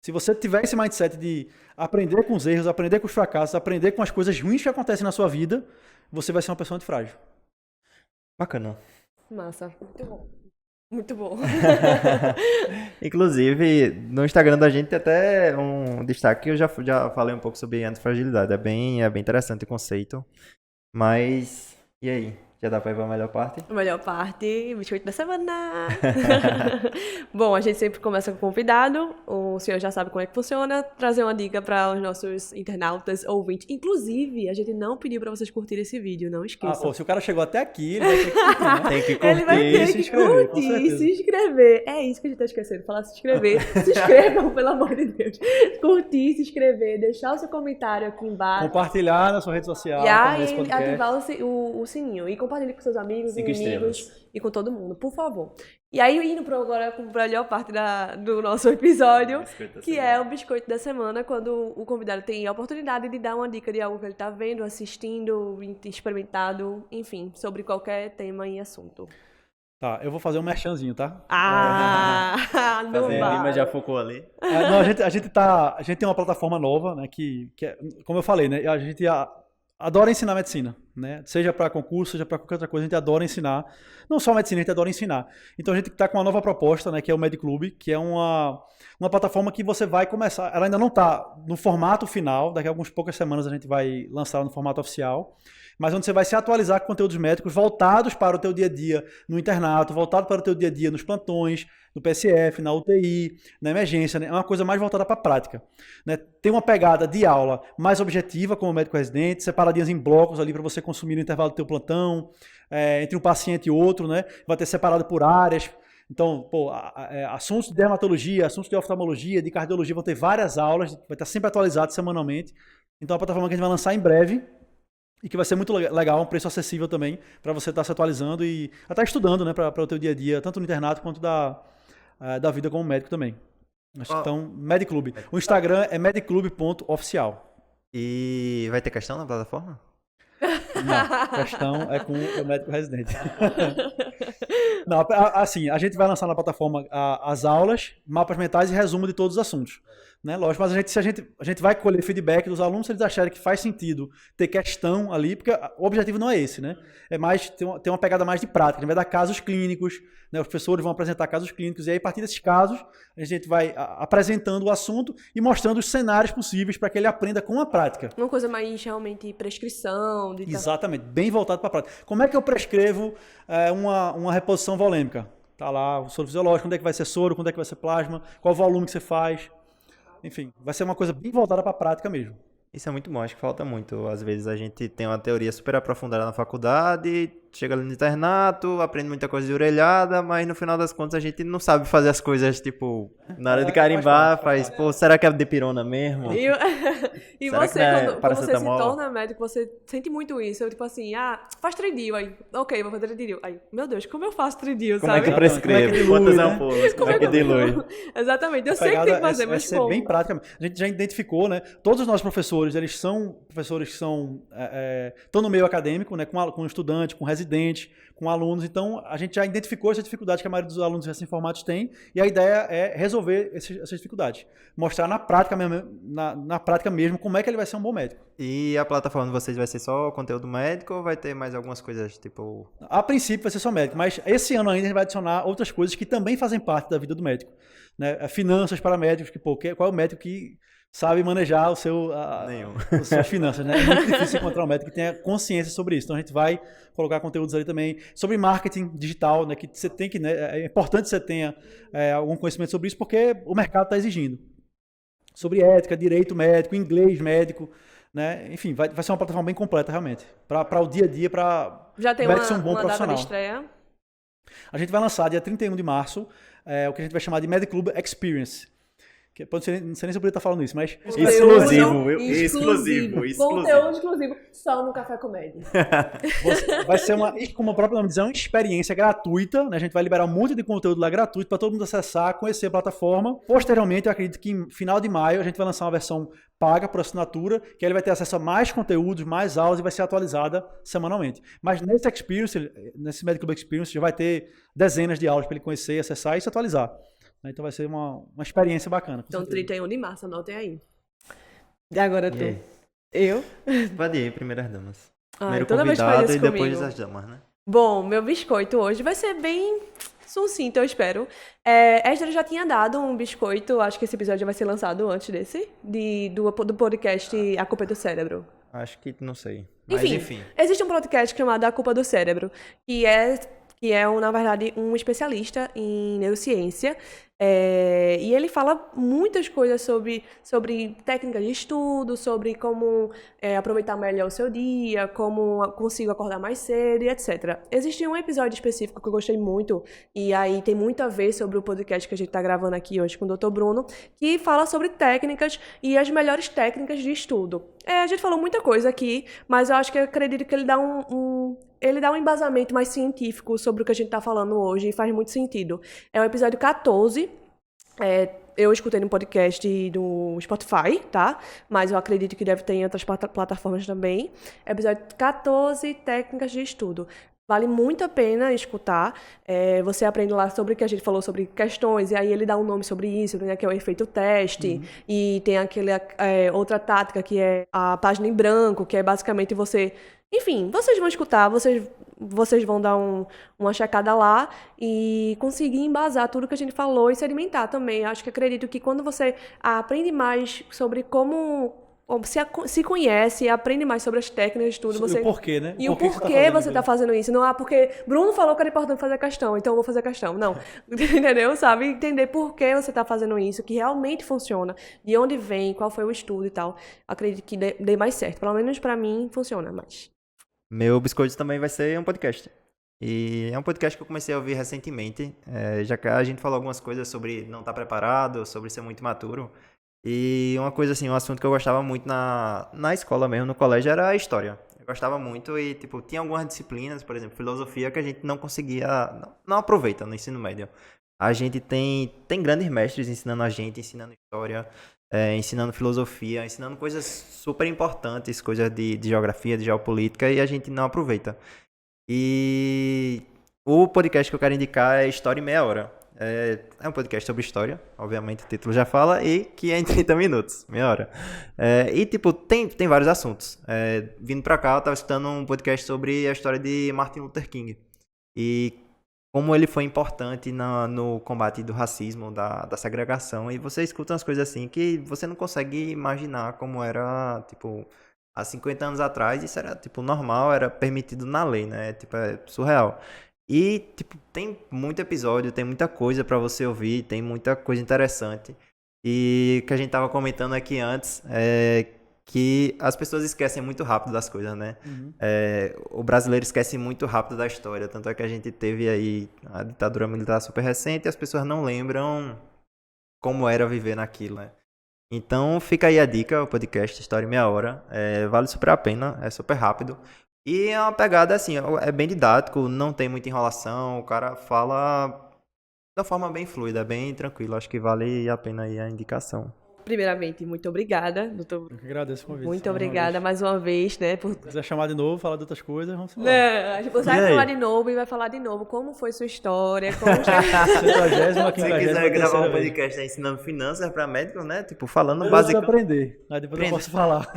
Se você tiver esse mindset de aprender com os erros, aprender com os fracassos, aprender com as coisas ruins que acontecem na sua vida, você vai ser uma pessoa antifrágil. Bacana. Massa. Muito bom. Muito bom. Inclusive, no Instagram da gente tem até um destaque que eu já falei um pouco sobre antifragilidade. É bem interessante o conceito. Mas, e aí? Já dá pra ir pra melhor parte? Melhor parte, biscoito da semana. Bom, a gente sempre começa com o convidado. O senhor já sabe como é que funciona. Trazer uma dica para os nossos internautas, ouvintes. Inclusive, a gente não pediu para vocês curtirem esse vídeo, não esqueçam. Se o cara chegou até aqui, ele vai ter que curtir, né? Tem que curtir, ele vai ter que curtir, se inscrever. É isso que a gente tá esquecendo, falar se inscrever. Se inscrevam, pelo amor de Deus. Curtir, se inscrever, deixar o seu comentário aqui embaixo. Compartilhar na sua rede social. E aí, ativar o sininho. E compartilhe com seus amigos, inimigos e com todo mundo, por favor. E aí, indo agora para a melhor parte do nosso episódio, que é o biscoito da semana, quando o convidado tem a oportunidade de dar uma dica de algo que ele está vendo, assistindo, experimentado, enfim, sobre qualquer tema e assunto. Tá, eu vou fazer um merchanzinho, tá? Não vai. A Lima já focou ali. Não, a gente tem uma plataforma nova, né, que é, como eu falei, né, a gente adora ensinar medicina, né? Seja para concurso, seja para qualquer outra coisa, a gente adora ensinar. Não só medicina, a gente adora ensinar. Então a gente está com uma nova proposta, né, que é o MedClub, que é uma plataforma que você vai começar. Ela ainda não está no formato final, daqui a algumas poucas semanas a gente vai lançar no formato oficial, mas onde você vai se atualizar com conteúdos médicos voltados para o teu dia a dia no internato, voltado para o teu dia a dia nos plantões, no PSF, na UTI, na emergência, né? É uma coisa mais voltada para a prática. Né? Tem uma pegada de aula mais objetiva, como médico residente, separadinhas em blocos ali para você consumir no intervalo do teu plantão, entre um paciente e outro, né? Vai ter separado por áreas. Então, assuntos de dermatologia, assuntos de oftalmologia, de cardiologia, vão ter várias aulas, vai estar sempre atualizado semanalmente. Então, é uma plataforma que a gente vai lançar em breve, e que vai ser muito legal, um preço acessível também, para você estar se atualizando e até estudando, né, para o teu dia a dia, tanto no internato quanto da vida como médico também. Então, MedClub. O Instagram é medclub.oficial. E vai ter questão na plataforma? Não, questão é com o médico residente. Não, assim, a gente vai lançar na plataforma as aulas, mapas mentais e resumo de todos os assuntos. né? Lógico, mas se a gente vai colher feedback dos alunos, se eles acharem que faz sentido ter questão ali, porque o objetivo não é esse, né? É mais ter uma pegada mais de prática, a gente vai dar casos clínicos, né? Os professores vão apresentar casos clínicos, e aí a partir desses casos, a gente vai apresentando o assunto e mostrando os cenários possíveis para que ele aprenda com a prática. Uma coisa mais realmente prescrição. Exatamente, bem voltado para a prática. Como é que eu prescrevo uma reposição volêmica? Tá lá o soro fisiológico, quando é que vai ser soro, quando é que vai ser plasma, qual o volume que você faz. Enfim, vai ser uma coisa bem voltada para a prática mesmo. Isso é muito bom, acho que falta muito. Às vezes a gente tem uma teoria super aprofundada na faculdade, chega ali no internato, aprende muita coisa de orelhada, mas no final das contas a gente não sabe fazer as coisas, tipo, na hora de carimbar, pô, será que é dipirona mesmo? E Será você, que não é quando você se paracetamol? torna médico, você sente muito isso. Eu, tipo assim, faz tridil aí. Ok, vou fazer tridil. Aí, meu Deus, como eu faço tridil, Como sabe? é que prescreve? Como é que dilui, Quantas né? ampolas? Como é que dilui? Exatamente, eu A sei que tem que pegada fazer, mas ser como? bem prática. A gente já identificou, né? Todos os nossos professores, eles são professores que estão no meio acadêmico, né? Com estudante, com residente, com alunos. Então, a gente já identificou essa dificuldade que a maioria dos alunos recém-formados tem, e a ideia é resolver essas dificuldades. Mostrar na prática mesmo como é que ele vai ser um bom médico. E a plataforma de vocês vai ser só conteúdo médico ou vai ter mais algumas coisas, tipo... A princípio vai ser só médico, mas esse ano ainda a gente vai adicionar outras coisas que também fazem parte da vida do médico, né? Finanças para médicos, qual é o médico que sabe manejar Nenhum. as suas finanças, né? É muito difícil encontrar um médico que tenha consciência sobre isso. Então a gente vai colocar conteúdos ali também sobre marketing digital, né? Que você tem que, né? É importante que você tenha algum conhecimento sobre isso, porque o mercado está exigindo. Sobre ética, direito médico, inglês médico, né? Enfim, vai ser uma plataforma bem completa realmente, para o dia a dia, para Já tem o médico ser um bom uma data profissional. de estreia? A gente vai lançar dia 31 de março o que a gente vai chamar de Mediclub Experience. Que, não sei nem se eu poderia estar falando isso, mas... Exclusivo, viu? Exclusivo. Conteúdo exclusivo, só no Café Comédia. Vai ser como o próprio nome diz, uma experiência gratuita, né? A gente vai liberar um monte de conteúdo lá gratuito para todo mundo acessar, conhecer a plataforma. Posteriormente, eu acredito que em final de maio a gente vai lançar uma versão paga por assinatura, que ele vai ter acesso a mais conteúdos, mais aulas e vai ser atualizada semanalmente. Mas nesse Mediclub Experience, já vai ter dezenas de aulas para ele conhecer, acessar e se atualizar. Então vai ser uma experiência bacana. Então, 31 de março, anotem aí. E agora tu? aí? Eu? Pode ir, primeiras damas. Ai, Primeiro toda vez que faz convidado isso e depois comigo. as damas, né? Bom, meu biscoito hoje vai ser bem sucinto, eu espero. Esdra já tinha dado um biscoito, acho que esse episódio já vai ser lançado antes desse, do podcast A Culpa é do Cérebro. Acho que não sei. Mas Enfim, existe um podcast chamado A Culpa do Cérebro, que é na verdade, um especialista em neurociência. E ele fala muitas coisas sobre técnicas de estudo, sobre como aproveitar melhor o seu dia, como consigo acordar mais cedo e etc. Existe um episódio específico que eu gostei muito, e aí tem muito a ver sobre o podcast que a gente está gravando aqui hoje com o Dr. Bruno, que fala sobre técnicas e as melhores técnicas de estudo. A gente falou muita coisa aqui, mas eu acho que eu acredito que ele dá um embasamento mais científico sobre o que a gente está falando hoje e faz muito sentido. É o episódio 14. Eu escutei no podcast do Spotify, tá? Mas eu acredito que deve ter em outras plataformas também. Episódio 14, técnicas de estudo. Vale muito a pena escutar. Você aprende lá sobre o que a gente falou sobre questões, e aí ele dá um nome sobre isso, né, que é o efeito teste, e tem outra tática que é a página em branco, que é basicamente você... Enfim, vocês vão escutar, vocês vão dar uma checada lá e conseguir embasar tudo que a gente falou e se alimentar também. Acho que acredito que quando você aprende mais sobre como... se conhece, aprende mais sobre as técnicas de tudo. E o porquê, né? E o porquê você está fazendo isso. Não, porque Bruno falou que era importante fazer questão, então eu vou fazer questão. Não. Entendeu? Sabe? Entender por que você está fazendo isso, que realmente funciona, de onde vem, qual foi o estudo e tal. Acredito que dê mais certo. Pelo menos pra mim, funciona mais. Meu biscoito também vai ser um podcast. E é um podcast que eu comecei a ouvir recentemente. Já que a gente falou algumas coisas sobre não estar preparado, sobre ser muito imaturo. E uma coisa assim, um assunto que eu gostava muito na escola mesmo, no colégio, era a história. Eu gostava muito e, tipo, tinha algumas disciplinas, por exemplo, filosofia, que a gente não conseguia, não aproveita no ensino médio. A gente tem grandes mestres ensinando a gente, ensinando história, ensinando filosofia, ensinando coisas super importantes, coisas de geografia, de geopolítica, e a gente não aproveita. E o podcast que eu quero indicar é História em Meia Hora. É um podcast sobre história, obviamente o título já fala, e que é em 30 minutos, meia hora. E, tipo, tem vários assuntos. Vindo pra cá, eu tava escutando um podcast sobre a história de Martin Luther King. E como ele foi importante no combate do racismo, da segregação. E você escuta umas coisas assim que você não consegue imaginar como era, tipo, há 50 anos atrás. Isso era, tipo, normal, era permitido na lei, né? Tipo, é surreal. E, tipo, tem muito episódio, tem muita coisa pra você ouvir, tem muita coisa interessante. E que a gente tava comentando aqui antes, que as pessoas esquecem muito rápido das coisas, né? O brasileiro esquece muito rápido da história, tanto é que a gente teve aí a ditadura militar super recente e as pessoas não lembram como era viver naquilo, né? Então fica aí a dica, o podcast História em Meia Hora, vale super a pena, é super rápido. E é uma pegada assim, é bem didático, não tem muita enrolação, o cara fala da forma bem fluida, bem tranquilo, acho que vale a pena aí a indicação. Primeiramente, muito obrigada, doutor. Eu que agradeço o convite. Muito obrigada mais uma vez, né? Se quiser chamar de novo, falar de outras coisas, vamos falar. Você vai falar de novo e vai falar de novo como foi sua história, como... 150ª, Se você quiser gravar um podcast ensinando finanças para médicos, né? Tipo, falando básico. básico. Aprender, aí depois eu posso falar.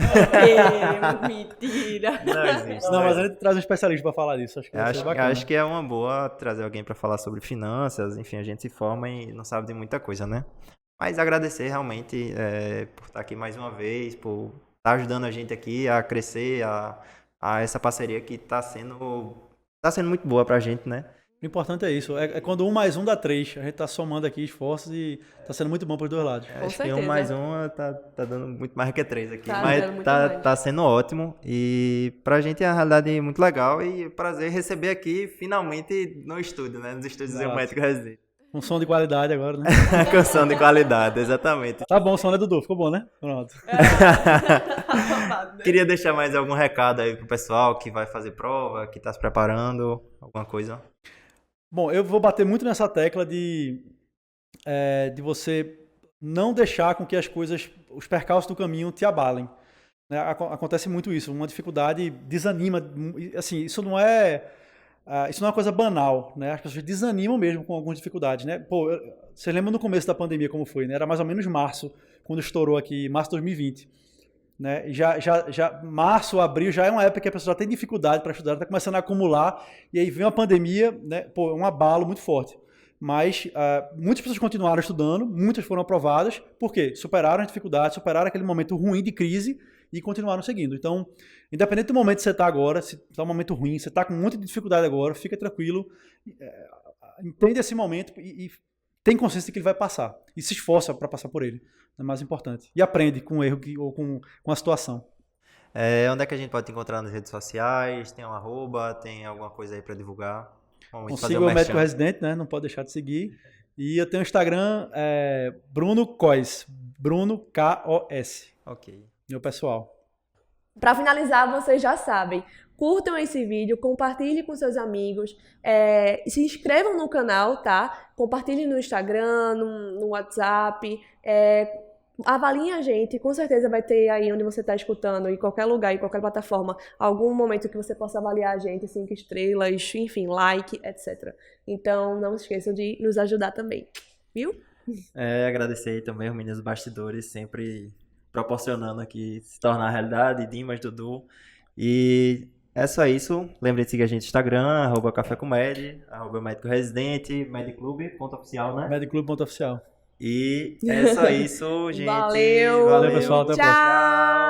Mentira. Não existe. Não, mas a gente traz um especialista para falar disso. Acho que vai ser bacana. Acho que é uma boa trazer alguém para falar sobre finanças. Enfim, a gente se forma e não sabe de muita coisa, né? Mas agradecer realmente por estar aqui mais uma vez, por estar ajudando a gente aqui a crescer, a essa parceria que está sendo muito boa pra gente, né? O importante é isso, é quando 1 mais 1 dá 3, a gente tá somando aqui esforços e tá sendo muito bom pros dois lados. Acho que 1 mais 1 tá dando muito mais que 3 aqui, Tá mas tá sendo ótimo e pra gente é uma realidade muito legal e prazer receber aqui finalmente no estúdio, né? Nos estúdios do Médico Residente. Um som de qualidade agora, né? Com som de qualidade, exatamente. Tá bom o som, né, Dudu? Ficou bom, né? Pronto. Queria deixar mais algum recado aí pro pessoal que vai fazer prova, que tá se preparando, alguma coisa? Bom, eu vou bater muito nessa tecla de você não deixar com que as coisas, os percalços do caminho te abalem. Né? Acontece muito isso, uma dificuldade desanima, assim, isso não é uma coisa banal, né? As pessoas desanimam mesmo com algumas dificuldades, né? Pô, vocês lembram no começo da pandemia como foi, né? Era mais ou menos março, quando estourou aqui, março de 2020. Né? Março, abril, já é uma época que a pessoa já tem dificuldade para estudar, está começando a acumular, e aí vem uma pandemia, né? Pô, um abalo muito forte. Mas muitas pessoas continuaram estudando, muitas foram aprovadas, por quê? Superaram a dificuldade, superaram aquele momento ruim de crise e continuaram seguindo. Então, independente do momento que você está agora, se está um momento ruim, você está com muita dificuldade agora, fica tranquilo, entende esse momento e tem consciência de que ele vai passar. E se esforça para passar por ele. É mais importante. E aprende com o erro ou com a situação. Onde é que a gente pode te encontrar nas redes sociais? Tem um @, tem alguma coisa aí para divulgar? Siga o Médico Residente, né? Não pode deixar de seguir. E eu tenho o Instagram, Bruno Kois. Bruno K-O-S. Ok. Meu pessoal. Para finalizar, vocês já sabem, curtam esse vídeo, compartilhem com seus amigos, se inscrevam no canal, tá? Compartilhem no Instagram, no WhatsApp, avaliem a gente, com certeza vai ter aí onde você está escutando, em qualquer lugar, em qualquer plataforma, algum momento que você possa avaliar a gente, 5 estrelas, enfim, like, etc. Então, não se esqueçam de nos ajudar também, viu? Agradecer aí também os meninos bastidores, sempre proporcionando aqui se tornar realidade, Dimas, Dudu. E é só isso. Lembre de seguir a gente no Instagram, @cafécomed, @médico residente, mediclube.oficial, né? Mediclube.oficial. E é só isso, gente. Valeu, pessoal. Até a próxima. Tchau.